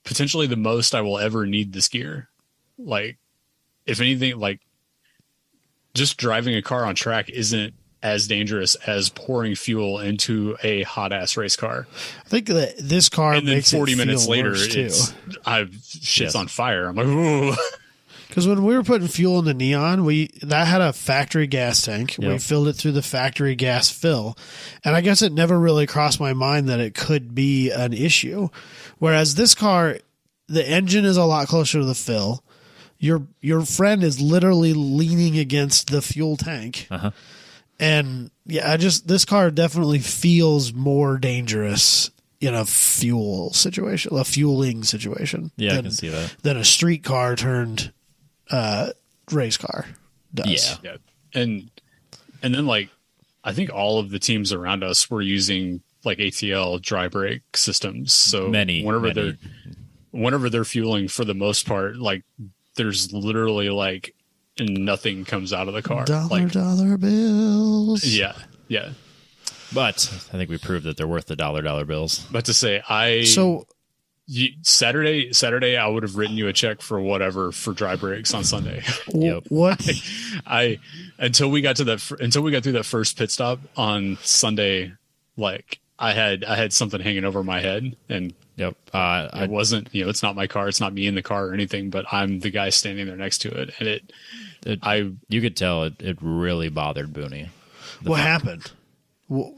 potentially the most I will ever need this gear. Like, if anything, like just driving a car on track isn't as dangerous as pouring fuel into a hot ass race car. I think that this car and then makes 40 it minutes feel later, worse, too. shit's on fire. I'm like, ooh. Because when we were putting fuel in the Neon, that had a factory gas tank. Yep. We filled it through the factory gas fill. And I guess it never really crossed my mind that it could be an issue. Whereas this car, the engine is a lot closer to the fill. Your friend is literally leaning against the fuel tank. Uh-huh. And yeah, this car definitely feels more dangerous in a fueling situation. Yeah, I can see that. Than a street car turned race car does. Yeah. And then like I think all of the teams around us were using like ATL dry brake systems. So whenever they're fueling, for the most part, like there's literally like nothing comes out of the car. Dollar bills. Yeah. But I think we proved that they're worth the dollar bills. But to say Saturday, I would have written you a check for whatever for dry brakes on Sunday. Yep. What? Until we got through that first pit stop on Sunday, like I had something hanging over my head, and Yep. it wasn't, it's not my car, it's not me in the car or anything, but I'm the guy standing there next to it, and you could tell it really bothered Booney. What happened?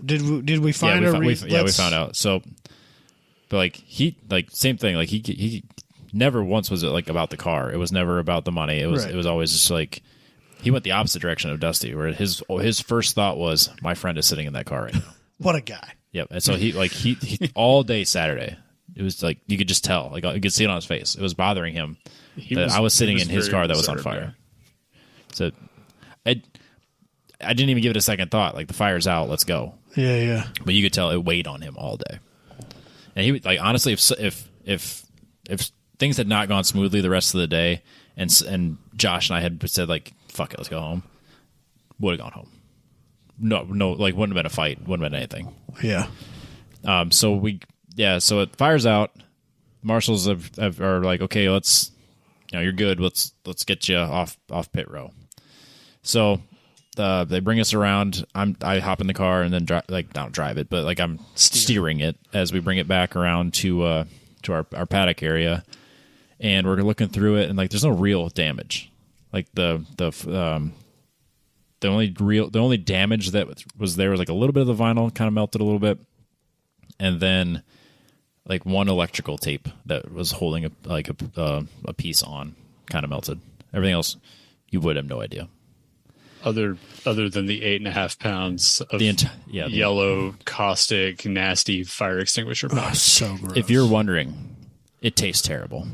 Did we find we found out. So, but like same thing. Like he never once was it like about the car. It was never about the money. It was always just like he went the opposite direction of Dusty, where his first thought was, my friend is sitting in that car right now. What a guy. Yep. And so he all day Saturday, it was like you could just tell, like you could see it on his face. It was bothering him that I was sitting in his car that was on fire. Yeah. So I didn't even give it a second thought. Like, the fire's out, let's go. Yeah. But you could tell it weighed on him all day. And he, like, honestly, if things had not gone smoothly the rest of the day, and Josh and I had said like, fuck it, let's go home, would have gone home. No, like, wouldn't have been a fight, wouldn't have been anything. Yeah. So it fires out. Marshals are like, okay, let's, you're good. Let's get you off pit row. So they bring us around. I hop in the car and then not drive it, but like I'm steering it as we bring it back around to our paddock area, and we're looking through it, and like there's no real damage. Like the only damage that was there was like a little bit of the vinyl kind of melted a little bit, and then like one electrical tape that was holding a piece on kind of melted. Everything else, you would have no idea. Other than the 8.5 pounds of yellow, caustic, nasty fire extinguisher powder. Oh, so gross. If you're wondering, it tastes terrible.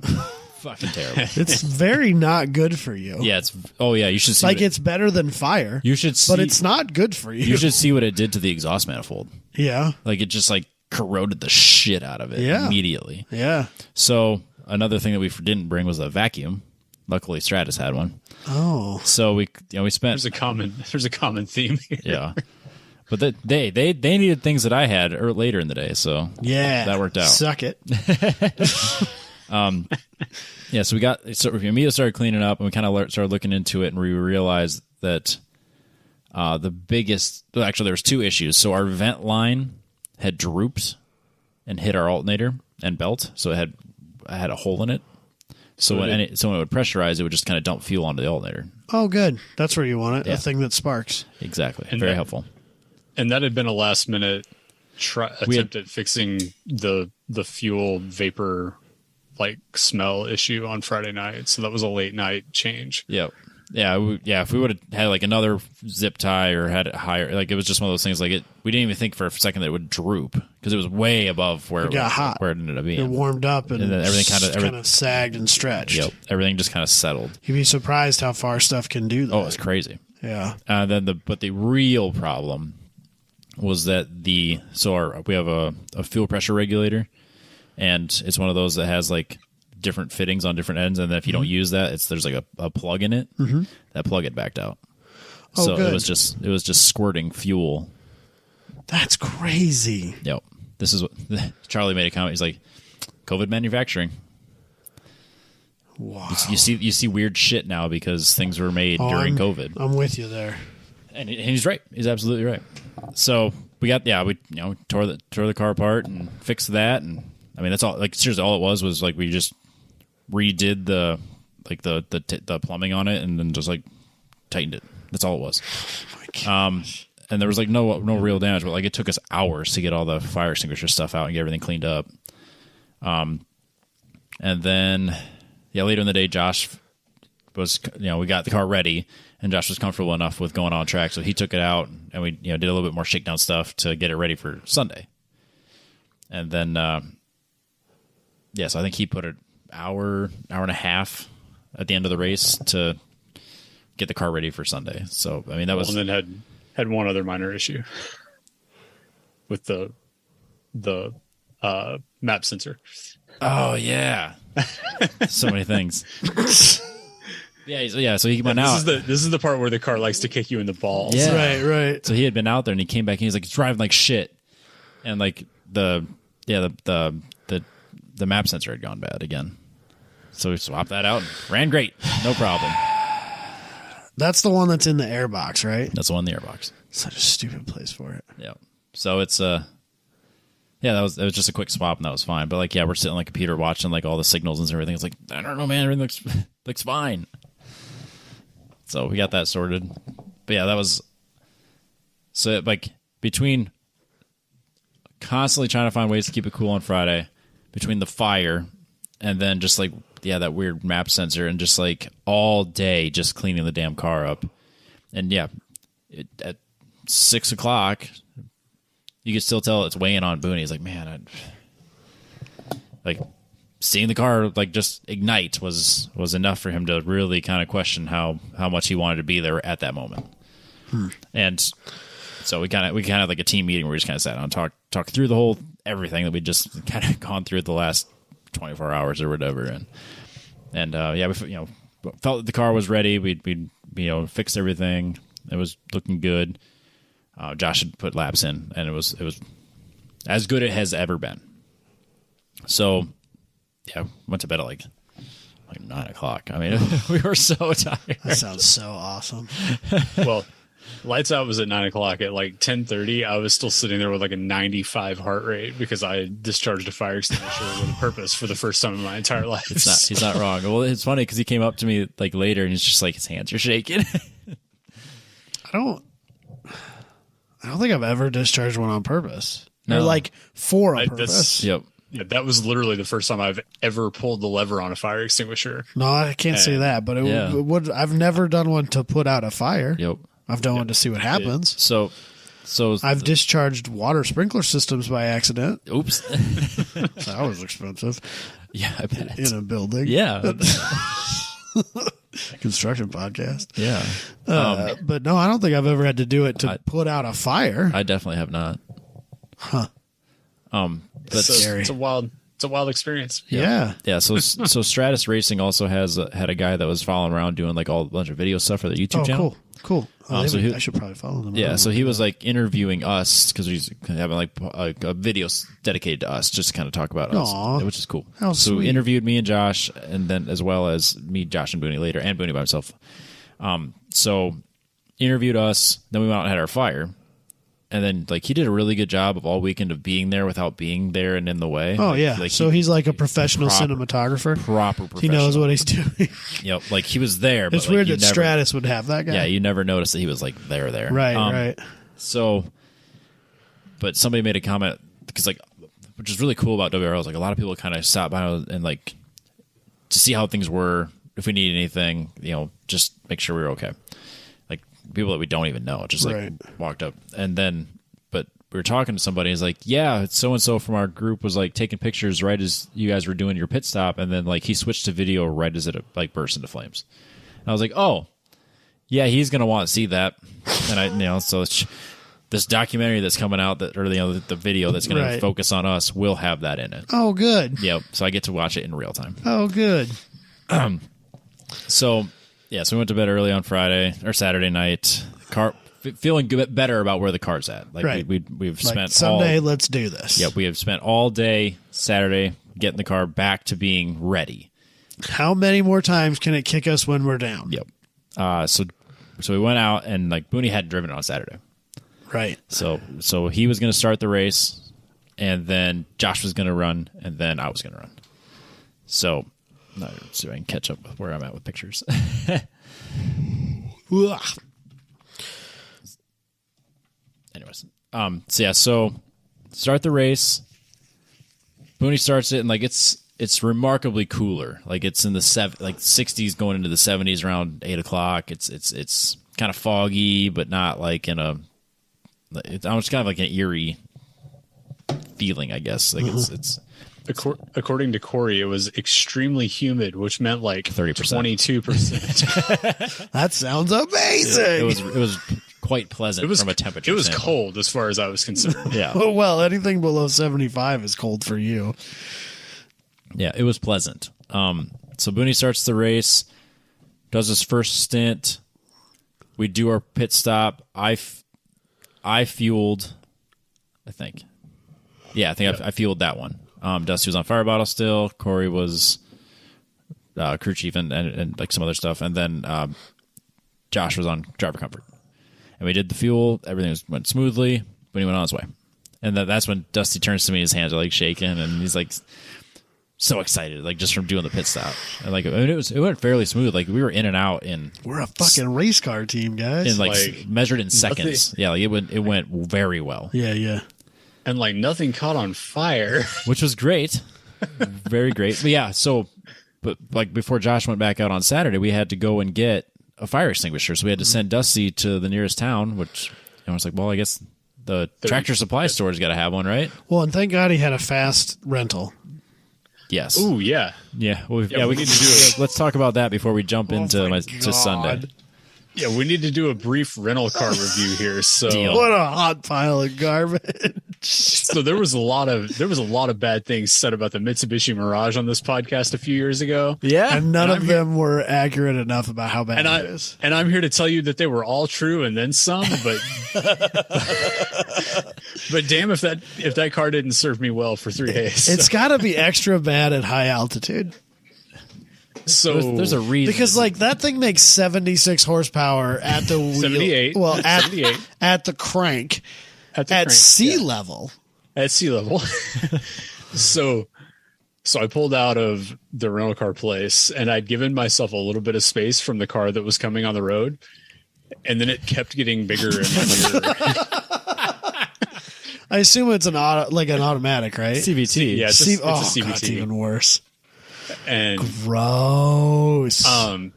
Fucking terrible. It's very not good for you. Yeah, you should see. Like, it's better than fire. You should see, but it's not good for you. You should see what it did to the exhaust manifold. Yeah. Like, it just like corroded the shit out of it immediately. Yeah. So another thing that we didn't bring was a vacuum. Luckily, Stratus had one. Oh, so we spent. There's a common theme here. Yeah, but they needed things that I had later in the day, so yeah, that worked out. Suck it. Yeah, so we immediately started cleaning up, and we kind of started looking into it, and we realized that the biggest, actually, there was two issues. So our vent line had drooped and hit our alternator and belt, so it had a hole in it. So when it would pressurize, it would just kind of dump fuel onto the alternator. Oh, good. That's where you want it. Yeah. A thing that sparks. Exactly. And very helpful. And that had been a last minute attempt at fixing the fuel vapor like smell issue on Friday night. So that was a late night change. Yeah. Yeah. If we would have had like another zip tie or had it higher, like it was just one of those things. Like we didn't even think for a second that it would droop because it was way above where it got hot, where it ended up being. It warmed up and then everything kind of sagged and stretched. Yep, everything just kind of settled. You'd be surprised how far stuff can do that. Oh, it's crazy. Yeah. But the real problem was that we have a fuel pressure regulator, and it's one of those that has like different fittings on different ends, and then if you don't use that, there's like a plug in it. Mm-hmm. That plug had backed out. Oh, so good. it was just squirting fuel. That's crazy. Yep. This is what Charlie made a comment. He's like, COVID manufacturing. Wow. You see weird shit now because things were made during COVID. I'm with you there. And he's right. He's absolutely right. So we tore the car apart and fixed that, and I mean that's all. Like seriously, all it was like we just redid the plumbing on it and then just like tightened it. That's all it was. Oh my gosh. And there was like no real damage, but like it took us hours to get all the fire extinguisher stuff out and get everything cleaned up. And then, later in the day, Josh was, we got the car ready, and Josh was comfortable enough with going on track, so he took it out, and we, did a little bit more shakedown stuff to get it ready for Sunday. And then, so I think he put an hour and a half at the end of the race to get the car ready for Sunday. So, I mean, that was... And then had one other minor issue with the map sensor. Oh, yeah. So many things. So he went out. This is the part where the car likes to kick you in the balls. Yeah. Right. So he had been out there, and he came back, and he's like, it's driving like shit. And like the map sensor had gone bad again. So we swapped that out and ran great. No problem. That's the one that's in the airbox, right? That's the one in the airbox. Such a stupid place for it. Yeah. So it's it was just a quick swap, and that was fine. But like, we're sitting on the computer watching like all the signals and everything. It's like, I don't know, man, everything looks fine. So we got that sorted. But yeah, that was so like between constantly trying to find ways to keep it cool on Friday, between the fire and then just like that weird map sensor, and just like all day just cleaning the damn car up. And at 6 o'clock, you could still tell it's weighing on Booney. He's like, man, like seeing the car like just ignite was enough for him to really kind of question how much he wanted to be there at that moment. And so we kind of like a team meeting where we just kind of sat down and talked through the whole everything that we just kind of gone through the last 24 hours or whatever. And we felt that the car was ready. We fixed everything. It was looking good. Josh had put laps in, and it was as good as it has ever been. So, went to bed at like 9 o'clock. I mean, we were so tired. That sounds so awesome. Well, lights out was at 9 o'clock. At like 10:30, I was still sitting there with like a 95 heart rate because I discharged a fire extinguisher with a purpose for the first time in my entire life. He's not wrong. Well, it's funny because he came up to me like later, and he's just like, his hands are shaking. I don't think I've ever discharged one on purpose. No. Or like for a purpose. Yep. Yeah, that was literally the first time I've ever pulled the lever on a fire extinguisher. No, I can't say that, but it would. I've never done one to put out a fire. Yep. I've done one to see what happens. So I've discharged water sprinkler systems by accident. Oops. That was expensive. Yeah, I bet. In a building. Yeah. Construction podcast. Yeah. But no, I don't think I've ever had to do it to put out a fire. I definitely have not. Huh. That's scary. It's a wild experience. Yeah. Yeah. So Stratus Racing also had a guy that was following around doing like a bunch of video stuff for their YouTube channel. Cool. I should probably follow them. Yeah. So he was like interviewing us because he's having like a video dedicated to us, just to kind of talk about us, which is cool. How so sweet. he interviewed me and Josh, and then as well as me, Josh, and Booney later, and Booney by himself. So interviewed us. Then we went out and had our fire. And then, like, he did a really good job of all weekend of being there without being there and in the way. Oh, like, yeah. Like so he's like a professional cinematographer. Proper professional. He knows what he's doing. Yep. Like, he was there. It's but, weird like, that Stratus would have that guy. Yeah, you never noticed that he was, like, there. Right. So, but somebody made a comment, because, like, which is really cool about W.R.L. is, like, a lot of people kind of stop by and, like, to see how things were, if we need anything, just make sure we're okay. Like, people that we don't even know, just, like, walked up. And then... we were talking to somebody. He's like, yeah, so-and-so from our group was like taking pictures right as you guys were doing your pit stop. And then like he switched to video right as it like burst into flames. And I was like, oh yeah, he's going to want to see that. And I, so this documentary that's coming out or the video that's going to focus on us will have that in it. Oh, good. Yep. So I get to watch it in real time. Oh, good. So we went to bed early on Friday or Saturday night. Feeling better about where the car's at. Like we've spent Sunday. Let's do this. Yep, we have spent all day Saturday getting the car back to being ready. How many more times can it kick us when we're down? Yep. So we went out and like Booney hadn't driven it on Saturday. Right. So he was going to start the race, and then Josh was going to run, and then I was going to run. So I can catch up with where I'm at with pictures. Anyways, so start the race. Booney starts it, and like it's it's remarkably cooler. Like it's in the 60s going into the 70s around 8 o'clock. It's kind of foggy, but not like it's almost kind of like an eerie feeling, I guess. Like it's according to Corey, it was extremely humid, which meant like 30%. 22%. That sounds amazing. It was quite pleasant from a temperature. It was standpoint. cold as far as I was concerned. Yeah. Well, anything below 75 is cold for you. Yeah, it was pleasant. So Booney starts the race, does his first stint. We do our pit stop. I fueled, I think. Yeah, I think I fueled that one. Dusty was on fire bottle still. Corey was crew chief and like some other stuff. And then Josh was on driver comfort. And we did the fuel. Everything went smoothly. Booney went on his way. And that's when Dusty turns to me. His hands are like shaking. And he's like so excited, like just from doing the pit stop. And like it went fairly smooth. Like we were in and out in. We're a fucking race car team, guys. In like measured in seconds. Yeah, like it went very well. Yeah. And like nothing caught on fire, which was great, very great. But yeah, but like before Josh went back out on Saturday, we had to go and get a fire extinguisher. So we had to send Dusty to the nearest town, which I was like, well, I guess the Tractor Supply store's got to have one, right? Well, and thank God he had a fast rental. Yes. Ooh, yeah. Yeah. Well, we need to do it. Let's talk about that before we jump into to Sunday. Yeah, we need to do a brief rental car review here. So what a hot pile of garbage. So there was a lot of bad things said about the Mitsubishi Mirage on this podcast a few years ago. Yeah. And none of them were accurate enough about how bad it is. And I'm here to tell you that they were all true and then some, but but damn if that car didn't serve me well for 3 days. It's gotta be extra bad at high altitude. So there's a reason, because like that thing makes 76 horsepower at the wheel. 78. Well, 78. at the crank. At sea level. At sea level. So I pulled out of the rental car place and I'd given myself a little bit of space from the car that was coming on the road. And then it kept getting bigger and bigger. I assume it's an automatic, right? CVT. Yeah, it's a CVT. God, it's even worse. And gross. I'm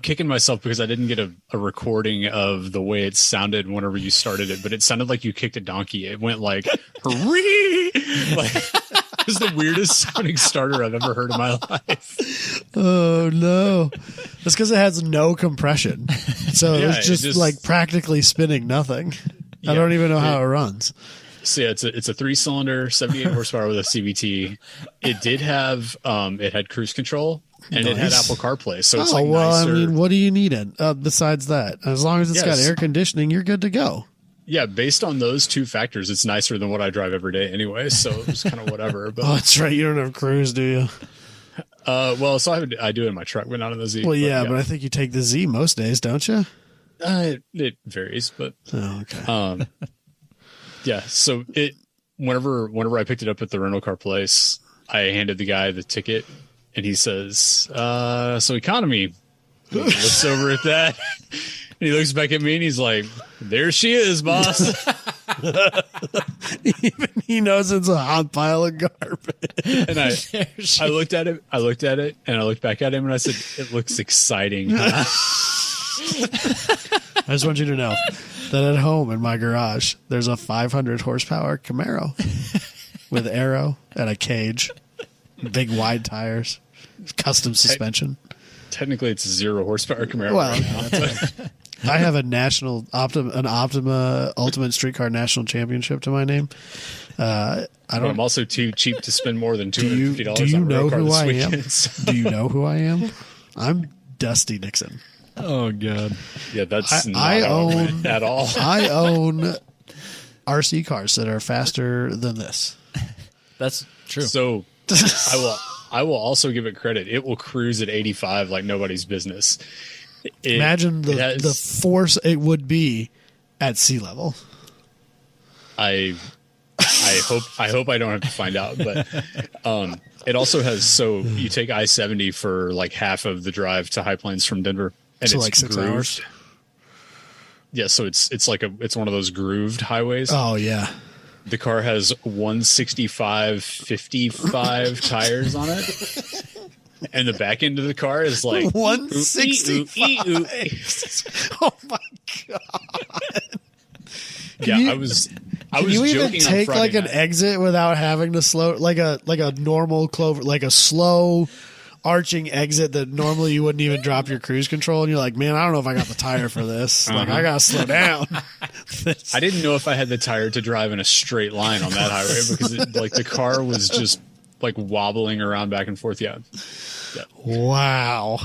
kicking myself because I didn't get a recording of the way it sounded whenever you started it, but it sounded like you kicked a donkey. It went like, hurree! Like, it was the weirdest sounding starter I've ever heard in my life. Oh, no. That's because it has no compression. So it's just like practically spinning nothing. I don't even know how it runs. So yeah, it's a 3-cylinder, 78 horsepower with a CVT. It did have it had cruise control and it had Apple CarPlay. So it's like nicer. I mean, what do you need besides that? As long as it's got air conditioning, you're good to go. Yeah, based on those two factors, it's nicer than what I drive every day anyway. So it was kind of whatever. But that's right. You don't have cruise, do you? Well, so I do it in my truck, but not in the Z. Well, yeah, but I think you take the Z most days, don't you? It varies, but okay. Yeah, so whenever I picked it up at the rental car place, I handed the guy the ticket, and he says, "So economy." He looks over at that, and he looks back at me, and he's like, "There she is, boss." Even he knows it's a hot pile of garbage. And I looked at it, and I looked back at him, and I said, "It looks exciting." I just want you to know that at home in my garage, there's a 500 horsepower Camaro with aero and a cage, big wide tires, custom suspension. Technically, it's a 0 horsepower Camaro. Well, I have an Optima Ultimate Streetcar National Championship to my name. I'm also too cheap to spend more than $250 do you on a know car who this I weekend. am? Do you know who I am? I'm Dusty Nixon. Oh God! Yeah, that's not I how it own went at all. I own RC cars that are faster than this. That's true. So I will also give it credit. It will cruise at 85 like nobody's business. Imagine the force it would be at sea level. I hope I don't have to find out, but it also has, so you take I-70 for like half of the drive to High Plains from Denver, and so it's like 6 grooved. hours. Yeah, so it's one of those grooved highways. Oh yeah. The car has 165/55 tires on it. And the back end of the car is like 165. Oh my god! Yeah, I was Can you even joking take on Friday like an night. exit without having to slow, like a normal clover, like a slow arching exit that normally you wouldn't even drop your cruise control, and you're like, man, I don't know if I got the tire for this. Like, I gotta slow down. I didn't know if I had the tire to drive in a straight line on that highway because like the car was just like wobbling around back and forth. Yeah. Wow.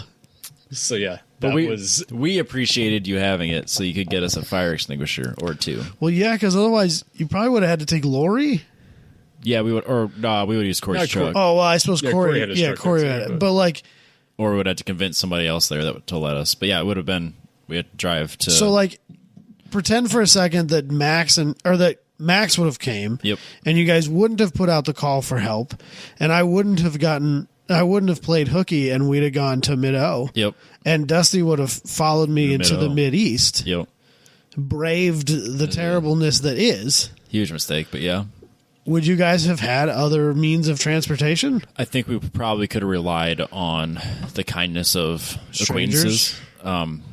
So yeah, But we appreciated you having it so you could get us a fire extinguisher or two. Well, yeah, because otherwise you probably would have had to take Lori. Yeah, we would, or we would use Corey's truck. Oh, well, I suppose Yeah, Corey. Corey had his Yeah, truck Corey there, had it. but- But like, Or we would have to convince somebody else there to let us. But yeah, it would have been, we had to drive to. so like, pretend for a second that Max would have came. Yep. And you guys wouldn't have put out the call for help, and I wouldn't have played hooky, and we'd have gone to Mid-O. Yep. And Dusty would have followed me into the Mid-O. Mid-East, Yep. braved the terribleness that is. Huge mistake, but yeah. Would you guys have had other means of transportation? I think we probably could have relied on the kindness of Strangers? acquaintances.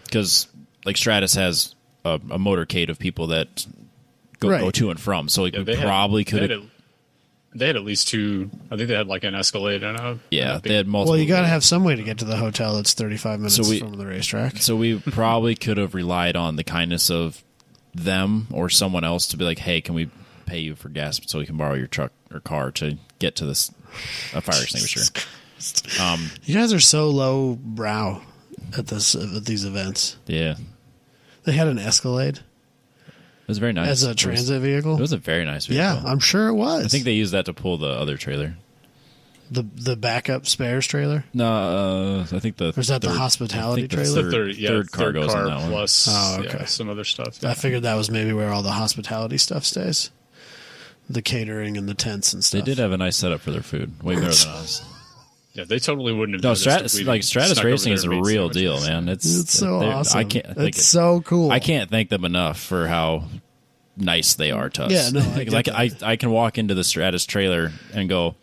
Because, like, Stratus has a motorcade of people that go Right. to and from. So like, we they probably could have. They had at least two. I think they had like an Escalade and a. Yeah, and a big- they had multiple. Well, you got to have some way to get to the hotel that's 35 minutes from the racetrack. So we probably could have relied on the kindness of them or someone else to be like, hey, can we pay you for gas so we can borrow your truck or car to get to a fire extinguisher? You guys are so low brow at these events. Yeah. They had an Escalade It was very nice. as a transit vehicle. It was a very nice vehicle. Yeah, I'm sure it was. I think they used that to pull the other trailer. the backup spares trailer. No, I think the. Or is that the hospitality trailer? Third car goes in that one. plus Oh, okay. some other stuff. I figured that was maybe where all the hospitality stuff stays, the catering and the tents and They stuff. did have a nice setup for their food. Way better than us. Yeah, they totally wouldn't have. No, noticed if we'd Stratus snuck over Racing there is a and made real deal, sandwiches. man. It's so awesome. I can't. It's so cool. I can't thank them enough for how nice they are to us. Yeah, no, I Because get I can walk into the Stratus trailer and go,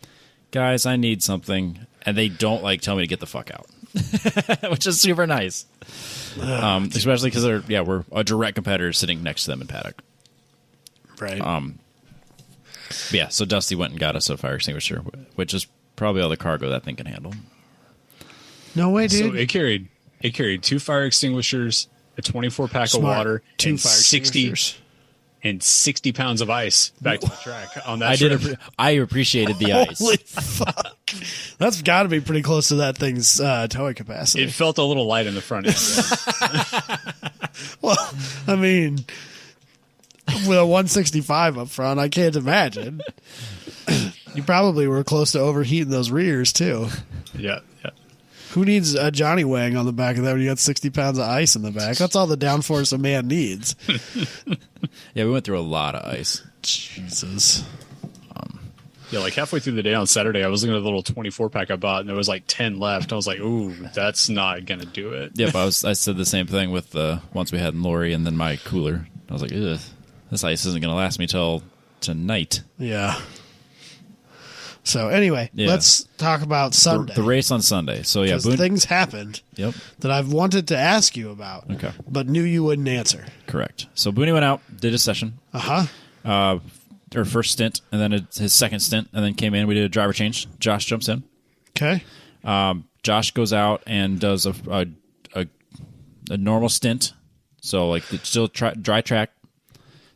guys, I need something, and they don't like tell me to get the fuck out, which is super nice. Especially because we're a direct competitor sitting next to them in paddock. Right. But yeah, so Dusty went and got us a fire extinguisher, which is probably all the cargo that thing can handle. No way, So dude. it carried 2 fire extinguishers, a 24 pack of Smart. water, 2 and fire 60 extinguishers. and 60 pounds of ice back to the track on that I trip. I appreciated the ice. Holy fuck. That's got to be pretty close to that thing's towing capacity. It felt a little light in the front end. Well, I mean, with a 165 up front, I can't imagine. You probably were close to overheating those rears, too. Yeah. Who needs a Johnny Wang on the back of that when you got 60 pounds of ice in the back? That's all the downforce a man needs. Yeah, we went through a lot of ice. Jesus. Yeah, like halfway through the day on Saturday, I was looking at the little 24 pack I bought, and there was like 10 left. I was like, "Ooh, that's not gonna do it." Yeah, but I said the same thing with the ones we had in Lori and then my cooler. I was like, ugh, this ice isn't going to last me till tonight. Yeah. So anyway, Yeah. let's talk about Sunday. The race on Sunday. So yeah, 'Cause things happened Yep, that I've wanted to ask you about, Okay. but knew you wouldn't answer. correct. So Booney went out, did his session, Uh-huh. or first stint, and then his second stint, and then came in. We did a driver change. Josh jumps in. Okay. Josh goes out and does a normal stint. So like it's still dry track.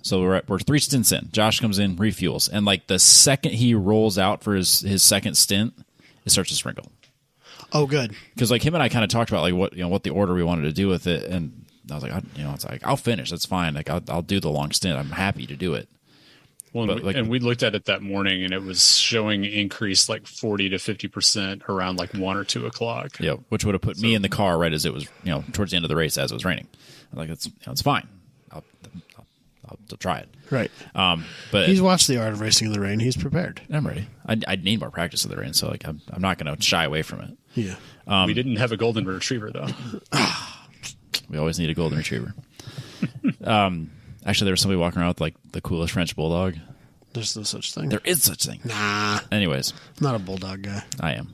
So we're 3 stints in. Josh comes in, refuels, and like the second he rolls out for his second stint, it starts to sprinkle. Oh, good. Because like him and I kind of talked about like what the order we wanted to do with it, and I was like, it's like I'll finish. That's fine. Like I'll do the long stint. I'm happy to do it. Well, But, and we looked at it that morning, and it was showing increase like 40 to 50% around like 1 or 2 o'clock. Yeah, which would have put me in the car right as it was, towards the end of the race as it was raining. I'm like, it's fine. I'll try it. Right. But He's watched The Art of Racing in the Rain. He's prepared. I'm ready. I need more practice of the rain, so like I'm not going to shy away from it. Yeah. We didn't have a golden retriever though. We always need a golden retriever. Actually, there was somebody walking around with like the coolest French bulldog. There's no such thing. There is such thing. Nah. Anyways, I'm not a bulldog guy. I am.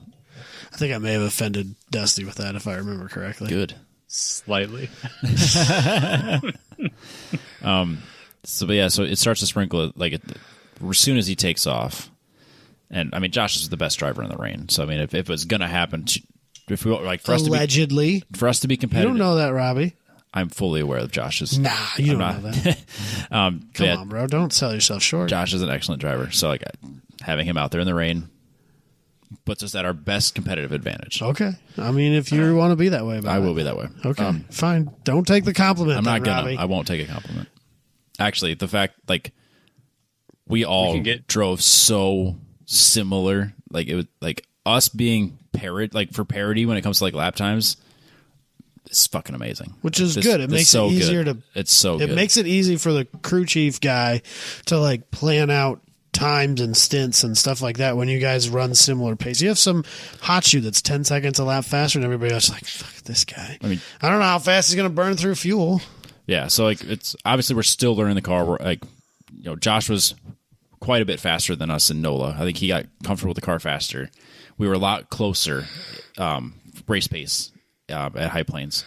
I think I may have offended Dusty with that if I remember correctly. Good. Slightly. So it starts to sprinkle as soon as he takes off. And I mean, Josh is the best driver in the rain. So I mean, if it's gonna happen, if we like for Allegedly. for us to be You competitive, don't know that, Robbie. I'm fully aware of Josh's. Nah, you don't know that. Come on, bro. Don't sell yourself short. Josh is an excellent driver. So having him out there in the rain puts us at our best competitive advantage. Okay. I mean, if you want to be that way about it. I will be that way. Okay. Fine. Don't take the compliment. I'm not gonna. Robbie. I won't take a compliment. Actually, the fact we all drove so similar, it was us being for parity when it comes to lap times. It's fucking amazing. Which is good. It makes it easier to. It's so good. It makes it easy for the crew chief guy to plan out times and stints and stuff like that when you guys run similar pace. You have some hot shoe that's 10 seconds a lap faster, and everybody else is like, fuck this guy. I mean, I don't know how fast he's going to burn through fuel. Yeah, so it's obviously we're still learning the car. We're Josh was quite a bit faster than us in NOLA. I think he got comfortable with the car faster. We were a lot closer race pace at High Plains.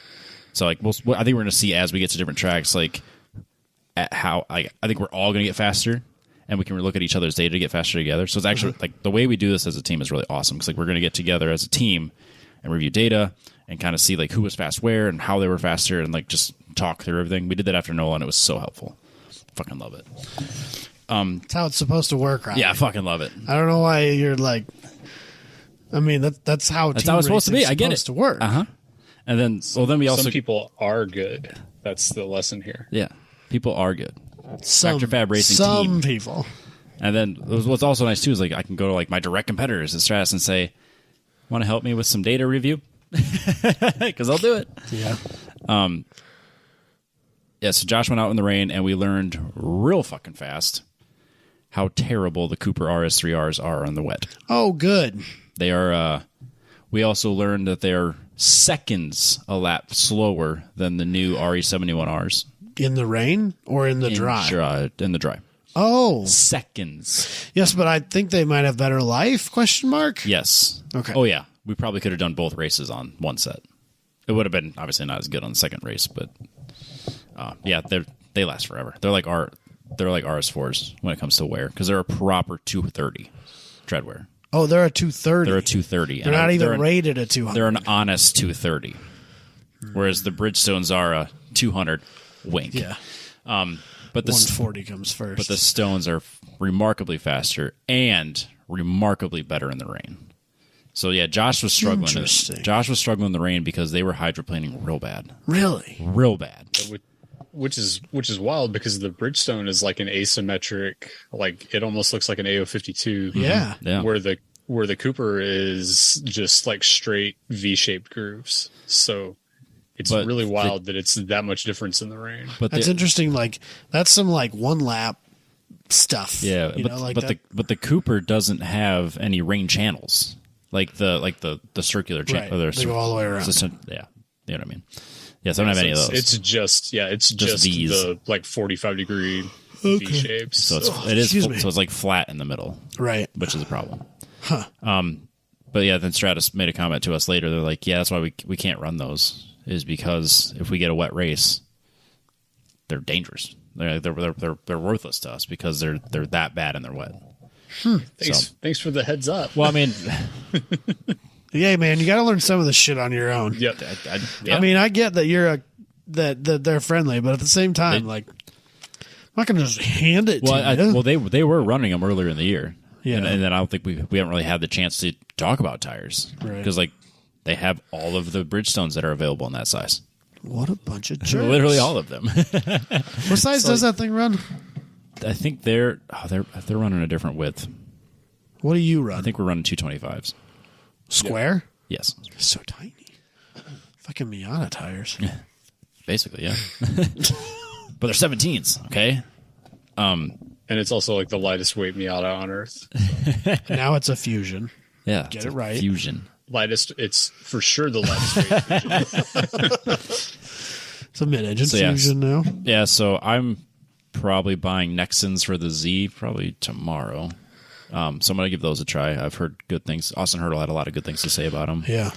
So I think we're going to see as we get to different tracks at how I think we're all going to get faster, and we can look at each other's data to get faster together. So it's actually the way we do this as a team is really awesome because we're going to get together as a team and review data and kind of see who was fast where and how they were faster and just talk through everything. We did that after NOLA and it was so helpful. Fucking love it. That's how it's supposed to work, right? Yeah, I fucking love it. I don't know why you're I mean, that's how it's supposed to be. I get it. To work. And then, we also some people are good. That's the lesson here. Yeah, people are good. Some, Factor Fab Racing some team. people. And then what's also nice too is I can go to my direct competitors at Stratus and say, "Want to help me with some data review?" Because I'll do it. Yeah. Yeah. So Josh went out in the rain, and we learned real fucking fast how terrible the Cooper RS3Rs are on the wet. Oh, good. They are. We also learned that they are seconds a lap slower than the new RE71Rs. In the rain or in the dry? In the dry. Oh. Seconds. Yes, but I think they might have better life, question mark? Yes. Okay. Oh, yeah. We probably could have done both races on one set. It would have been obviously not as good on the second race, but yeah, they last forever. They're like RS4s when it comes to wear because they're a proper 230 tread wear. Oh, they're a 230. They're a 230. They're not even rated a 200. They're an honest 230, whereas the Bridgestones are a 200 wink. Yeah. But the 140 comes first. But the Stones are remarkably faster and remarkably better in the rain. So yeah, Josh was struggling. Interesting. Josh was struggling in the rain because they were hydroplaning real bad. Really? Real bad. Which is wild because the Bridgestone is like an asymmetric, it almost looks like an AO52. Yeah. Yeah. Where the Cooper is just straight V-shaped grooves. So it's really wild that it's that much difference in the rain. But that's interesting. That's some one lap stuff. Yeah, but the Cooper doesn't have any rain channels the circular channel. Right. They go all the way around. Yeah, you know what I mean. Yes, I don't have any of those. It's just these. the 45-degree V shapes. So it's flat in the middle, right? Which is a problem. Huh. But yeah, then Stratus made a comment to us later. They're like, yeah, that's why we can't run those. Is because if we get a wet race, they're dangerous. They're worthless to us because they're that bad and they're wet. Thanks for the heads up. Well, I mean, yeah, man, you got to learn some of this shit on your own. Yep. I mean, I get that that they're friendly, but at the same time, I'm not going to just hand it to you. Well, they were running them earlier in the year. Yeah. And then I don't think we haven't really had the chance to talk about tires. Right. Because they have all of the Bridgestones that are available in that size. What a bunch of jerks. Literally all of them. What size does that thing run? I think they're running a different width. What do you run? I think we're running 225s. Square? Yeah. Yes. So tiny. Fucking Miata tires. Basically, yeah. But they're 17s, okay? And it's also the lightest weight Miata on Earth. Now it's a Fusion. Yeah. Get it right. Fusion. Lightest, it's for sure the lightest weight Fusion. It's a mid-engine Fusion now. Yeah, so I'm probably buying Nixons for the Z probably tomorrow. So I'm going to give those a try. I've heard good things. Austin Hurdle had a lot of good things to say about them. Yeah.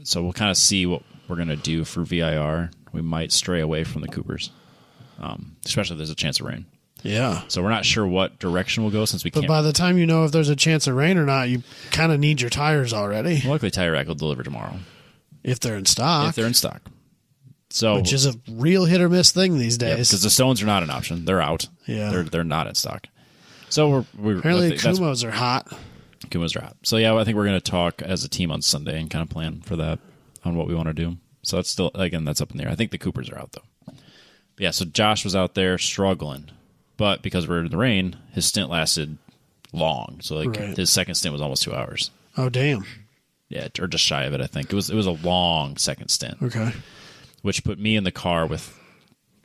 So we'll kind of see what we're going to do for VIR. We might stray away from the Coopers, especially if there's a chance of rain. Yeah. So we're not sure what direction we'll go since we But can't. by the time you know if there's a chance of rain or not, you kind of need your tires already. Luckily, Tire Rack will deliver tomorrow. If they're in stock. If they're in stock. So, which is a real hit or miss thing these days. Because the Stones are not an option. They're out. Yeah. They're not in stock. So we're apparently Kumos are hot. Kumos are hot. So yeah, I think we're going to talk as a team on Sunday and kind of plan for that on what we want to do. So that's still, again, that's up in the air. I think the Coopers are out though. But yeah, so Josh was out there struggling, but because we're in the rain, his stint lasted long. So like his second stint was almost 2 hours. Oh damn. Yeah, or just shy of it. I think it was a long second stint. Okay. Which put me in the car with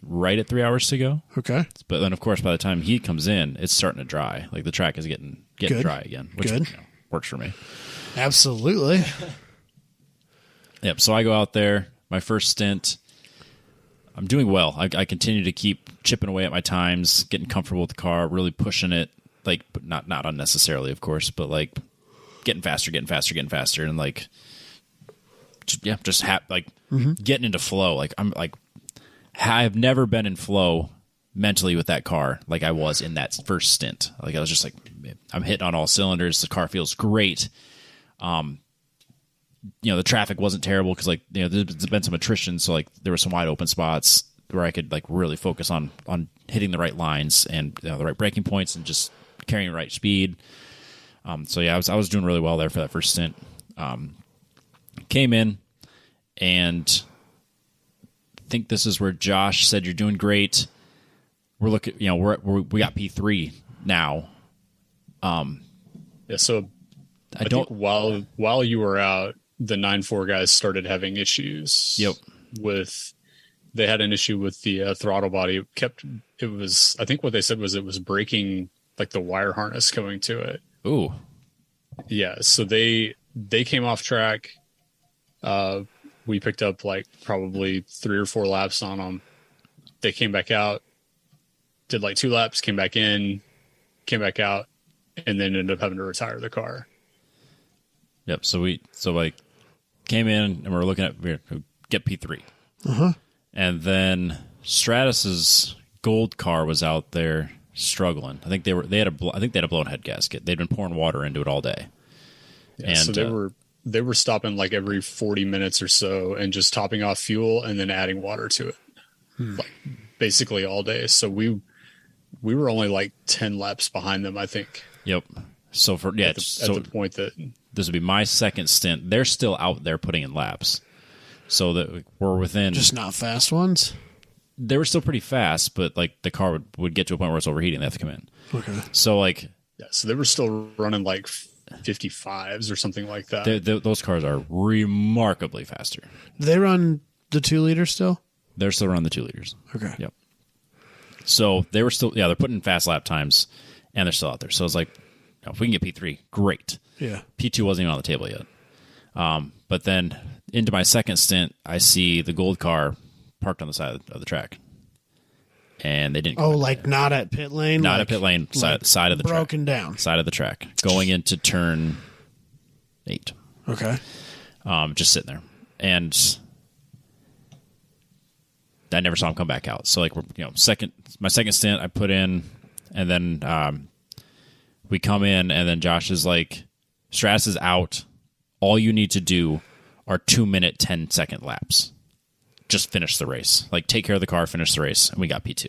right at 3 hours to go. Okay. But then, of course, by the time he comes in, it's starting to dry. Like the track is getting dry again, which works for me. Absolutely. Yep. So I go out there. My first stint, I'm doing well. I continue to keep chipping away at my times, getting comfortable with the car, really pushing it. Like, but not unnecessarily, of course, but like getting faster, and like, yeah, just getting into flow. Like I've never been in flow mentally with that car like I was in that first stint. Like I was just like, I'm hitting on all cylinders. The car feels great. The traffic wasn't terrible because there's been some attrition. So like there were some wide open spots where I could like really focus on hitting the right lines and the right braking points and just carrying the right speed. So yeah, I was doing really well there for that first stint. Came in and I think this is where Josh said, "You're doing great. We're looking, we got P3 now." Yeah. So I think while you were out, the 9.4 guys started having issues. Yep. They had an issue with the throttle body. I think what they said was it was breaking like the wire harness going to it. Ooh. Yeah. So they came off track. We picked up like probably 3 or 4 laps on them. They came back out, did like 2 laps, came back in, came back out, and then ended up having to retire the car. Yep. So came in and we're looking at get P3. Uh-huh. And then Stratus's gold car was out there struggling. I think they had a blown head gasket. They'd been pouring water into it all day. Yeah, and so they were stopping like every 40 minutes or so and just topping off fuel and then adding water to it. Like basically all day. So we were only like 10 laps behind them, I think. Yep. So at the point that this would be my second stint, they're still out there putting in laps. So that we're within, just not fast ones. They were still pretty fast, but like the car would get to a point where it's overheating. They have to come in. Okay. So like, yeah, so they were still running like 55s or something like that. Those cars are remarkably faster. Do they run the 2 liters still? They're still running the 2 liters. Okay. Yep. So they were still, they're putting in fast lap times, and they're still out there. So it's like, if we can get P3, great. Yeah. P2 wasn't even on the table yet. But then into my second stint, I see the gold car parked on the side of the track. And they didn't. Oh, like not at pit lane? Not at pit lane, side of the track. Broken down. Side of the track. Going into turn 8. Okay. Just sitting there. And I never saw him come back out. So like, my second stint I put in, and then we come in, and then Josh is like, Stratus is out. All you need to do are 2-minute, 10-second laps. Just finish the race. Like, take care of the car, finish the race, and we got P2.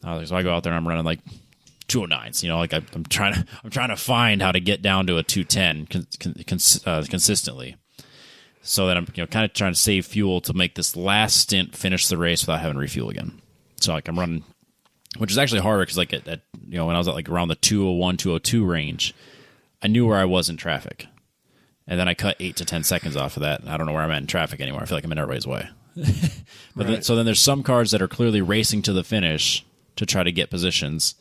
So I go out there and I'm running like 209s. Like I'm trying to find how to get down to a 210 consistently. So that I'm kind of trying to save fuel to make this last stint finish the race without having to refuel again. So like I'm running, which is actually harder because like when I was at like around the 201, 202 range, I knew where I was in traffic. And then I cut 8 to 10 seconds off of that. And I don't know where I'm at in traffic anymore. I feel like I'm in everybody's way. But so then there's some cars that are clearly racing to the finish to try to get positions.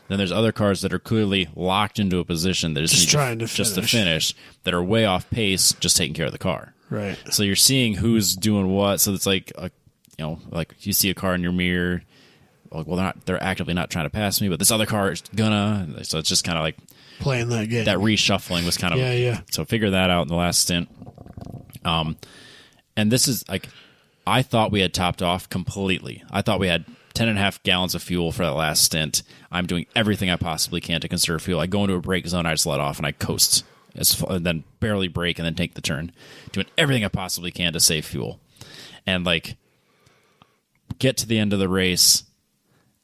Then there's other cars that are clearly locked into a position that is just trying to finish that are way off pace, just taking care of the car. Right. So you're seeing who's doing what. So it's like, like you see a car in your mirror, well, they're actively not trying to pass me, but this other car is gonna. So it's just kind of like playing that game. That reshuffling was kind of So figure that out in the last stint. And this is like, I thought we had topped off completely. I thought we had 10.5 gallons of fuel for that last stint. I'm doing everything I possibly can to conserve fuel. I go into a brake zone, I just let off, and I coast, and then barely brake, and then take the turn, doing everything I possibly can to save fuel. And like, get to the end of the race,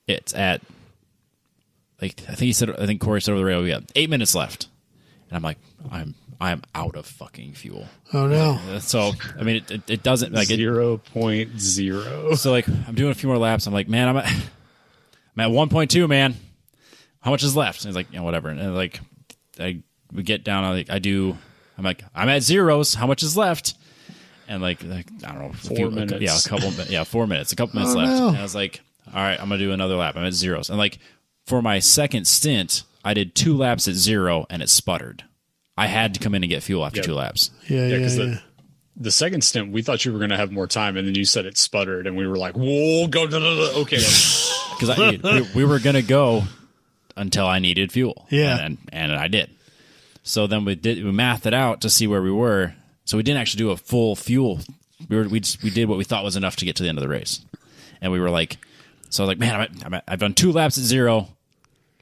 it's at like I think Corey said over the rail, we have 8 minutes left, and I'm like, I'm out of fucking fuel. Oh no! So I mean, it doesn't like 0.0. So like, I'm doing a few more laps. I'm like, man, I'm at 1.2, man. How much is left? And he's like, whatever. And like, we get down. I'm like, I'm at zeros. How much is left? And like I don't know, 4 minutes. 4 minutes. A couple minutes left. No. And I was like, all right, I'm gonna do another lap. I'm at zeros. And like, for my second stint, I did 2 laps at 0, and it sputtered. I had to come in and get fuel after 2 laps. Because the second stint, we thought you were going to have more time, and then you said it sputtered, and we were like, whoa, go, okay. Because we were going to go until I needed fuel. Yeah. And I did. So then we mathed it out to see where we were. So we didn't actually do a full fuel. We did what we thought was enough to get to the end of the race. And we were like, so I was like, man, I've done 2 laps at 0.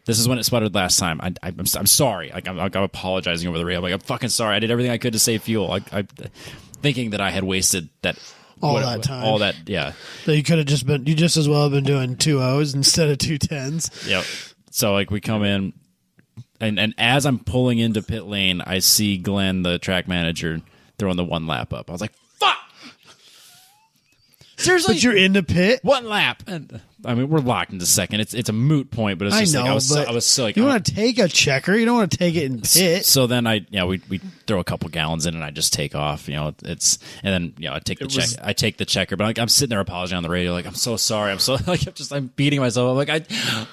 This is when it sputtered last time. I'm sorry. Like I'm apologizing over the rail. Like, I'm fucking sorry. I did everything I could to save fuel. I thinking that I had wasted that time. All that, yeah. So you could have just been. You just as well have been doing 2 O's instead of 2 10s. Yep. So like we come in, and as I'm pulling into pit lane, I see Glenn, the track manager, throwing the 1 lap up. I was like, fuck. Seriously, but you're in the pit. 1 lap, and I mean we're locked into second. It's a moot point, but it's just I was so like, you want to take a checker. You don't want to take it in pit. So then we throw a couple gallons in, and I just take off. And then I take the check. I take the checker, but like I'm sitting there apologizing on the radio, like I'm so sorry. I'm so like I'm beating myself. I'm like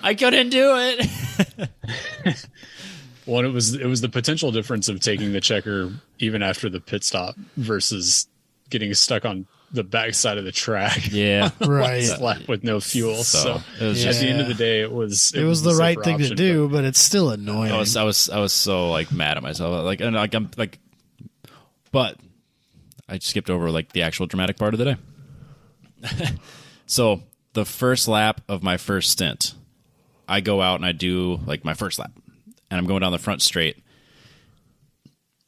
I couldn't do it. Well, it was the potential difference of taking the checker even after the pit stop versus getting stuck on the backside of the track. Yeah. Right. Lap with no fuel. So it was at the end of the day, it was the right thing to do, but it's still annoying. I was so like mad at myself. Like, and like I'm like, but I skipped over like the actual dramatic part of the day. So the first lap of my first stint, I go out and I do like my first lap, and I'm going down the front straight,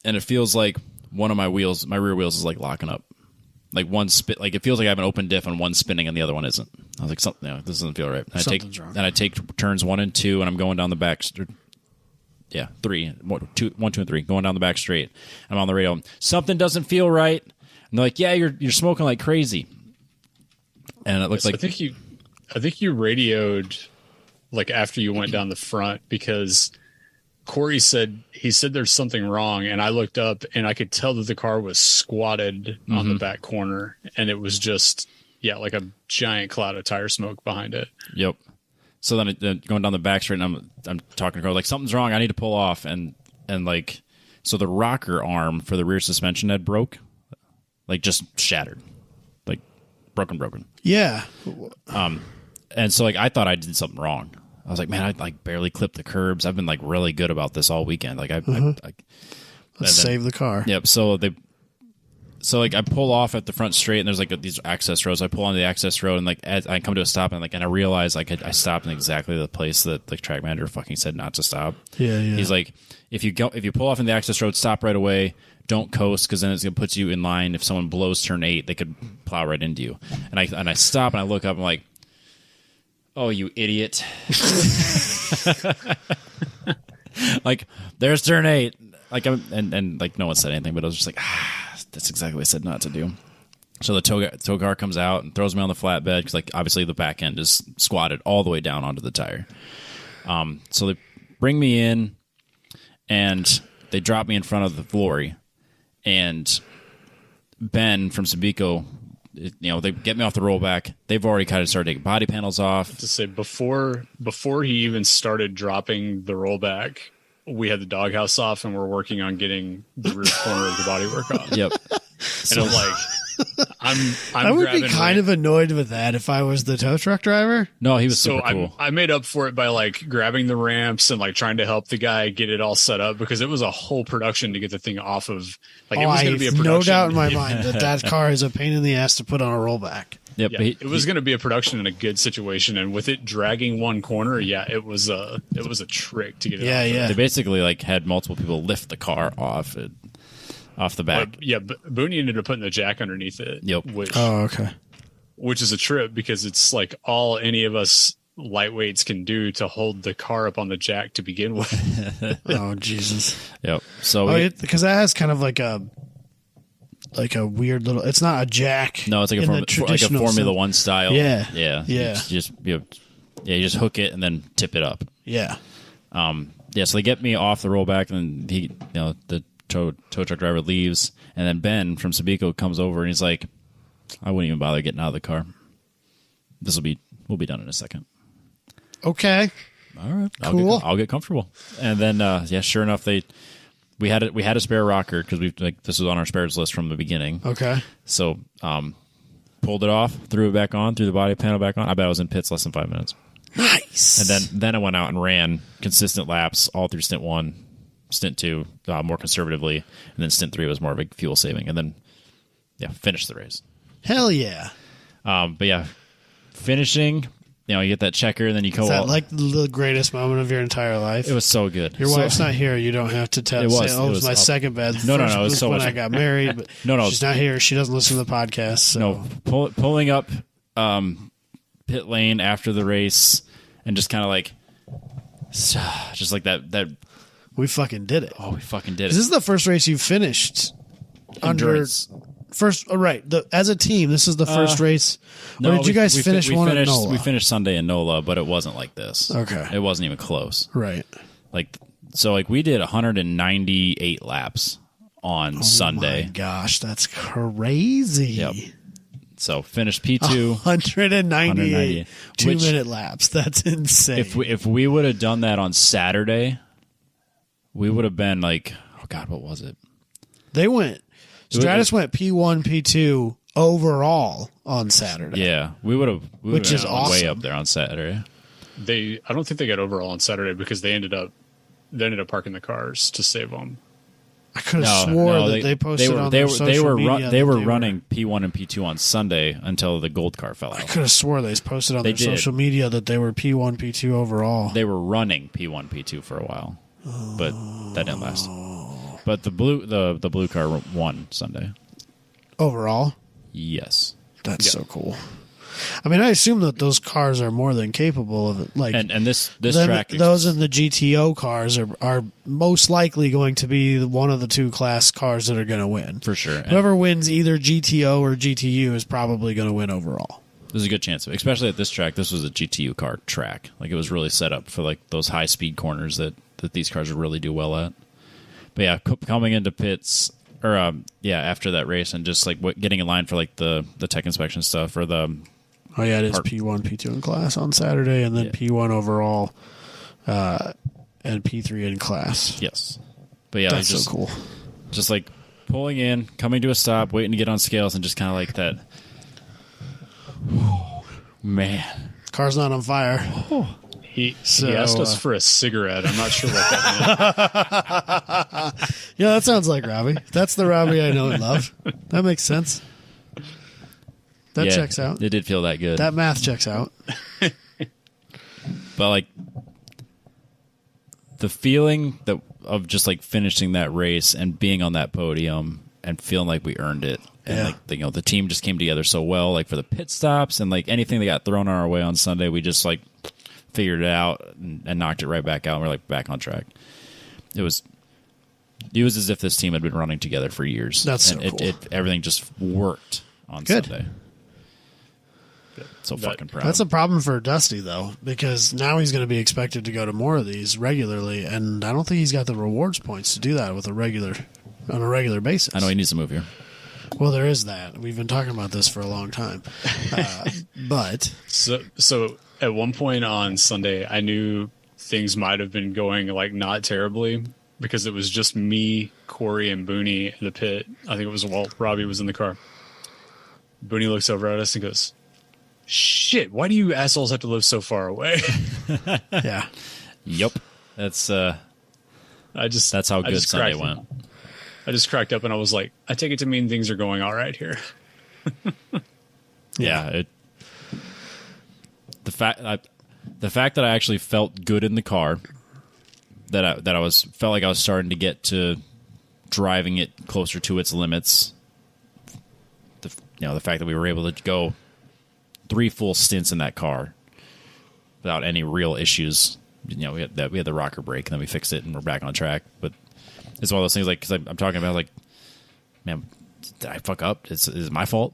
and it feels like one of my rear wheels is like locking up. Like one spin, like it feels like I have an open diff and one spinning and the other one isn't. I was like, this doesn't feel right. Something's wrong. And I take turns 1 and 2, and I'm going down the back. 3, 1, 2, and 3, going down the back straight. I'm on the radio. Something doesn't feel right. And they're like, yeah, you're smoking like crazy. And it looks like I think you radioed like after you went down the front, because Corey said there's something wrong, and I looked up and I could tell that the car was squatted on the back corner, and it was just like a giant cloud of tire smoke behind it. Yep. So then going down the back straight, and I'm talking to Corey like, something's wrong. I need to pull off, and like, so the rocker arm for the rear suspension head broke, like just shattered, like broken. Yeah. And so like I thought I did something wrong. I was like, man, I like barely clipped the curbs. I've been like really good about this all weekend. Like Let's save the car. Yep. So I pull off at the front straight, and there's like these access roads. I pull onto the access road, and like as I come to a stop, and I realize like I stopped in exactly the place that the track manager fucking said not to stop. Yeah. He's like, if you pull off in the access road, stop right away. Don't coast, because then it's gonna put you in line. If someone blows turn 8, they could plow right into you. And I stop and I look up. I'm like, oh, you idiot. Like, there's turn 8. Like, and like, no one said anything, but I was just like, that's exactly what I said not to do. So the tow car comes out and throws me on the flatbed, because like, obviously the back end is squatted all the way down onto the tire. So they bring me in, and they drop me in front of the Flory, and Ben from Sabico, they get me off the rollback. They've already kind of started taking body panels off. To say, before he even started dropping the rollback, we had the doghouse off, and we're working on getting the rear corner of the bodywork off. Yep. And I'm like, I would be kind of annoyed with that if I was the tow truck driver. No, he was so super cool. I made up for it by like grabbing the ramps and like trying to help the guy get it all set up because it was a whole production to get the thing off of. Like it was going to be a production. No doubt in my mind that car is a pain in the ass to put on a rollback. Yep, yeah, it was going to be a production in a good situation, and with it dragging one corner, it was a trick to get it. They basically like had multiple people lift the car off the back. Booney ended up putting the jack underneath it. Yep. Which is a trip because it's like all any of us lightweights can do to hold the car up on the jack to begin with. Oh Jesus. Yep. So because that has kind of like a weird little. It's not a jack. No, it's like a Formula One style. Yeah. You just hook it and then tip it up. Yeah. So they get me off the rollback, and then the tow truck driver leaves, and then Ben from Sabico comes over, and he's like, "I wouldn't even bother getting out of the car. We'll be done in a second." Okay. All right. Cool. I'll get comfortable. And then sure enough, we had a spare rocker because this was on our spares list from the beginning. Okay. So pulled it off, threw it back on, threw the body panel back on. I bet I was in pits less than 5 minutes. Nice. And then I went out and ran consistent laps all through stint 1, stint 2 more conservatively, and then stint 3 was more of a fuel saving, and then finished the race. Hell yeah. Finishing. You get that checker, and then you go. Is that like the greatest moment of your entire life? It was so good. Your wife's not here. You don't have to tell. It was my second bed. No. It was so when much. I got married. But no. She's not here. She doesn't listen to the podcast. So. No, pulling up pit lane after the race, and just kind of like, just like that. We fucking did it. Oh, we fucking did it. This is the first race you finished Endurance. First, right? As a team, this is the first race. No, or did you guys finish one at NOLA? We finished Sunday in NOLA, but it wasn't like this. Okay, it wasn't even close. Right. We did 198 laps on Sunday. Oh my gosh, that's crazy. Yep. So finished P2. 198 2-minute laps. That's insane. If we would have done that on Saturday, we would have been like, oh God, what was it? Stratus went P1, P2 overall on Saturday. Yeah, we would have. Which is awesome. Way up there on Saturday. I don't think they got overall on Saturday because they ended up parking the cars to save them. I could have swore that they posted on their social media. They were running P1 and P2 on Sunday until the gold car fell out. I could have swore they posted on their social media that they were P1, P2 overall. They were running P1, P2 for a while, but that didn't last. But the blue car won Sunday. Overall? Yes. That's so cool. I mean, I assume that those cars are more than capable of it. Like, and this track, those in the GTO cars are most likely going to be one of the two class cars that are going to win for sure. Whoever wins either GTO or GTU is probably going to win overall. There's a good chance of it, especially at this track. This was a GTU car track. Like it was really set up for like those high speed corners that these cars really do well at. But yeah, coming into pits or after that race and just like getting in line for like the tech inspection stuff or the. Oh yeah, it is P1, P2 in class on Saturday, and then P1 overall, and P3 in class. Yes, but yeah, that's so cool. Just like pulling in, coming to a stop, waiting to get on scales, and just kind of like that. Man, car's not on fire. He asked us for a cigarette. I'm not sure what that meant. Yeah, that sounds like Robbie. That's the Robbie I know and love. That makes sense. That checks out. It did feel that good. That math checks out. But like the feeling of just like finishing that race and being on that podium and feeling like we earned it. And like the team just came together so well, like for the pit stops and like anything that got thrown our way on Sunday, we just like figured it out and knocked it right back out and we're like back on track. It was as if this team had been running together for years. That's so cool. Everything just worked on Sunday. So fucking proud. That's a problem for Dusty though, because now he's going to be expected to go to more of these regularly, and I don't think he's got the rewards points to do that on a regular basis. I know he needs to move here. Well, there is that. We've been talking about this for a long time, but so at one point on Sunday, I knew things might have been going like not terribly because it was just me, Corey, and Booney in the pit. I think it was Robbie was in the car. Booney looks over at us and goes, "Shit, why do you assholes have to live so far away?" Yeah. Yep. That's that's how good Sunday went. I just cracked up and I was like, I take it to mean things are going all right here. Yeah. The fact that I actually felt good in the car, that I felt like I was starting to get to driving it closer to its limits. The fact that we were able to go 3 full stints in that car without any real issues. We had the rocker brake, and then we fixed it, and we're back on track. But it's one of those things, like, because I'm talking about, like, man, did I fuck up? Is it my fault?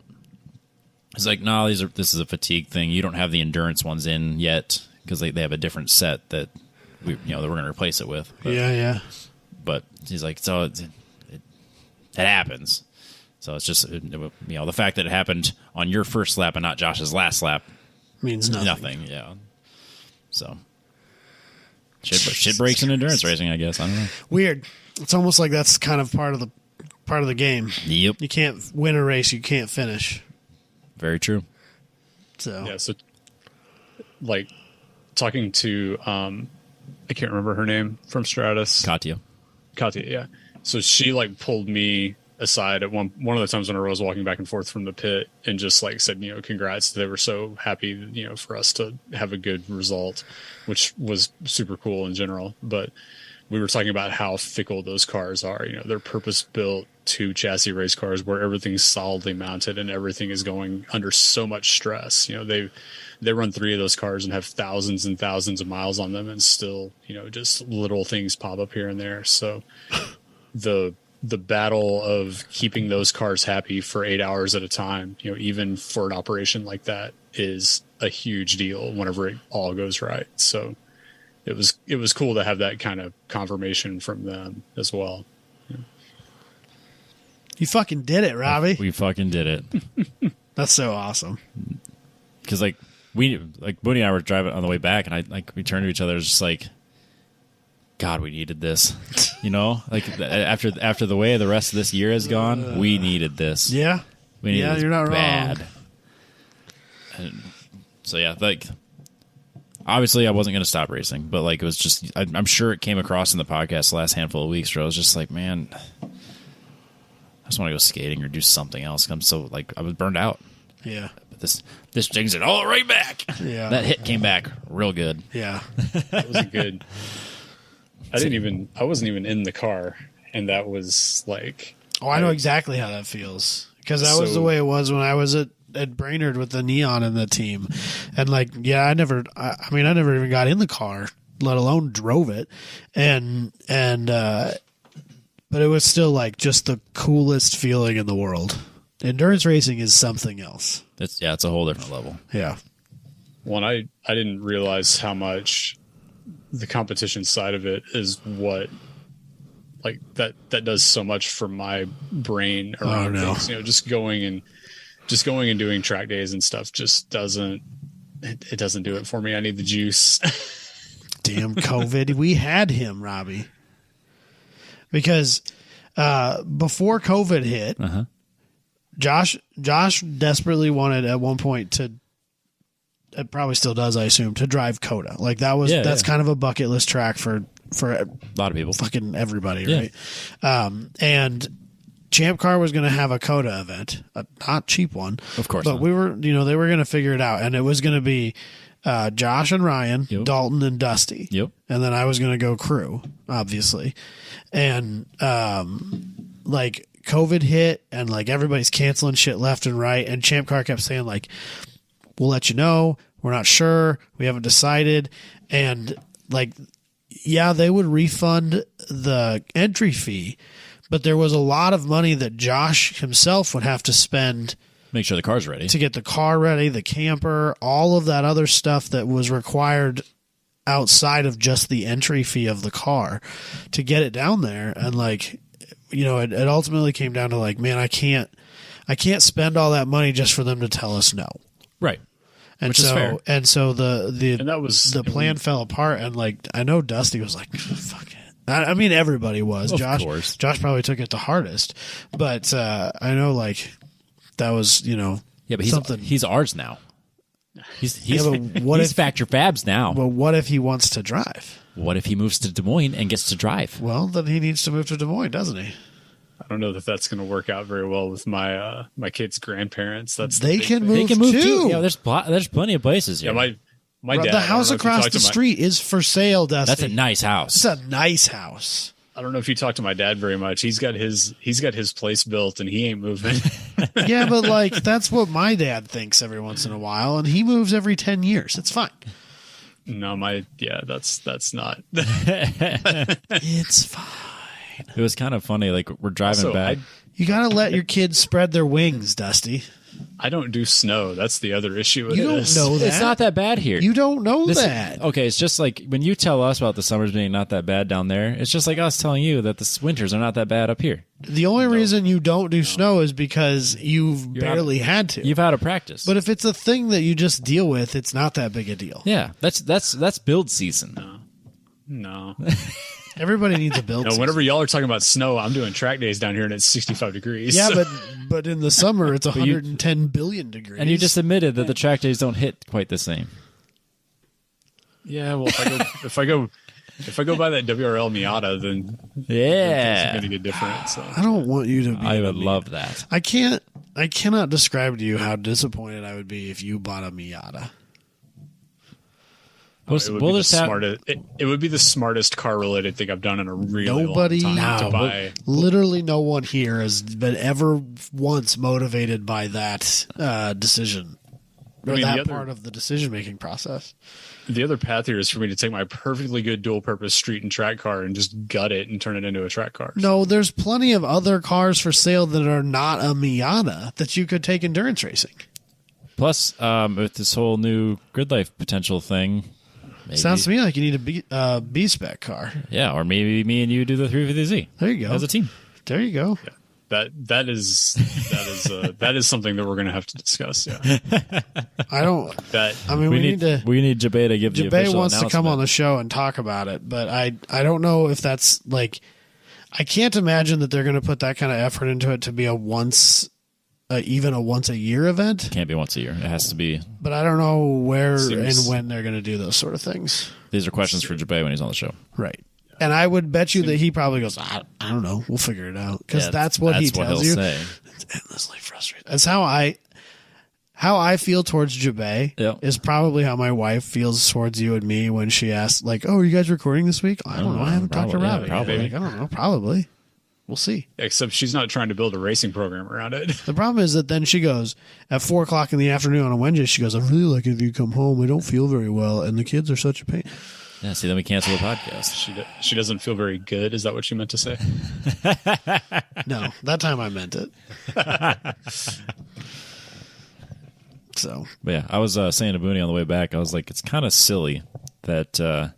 It's like, no, this is a fatigue thing. You don't have the endurance ones in yet because they have a different set that that we're going to replace it with. But, Yeah. But he's like, so it happens. So it's just the fact that it happened on your first lap and not Josh's last lap Means nothing. Nothing. Yeah. So shit breaks in endurance racing, I guess. I don't know. Weird. It's almost like that's kind of part of the game. Yep. You can't win a race, you can't finish. Very true. So Yeah, so like talking to I can't remember her name from Stratus. Katya, yeah. So she like pulled me aside at one of the times when I was walking back and forth from the pit and just like said, congrats. They were so happy, for us to have a good result, which was super cool in general. But we were talking about how fickle those cars are. They're purpose-built 2 chassis race cars where everything's solidly mounted and everything is going under so much stress. They run 3 of those cars and have thousands and thousands of miles on them, and still, just little things pop up here and there. So the battle of keeping those cars happy for 8 hours at a time, even for an operation like that, is a huge deal whenever it all goes right. So it was cool to have that kind of confirmation from them as well. you fucking did it, Robbie. we fucking did it. That's so awesome. Because Booney and I were driving on the way back, and we turned to each other, just like, God, we needed this. After the way the rest of this year has gone, we needed this. Yeah. We needed this you're not bad. wrong. And so yeah, obviously I wasn't going to stop racing, but it was just, I'm sure it came across in the podcast the last handful of weeks where I was just like, man, I just want to go skating or do something else. I'm so I was burned out. Yeah. But this brings it all right back. Yeah. That hit came back real good. Yeah. That was good. I wasn't even in the car, and that was like, Oh, I know exactly how that feels. Because that was the way it was when I was at Brainerd with the Neon and the team. And I never even got in the car, let alone drove it. But it was still just the coolest feeling in the world. Endurance racing is something else. It's a whole different level. Yeah. well, I didn't realize how much the competition side of it is what that does so much for my brain around things. Just going and doing track days and stuff just doesn't do it for me. I need the juice. Damn COVID. We had him, Robbie. Because before COVID hit, Josh desperately wanted at one point to, it probably still does, I assume, to drive Coda. That's kind of a bucket list track for a lot of people, fucking everybody, right? And Champ Car was going to have a Coda event, a not cheap one, of course. But we were, they were going to figure it out, and it was going to be Josh and Ryan, Dalton and Dusty, and then I was going to go crew, obviously, and COVID hit, and everybody's canceling shit left and right, and Champ Car kept saying we'll let you know, we're not sure, we haven't decided, and they would refund the entry fee, but there was a lot of money that Josh himself would have to spend. Make sure the car's ready. To get the car ready, the camper, all of that other stuff that was required outside of just the entry fee of the car to get it down there. And it ultimately came down to man, I can't spend all that money just for them to tell us no. Right. And which is fair. And so the plan fell apart, and I know Dusty was fuck it. I mean, everybody was. Of Josh course. Josh probably took it the hardest, but I know that was Yeah, Yeah, but something. he's ours now. He's but what he's if- Factor Fab's now. But what if he wants to drive? What if he moves to Des Moines and gets to drive? Well, then he needs to move to Des Moines, doesn't he? I don't know that that's going to work out very well with my my kids' grandparents. That's They the big can thing. move. They can move too. too. Yeah, there's plenty of places here. Yeah, my Bro, dad. the I don't house know if you across talked the to my- street is for sale, Dusty. That's a nice house. It's a nice house. I don't know if you talk to my dad very much. He's got his place built and he ain't moving. Yeah, but like that's what my dad thinks every once in a while, and he moves every 10 years. It's fine. No, that's not. It's fine. It was kind of funny. Like we're driving Also, back. You got to let your kids spread their wings, Dusty. I don't do snow. That's the other issue with You don't this. know that. It's not that bad here. You don't know This- that. Okay, it's just like when you tell us about the summers being not that bad down there, it's just like us telling you that the winters are not that bad up here. The only reason you don't do snow is because you've You're barely had to. You've had a practice. But if it's a thing that you just deal with, it's not that big a deal. yeah, that's build season. No. Everybody needs a build. No, whenever y'all are talking about snow, I'm doing track days down here and it's 65 degrees. Yeah, but in the summer it's 110 billion degrees. And you just admitted that the track days don't hit quite the same. yeah. Well, if I go by that W.R.L. Miata, then Yeah, it's going to get different. So I don't want you to be. I would love that. I cannot describe to you how disappointed I would be if you bought a Miata. it would be the smartest. It would be the smartest car related thing I've done in a really Nobody- long time No, to buy. Literally, no one here has been ever once motivated by that decision or mean, the that other- part of the decision making process. The other path here is for me to take my perfectly good dual purpose street and track car and just gut it and turn it into a track car. No, there's plenty of other cars for sale that are not a Miata that you could take endurance racing. Plus, with this whole new grid life potential thing, maybe, Sounds to me like you need a B spec car. yeah, or maybe me and you do the 350Z. There you go. As a team. There you go. That is something that we're going to have to discuss. Yeah. I don't. That I mean, we need to. We need Jabe to give the Jabe official wants to come on announcement. the show and talk about it, but I don't know if that's like. I can't imagine that they're going to put that kind of effort into it to be even a once a year event. Can't be once a year. It has to be. But I don't know where Seems- and when they're going to do those sort of things. These are questions for Jabe when he's on the show. Right. And I would bet you that he probably goes, I don't know. We'll figure it out. Because Yeah, that's what he tells he'll you. say. It's endlessly frustrating. That's how I feel towards Jabe Yep. is probably how my wife feels towards you and me when she asks, like, oh, are you guys recording this week? I don't know. I haven't talked to Probably, yeah, Robbie. probably. Like, I don't know. Probably. We'll see. except she's not trying to build a racing program around it. The problem is that then she goes at 4:00 in the afternoon on a Wednesday. She goes, I really like it if you come home. I don't feel very well, and the kids are such a pain. Yeah, see, then we cancel the podcast. She doesn't feel very good. Is that what you meant to say? No, that time I meant it. So But yeah, I was saying to Booney on the way back, I was like, it's kind of silly that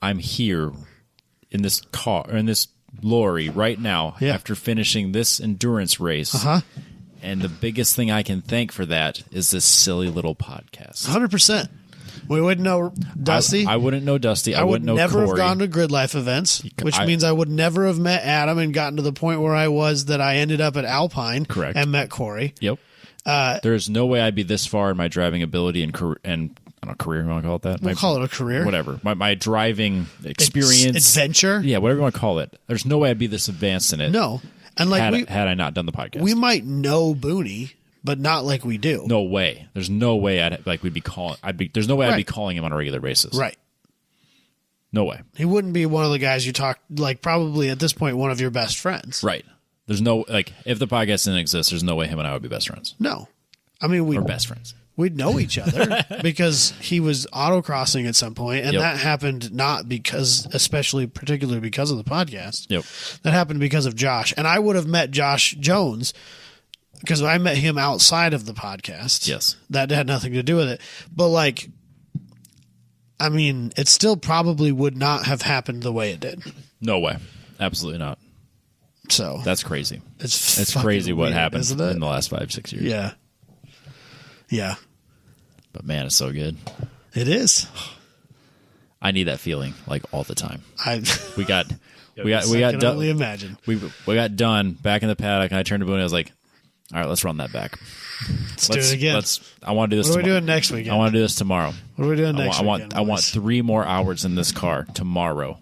I'm here in this car, or in this lorry right now Yeah. after finishing this endurance race. And the biggest thing I can thank for that is this silly little podcast. 100%. We wouldn't know Dusty. I wouldn't know Dusty. I I would wouldn't know never have Corey. gone to Grid Life events, which means I would never have met Adam and gotten to the point where I was that I ended up at Alpine. Correct. And met Corey. Yep. There's no way I'd be this far in my driving ability and career. I don't know, career, you want to call it that? We'll call it a career. Whatever. My driving experience. Adventure. Yeah, whatever you want to call it. There's no way I'd be this advanced in it. No. And like had I not done the podcast. we might know Booney, but not like we do. No way. There's no way we'd be calling. There's no way I'd be Right. calling him on a regular basis. Right. No way. He wouldn't be one of the guys you talk, like probably at this point, one of your best friends. Right. There's no, like, if the podcast didn't exist, there's no way him and I would be best friends. No. I mean, Or best friends. we'd know each other because he was autocrossing at some point, and Yep. that happened not because, particularly because of the podcast. Yep. That happened because of Josh. And I would have met Josh Jones because I met him outside of the podcast. Yes. That had nothing to do with it. But, like, I mean, it still probably would not have happened the way it did. No way. Absolutely not. So That's crazy. it's It's crazy what weird, happened isn't it? in the last 5-6 years. Yeah. Yeah. But man, it's so good. It is. I need that feeling like all the time. We got I can done. only imagine. We got done back in the paddock, and I turned to Boone and I was like, All right, let's run that back. Let's do it again. I want to do this. What are we doing next weekend? I want to do this tomorrow. What are we doing next weekend? I want 3 more hours in this car tomorrow.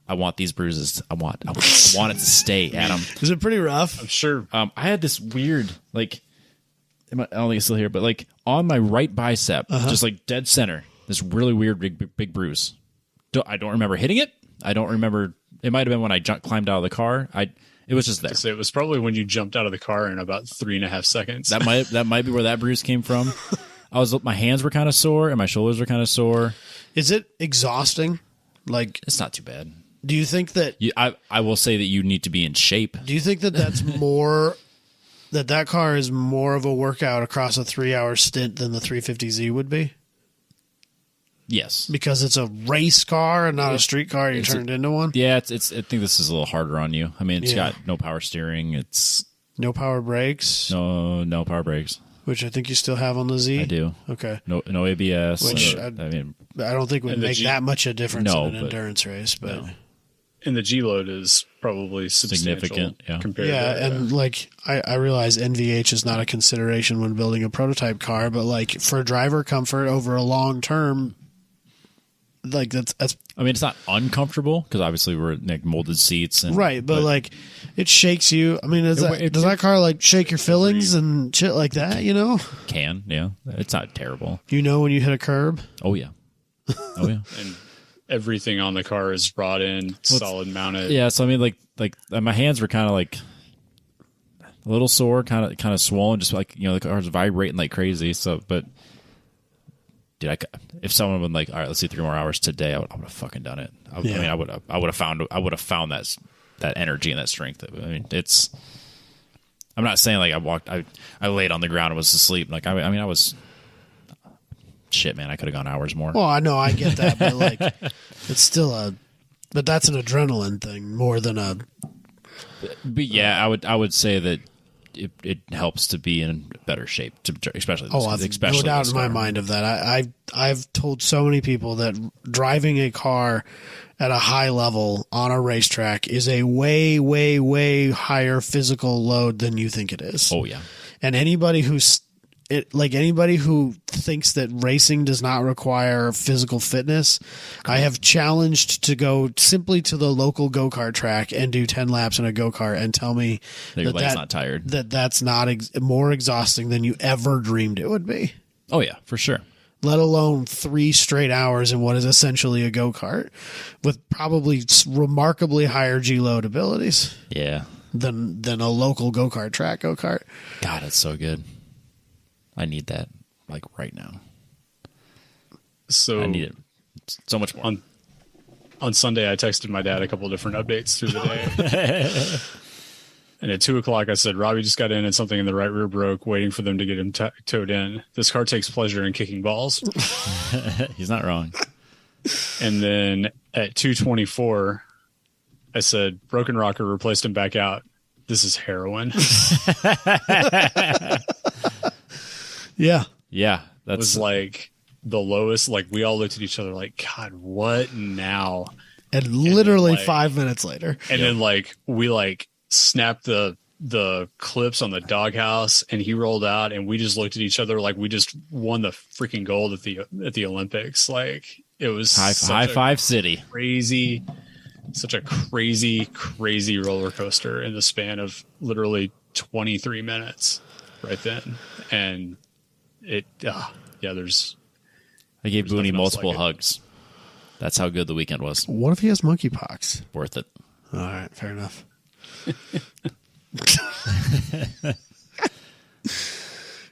I want these bruises. I want it to stay, Adam. Is it pretty rough? I'm sure. I had this weird, like, I don't think it's still here, but like on my right bicep, just like dead center, this really weird big bruise. I don't remember hitting it. I don't remember. It might have been when I climbed out of the car. It was just there. So it was probably when you jumped out of the car in about 3.5 seconds. That might be where that bruise came from. My hands were kind of sore and my shoulders were kind of sore. Is it exhausting? Like, it's not too bad. Do you think that I will say that you need to be in shape. Do you think that that's more that car is more of a workout across a 3-hour stint than the 350Z would be? Yes, because it's a race car and not a street car. You turned into one. Yeah, it's. I think this is a little harder on you. I mean, it's got no power steering. It's no power brakes. No power brakes. Which I think you still have on the Z. I do. Okay. No ABS. Which I don't think would make that much a difference in an endurance race, but. And the G load is probably significant, compared to and like I realize NVH is not a consideration when building a prototype car, but like for driver comfort over a long term. Like that's. I mean, it's not uncomfortable because obviously we're in like molded seats, and right? But like, it shakes you. I mean, does that car like shake your fillings and shit like that? You know, it's not terrible. You know when you hit a curb. Oh yeah. And everything on the car is brought in, solid mounted. Yeah, so I mean, like my hands were kind of like a little sore, kind of swollen, just like the car's vibrating like crazy. So, but. Dude, if someone would like, all right, let's do 3 more hours today, I would have fucking done it. I mean, I would have found that energy and that strength. I mean, it's. I'm not saying like I laid on the ground and was asleep. Like I mean, I was. Shit, man, I could have gone hours more. Well, I know, I get that, but like, it's still but that's an adrenaline thing more than a. But yeah, I would say that. It helps to be in better shape, especially. I've no doubt in my mind of that. I've told so many people that driving a car at a high level on a racetrack is a way, way, way higher physical load than you think it is. Oh yeah, and anybody who thinks that racing does not require physical fitness, I have challenged to go simply to the local go-kart track and do 10 laps in a go-kart and tell me your leg's not tired. That's not more exhausting than you ever dreamed it would be. Oh yeah, for sure. Let alone 3 straight hours in what is essentially a go-kart with probably remarkably higher G-load abilities. Yeah. Than a local go-kart track go-kart. God, it's so good. I need that, like, right now. So I need it so much more. On Sunday, I texted my dad a couple of different updates through the day. And at 2:00, I said, Robbie just got in and something in the right rear broke, waiting for them to get him towed in. This car takes pleasure in kicking balls. He's not wrong. And then at 2:24, I said, broken rocker, replaced him back out. This is heroin. Yeah. Yeah. That was like the lowest. Like we all looked at each other like, God, what now? And literally 5 minutes later. And then like we like snapped the clips on the doghouse and he rolled out and we just looked at each other like we just won the freaking gold at the Olympics. Like it was high five city. Such a crazy roller coaster in the span of literally 23 minutes right then. And I gave Booney multiple hugs. That's how good the weekend was. What if he has monkeypox? Worth it. All right, fair enough.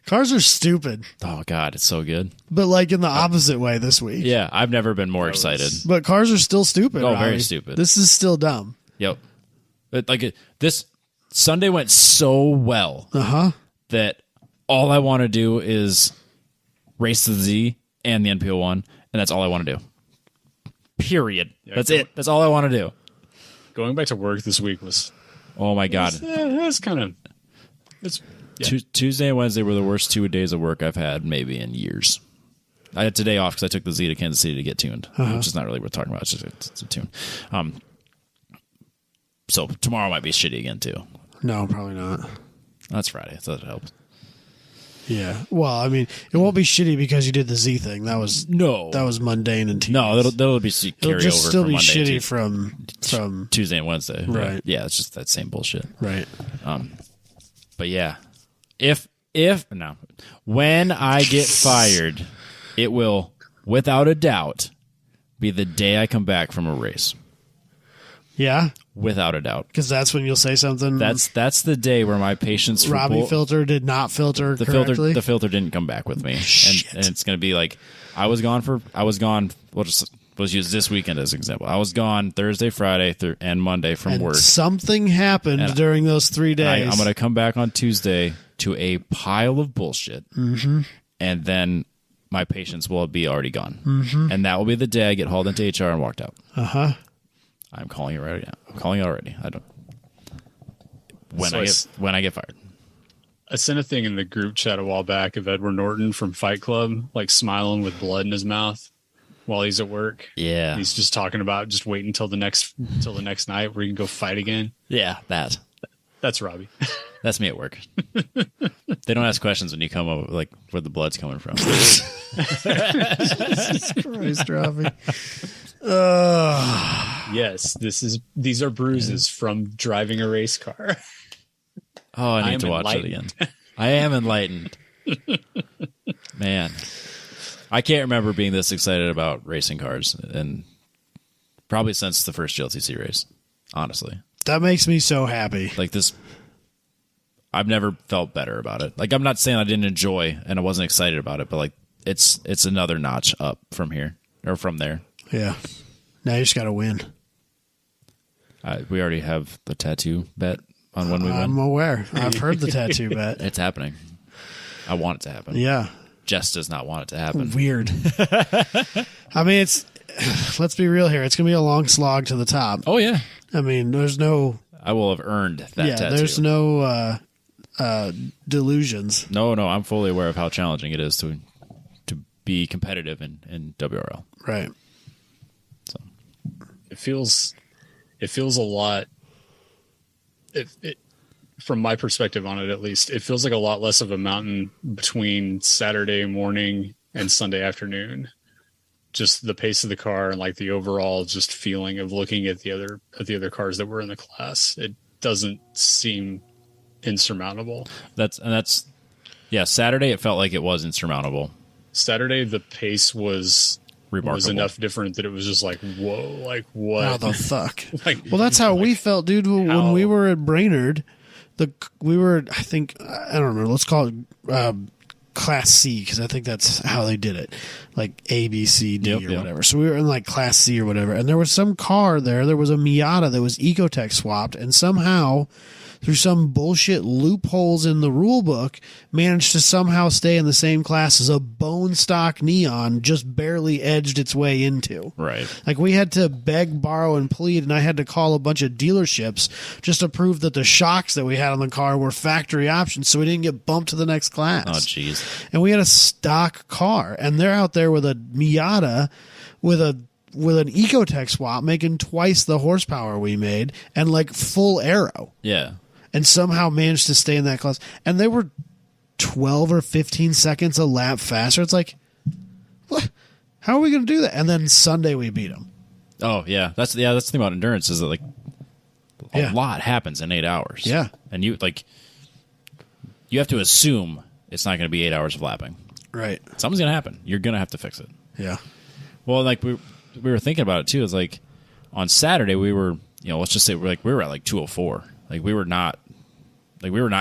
Cars are stupid. Oh God, it's so good. But like in the opposite way this week. Yeah, I've never been more excited. But cars are still stupid. Oh, Robbie. very stupid. This is still dumb. Yep. This Sunday went so well that all I want to do is race the Z and the NPO1, and that's all I want to do. Period. Yeah, that's it. That's all I want to do. Going back to work this week was... Oh, my God. It's kind of... Tuesday and Wednesday were the worst 2 days of work I've had maybe in years. I had today off because I took the Z to Kansas City to get tuned, which is not really what we're talking about. It's just it's a tune. So tomorrow might be shitty again, too. No, probably not. That's Friday, so that helps. Yeah. Well, I mean, it won't be shitty because you did the Z thing. That was mundane and tedious. No, that'll be carry It'll just over still from be Monday shitty to from Tuesday and Wednesday. Right. Yeah, it's just that same bullshit. right. But yeah, when I get fired, it will, without a doubt, be the day I come back from a race. Yeah, Without a doubt. because that's when you'll say something. That's the day where my patience for Robbie filter did not filter correctly. the filter didn't come back with me, and it's going to be like I was gone. Let's use this weekend as an example. I was gone Thursday, Friday, and Monday from and work. something happened during those 3 days. I'm going to come back on Tuesday to a pile of bullshit, and then my patience will be already gone, and that will be the day I get hauled into HR and walked out. I'm calling it right now. I'm calling it already. I don't. When I get fired. I sent a thing in the group chat a while back of Edward Norton from Fight Club, like smiling with blood in his mouth while he's at work. Yeah, He's just talking about just waiting until the next night where you can go fight again. yeah, That's Robbie. that's me at work. They don't ask questions when you come over, like where the blood's coming from. Jesus Christ, Robbie. Yes, these are bruises from driving a race car. Oh, I need to watch it again. I am enlightened. Man, I can't remember being this excited about racing cars, and probably since the first GLTC race, honestly. That makes me so happy. Like this, I've never felt better about it. Like, I'm not saying I didn't enjoy and I wasn't excited about it, but like it's another notch up from here or from there. Yeah. Now you just got to win. We already have the tattoo bet on when we win. I'm aware. I've heard the tattoo bet. It's happening. I want it to happen. Yeah. Jess does not want it to happen. Weird. I mean, let's be real here. It's going to be a long slog to the top. Oh, yeah. I mean, there's no... I will have earned that tattoo. There's no delusions. No, I'm fully aware of how challenging it is to be competitive in W.R.L. Right. So It feels a lot. From my perspective on it, at least, it feels like a lot less of a mountain between Saturday morning and Sunday afternoon. Just the pace of the car and like the overall just feeling of looking at the other cars that were in the class. It doesn't seem insurmountable. Saturday it felt like it was insurmountable. Saturday the pace was Remarkable. enough different that it was just like, whoa, like what? How the fuck? Like, well, that's how we felt, dude. When we were at Brainerd, I think, I don't remember. Let's call it Class C, because I think that's how they did it, like A, B, C, D, or whatever. So we were in like Class C or whatever, and there was some car there. There was a Miata that was Ecotech swapped, and somehow, through some bullshit loopholes in the rule book, managed to somehow stay in the same class as a bone stock Neon, just barely edged its way into. Right. Like, we had to beg, borrow, and plead, and I had to call a bunch of dealerships just to prove that the shocks that we had on the car were factory options, so we didn't get bumped to the next class. Oh, jeez. And we had a stock car, and they're out there with a Miata with an Ecotech swap making twice the horsepower we made and like full aero. Yeah. And somehow managed to stay in that class. And they were 12 or 15 seconds a lap faster. It's like, what? How are we going to do that? And then Sunday we beat them. Oh, yeah. That's the thing about endurance is that like a lot happens in 8 hours. Yeah. And you have to assume it's not going to be 8 hours of lapping. Right. Something's going to happen. You're going to have to fix it. Yeah. Well, like we were thinking about it too. It's like on Saturday we were, let's just say we were at like 204. Like we were not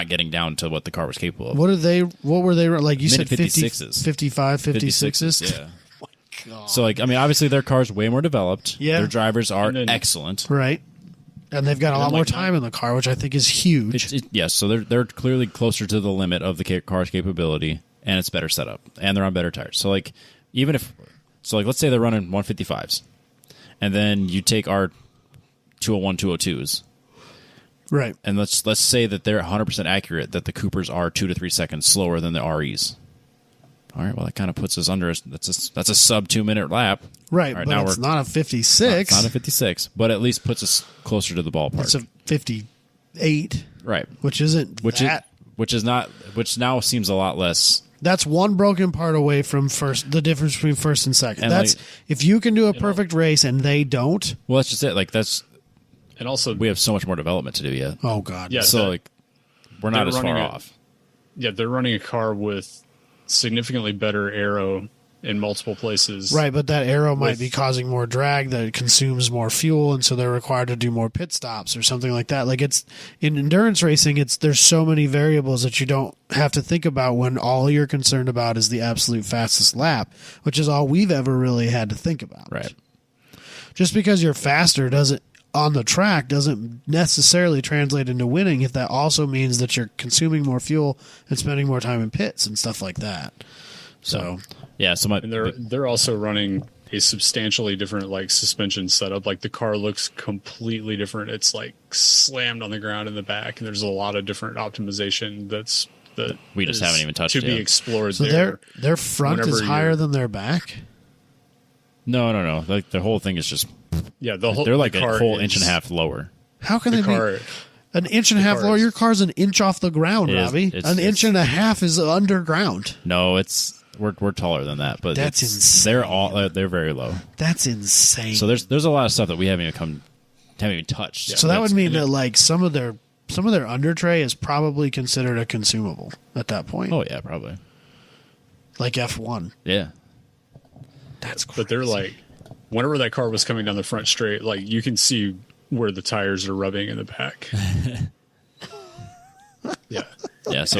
getting down to what the car was capable of. What were they like? You said 56s. 55, 56s? Yeah. Oh my God. So like, I mean, obviously their car's way more developed. Yeah. Their drivers are excellent. Right. And they've got a lot more time in the car, which I think is huge. Yes. So they're clearly closer to the limit of the car's capability, and it's better set up, and they're on better tires. So like, let's say they're running 155s, and then you take our 201, 202s. Right. And let's say that they're 100% accurate, that the Coopers are 2 to 3 seconds slower than the REs. All right, well, that kind of puts us under. That's a sub 2 minute lap. Right, but it's not a 56. It's not a 56, but at least puts us closer to the ballpark. It's a 58. Right. Which isn't that which now seems a lot less. That's one broken part away from the difference between first and second. And that's if you can do a perfect race and they don't. Well, that's just it. Like and also we have so much more development to do yet. Oh God. Yeah. So we're not as far off. Yeah, they're running a car with significantly better aero in multiple places. Right, but that aero might be causing more drag that consumes more fuel, and so they're required to do more pit stops or something like that. Like it's in endurance racing, there's so many variables that you don't have to think about when all you're concerned about is the absolute fastest lap, which is all we've ever really had to think about. Right. Just because you're faster on the track doesn't necessarily translate into winning if that also means that you're consuming more fuel and spending more time in pits and stuff like that. So yeah, and they're also running a substantially different like suspension setup. Like the car looks completely different. It's like slammed on the ground in the back, and there's a lot of different optimization that we just haven't even touched to be yet. explored. So their front is higher than their back. No. Like the whole thing is just they're like a whole inch and a half lower. How can they be an inch and a half lower? Your car's an inch off the ground, Robbie. An inch and a half is underground. No, we're taller than that, but that's insane. They're very low. That's insane. So there's a lot of stuff that we haven't even touched. Yeah, so that would mean that like some of their under tray is probably considered a consumable at that point. Oh yeah, probably. Like F1. Yeah. That's crazy. But they're like, whenever that car was coming down the front straight, like you can see where the tires are rubbing in the back. Yeah. Yeah. So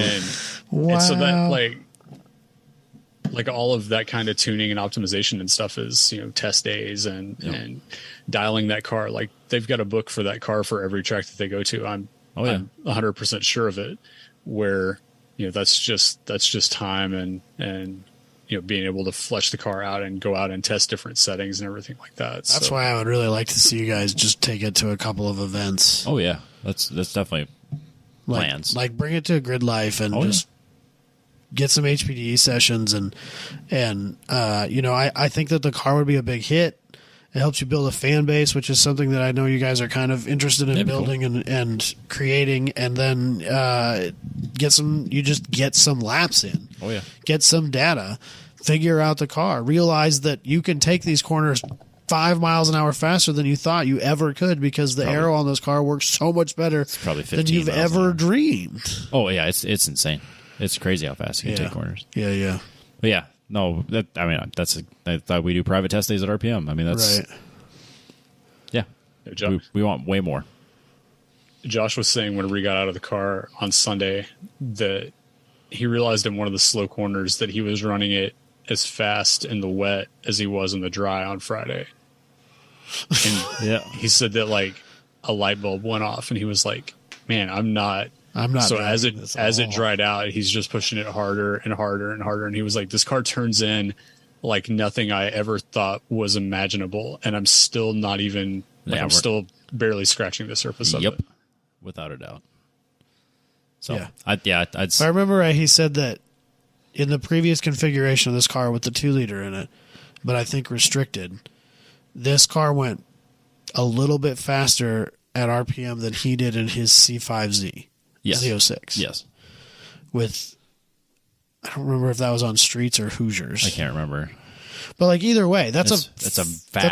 wow. And so that like all of that kind of tuning and optimization and stuff is, test days and dialing that car. Like they've got a book for that car for every track that they go to. I'm 100% sure of it, where, that's just time and being able to flesh the car out and go out and test different settings and everything like that. That's why I would really like to see you guys just take it to a couple of events. Oh yeah. That's definitely plans. Like bring it to Grid Life and get some HPDE sessions and I think that the car would be a big hit. It helps you build a fan base, which is something that I know you guys are kind of interested in building and creating, and then get some laps in. Oh yeah. Get some data, figure out the car, realize that you can take these corners 5 miles an hour faster than you thought you ever could because the aero on this car works so much better than you've ever dreamed. Oh yeah, it's insane. It's crazy how fast you can take corners. Yeah. But yeah, no, I thought we do private test days at RPM. I mean, that's right. Yeah, we want way more. Josh was saying when we got out of the car on Sunday that he realized in one of the slow corners that he was running it as fast in the wet as he was in the dry on Friday. And he said that like a light bulb went off, and he was like, "Man, I'm not." So as it dried out, he's just pushing it harder and harder and harder. And he was like, "This car turns in like nothing I ever thought was imaginable, and I'm still not even. I'm still barely scratching the surface of it." Yep, without a doubt. So I'd I remember right, he said that in the previous configuration of this car with the 2-liter in it, but I think restricted, this car went a little bit faster at RPM than he did in his C5Z. Yes. Z06. Yes. I don't remember if that was on streets or Hoosiers. I can't remember. But like either way, that's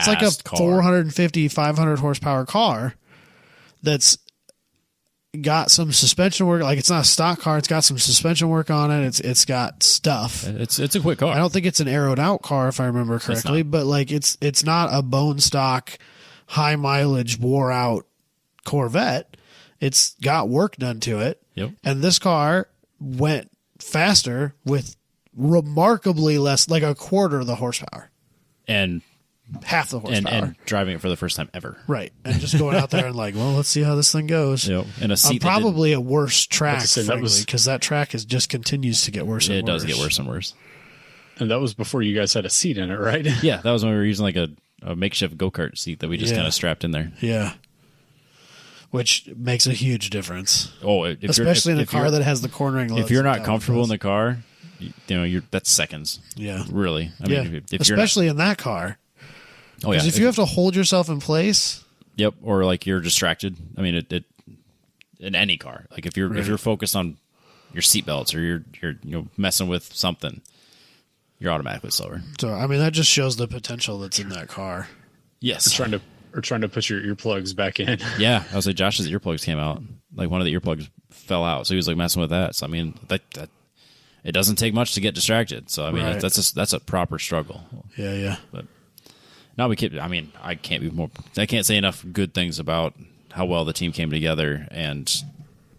like a car. 450, 500 horsepower car that's got some suspension work. Like it's not a stock car. It's got some suspension work on it. It's got stuff. It's a quick car. I don't think it's an arrowed out car if I remember correctly, but like it's not a bone stock, high mileage, wore out Corvette. It's got work done to it. Yep. And this car went faster with remarkably less, like a quarter of the horsepower. And half the horsepower. And driving it for the first time ever. Right. And just going out there and like, well, let's see how this thing goes. Yep. And a seat probably a worse track, because that track just continues to get worse and worse. It does get worse and worse. And that was before you guys had a seat in it, right? Yeah, that was when we were using like a makeshift go-kart seat that we just kind of strapped in there. Yeah. Which makes a huge difference. Oh, especially in a car that has the cornering. If you're not comfortable in the car, that's seconds. Yeah, really. I mean, if especially in that car. Oh yeah, because if you have to hold yourself in place. Yep, or like you're distracted. I mean, it in any car. Like if you're focused on your seatbelts or you're messing with something, you're automatically slower. So I mean that just shows the potential that's in that car. Yes. Or trying to put your earplugs back in. Yeah, I was like, Josh's earplugs came out. Like one of the earplugs fell out, so he was like messing with that. So I mean, that it doesn't take much to get distracted. So I mean, Right. that's a proper struggle. Yeah. But now we keep. I mean, I can't say enough good things about how well the team came together and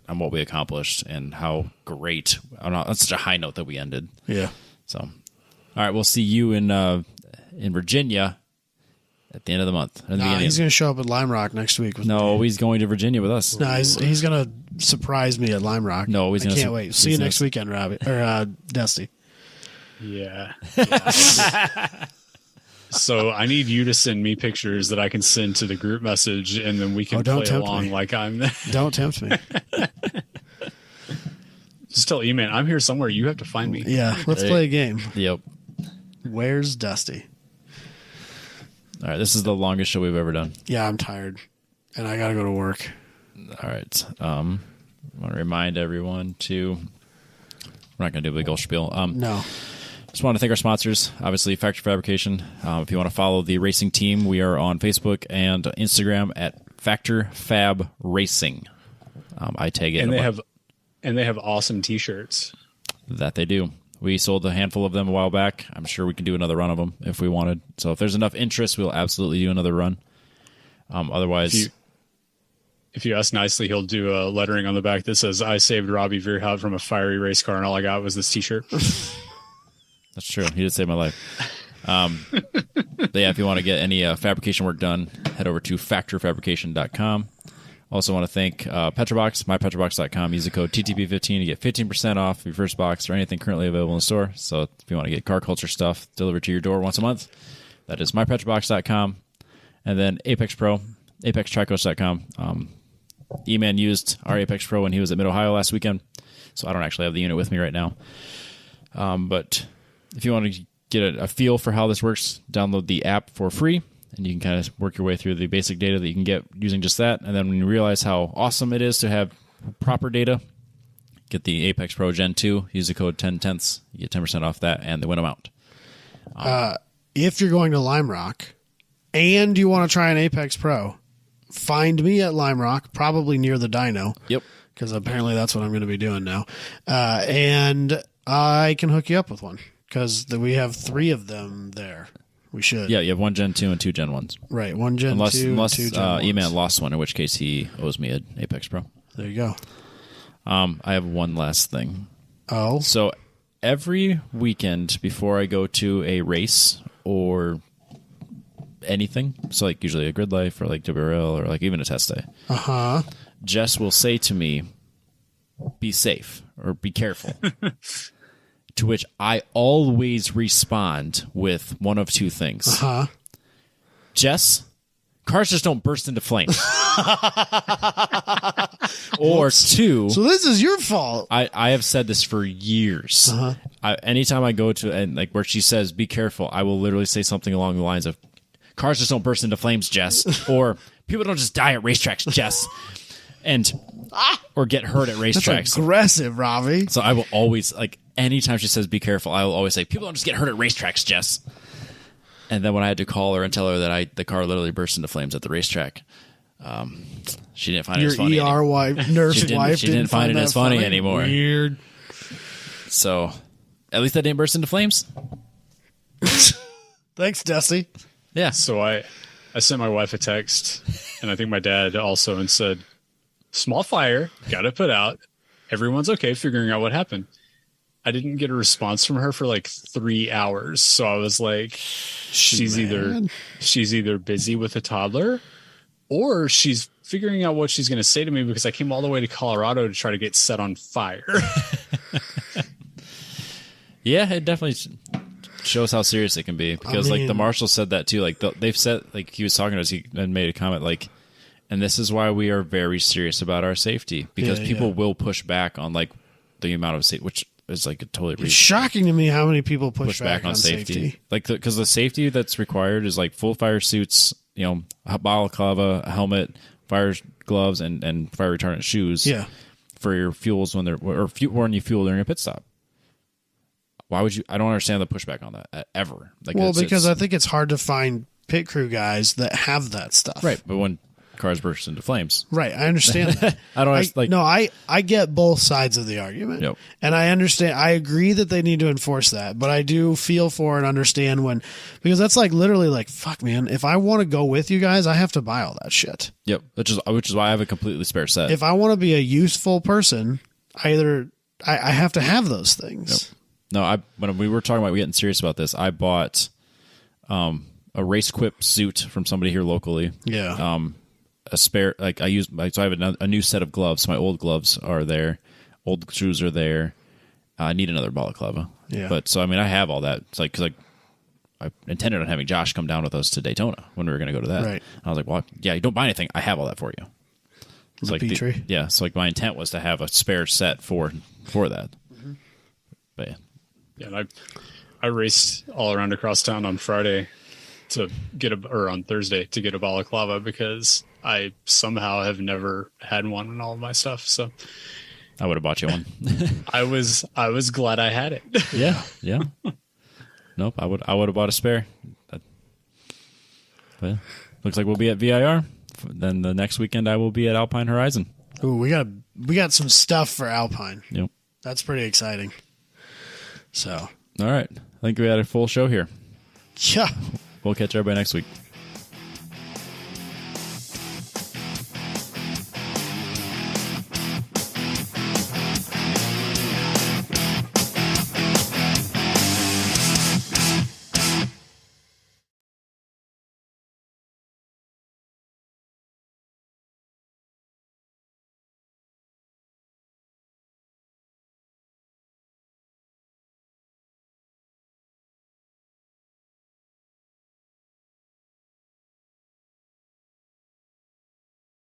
what we accomplished and how great. That's such a high note that we ended. Yeah. So, all right, we'll see you in Virginia at the end of the month. He's going to show up at Lime Rock next week. He's going to Virginia with us. No, he's going to surprise me at Lime Rock. No, he's going to. Can't wait. See you next weekend, Robbie or Dusty. Yeah. So I need you to send me pictures that I can send to the group message, and then we can play along like I'm there. Don't tempt me. Just tell E-Man, I'm here somewhere. You have to find me. Yeah, let's play a game. Yep. Where's Dusty? All right, this is the longest show we've ever done. Yeah, I'm tired, and I got to go to work. All right. I want to remind everyone to. We're not going to do a big old spiel. No. Just want to thank our sponsors, obviously Factor Fabrication. If you want to follow the racing team, we are on Facebook and Instagram at Factor Fab Racing. I tag it. And they have awesome T-shirts. That they do. We sold a handful of them a while back. I'm sure we can do another run of them if we wanted. So if there's enough interest, we'll absolutely do another run. Otherwise, if you ask nicely, he'll do a lettering on the back that says, "I saved Robbie Veerhout from a fiery race car, and all I got was this T-shirt." That's true. He did save my life. But yeah, if you want to get any fabrication work done, head over to factorfabrication.com. Also want to thank Petrobox, mypetrobox.com. Use the code TTP15 to get 15% off your first box or anything currently available in the store. So if you want to get car culture stuff delivered to your door once a month, that is mypetrobox.com. And then Apex Pro, apextricoast.com. E-Man used our Apex Pro when he was at Mid-Ohio last weekend, so I don't actually have the unit with me right now. But if you want to get a feel for how this works, download the app for free, and you can kind of work your way through the basic data that you can get using just that. And then when you realize how awesome it is to have proper data, get the Apex Pro Gen 2, use the code 10tenths, you get 10% off that and the win amount. If you're going to Lime Rock and you want to try an Apex Pro, find me at Lime Rock, probably near the dyno. Yep. Because apparently that's what I'm going to be doing now. And I can hook you up with one because we have 3 of them there. We should. Yeah, you have 1 Gen 2 and 2 Gen 1s. Right, 1 Gen 2 unless 2 Gen 1s. E-Man lost one, in which case he owes me an Apex Pro. There you go. I have one last thing. Oh? So every weekend before I go to a race or anything, so like usually a grid life or like W.R.L. or like even a test day, Jess will say to me, "Be safe" or "Be careful." To which I always respond with one of 2 things. Jess, cars just don't burst into flames. Or 2. So this is your fault. I have said this for years. Anytime I go to, and like where she says, "Be careful," I will literally say something along the lines of, "Cars just don't burst into flames, Jess." Or, "People don't just die at racetracks, Jess." Or get hurt at racetracks. That's aggressive, Robbie. So I will always, like, anytime she says "be careful," I will always say, "People don't just get hurt at racetracks, Jess." And then when I had to call her and tell her that the car literally burst into flames at the racetrack, she didn't find it as funny. Your ER wife, nurse wife, she didn't find it as funny anymore. Weird. So, at least that didn't burst into flames. Thanks, Dusty. Yeah. So I sent my wife a text, and I think my dad also, and said, "Small fire, got to put out. Everyone's okay, figuring out what happened." I didn't get a response from her for like 3 hours. So I was like, she's either busy with a toddler or she's figuring out what she's going to say to me, because I came all the way to Colorado to try to get set on fire. Yeah, it definitely shows how serious it can be, because like the marshal said that too. Like they've said, like he was talking to us, he made a comment like, and this is why we are very serious about our safety, because people will push back on like the amount of safety, which is like a totally It's shocking to me how many people push back on safety. Like because the safety that's required is like full fire suits, a balaclava, a helmet, fire gloves, and fire retardant shoes. Yeah. for your fuels when when you fuel during a pit stop. Why would you? I don't understand the pushback on that ever. Like, well, because I think it's hard to find pit crew guys that have that stuff. Right, but when cars burst into flames, right, I understand that. I get both sides of the argument. Yep. And I understand. I agree that they need to enforce that, but I do feel for and understand because that's like literally like, fuck, man. If I want to go with you guys, I have to buy all that shit. Yep, which is why I have a completely spare set. If I want to be a useful person, I have to have those things. Yep. No, when we were talking about getting serious about this, I bought a race quip suit from somebody here locally. Yeah. A spare, so I have a new set of gloves. My old gloves are there, old shoes are there. I need another balaclava. Yeah. But so I have all that. It's like because I intended on having Josh come down with us to Daytona when we were going to go to that. Right. And I was like, well, yeah, you don't buy anything. I have all that for you. It's like Petrie. yeah. So like my intent was to have a spare set for that. Mm-hmm. But yeah. Yeah, and I raced all around across town on Friday on Thursday to get a balaclava because I somehow have never had one in all of my stuff. So I would have bought you one. I was glad I had it. Yeah. Nope, I would have bought a spare. But yeah, looks like we'll be at VIR. Then the next weekend I will be at Alpine Horizon. Ooh, we got some stuff for Alpine. Yep. That's pretty exciting. So, all right. I think we had a full show here. yeah. We'll catch everybody next week.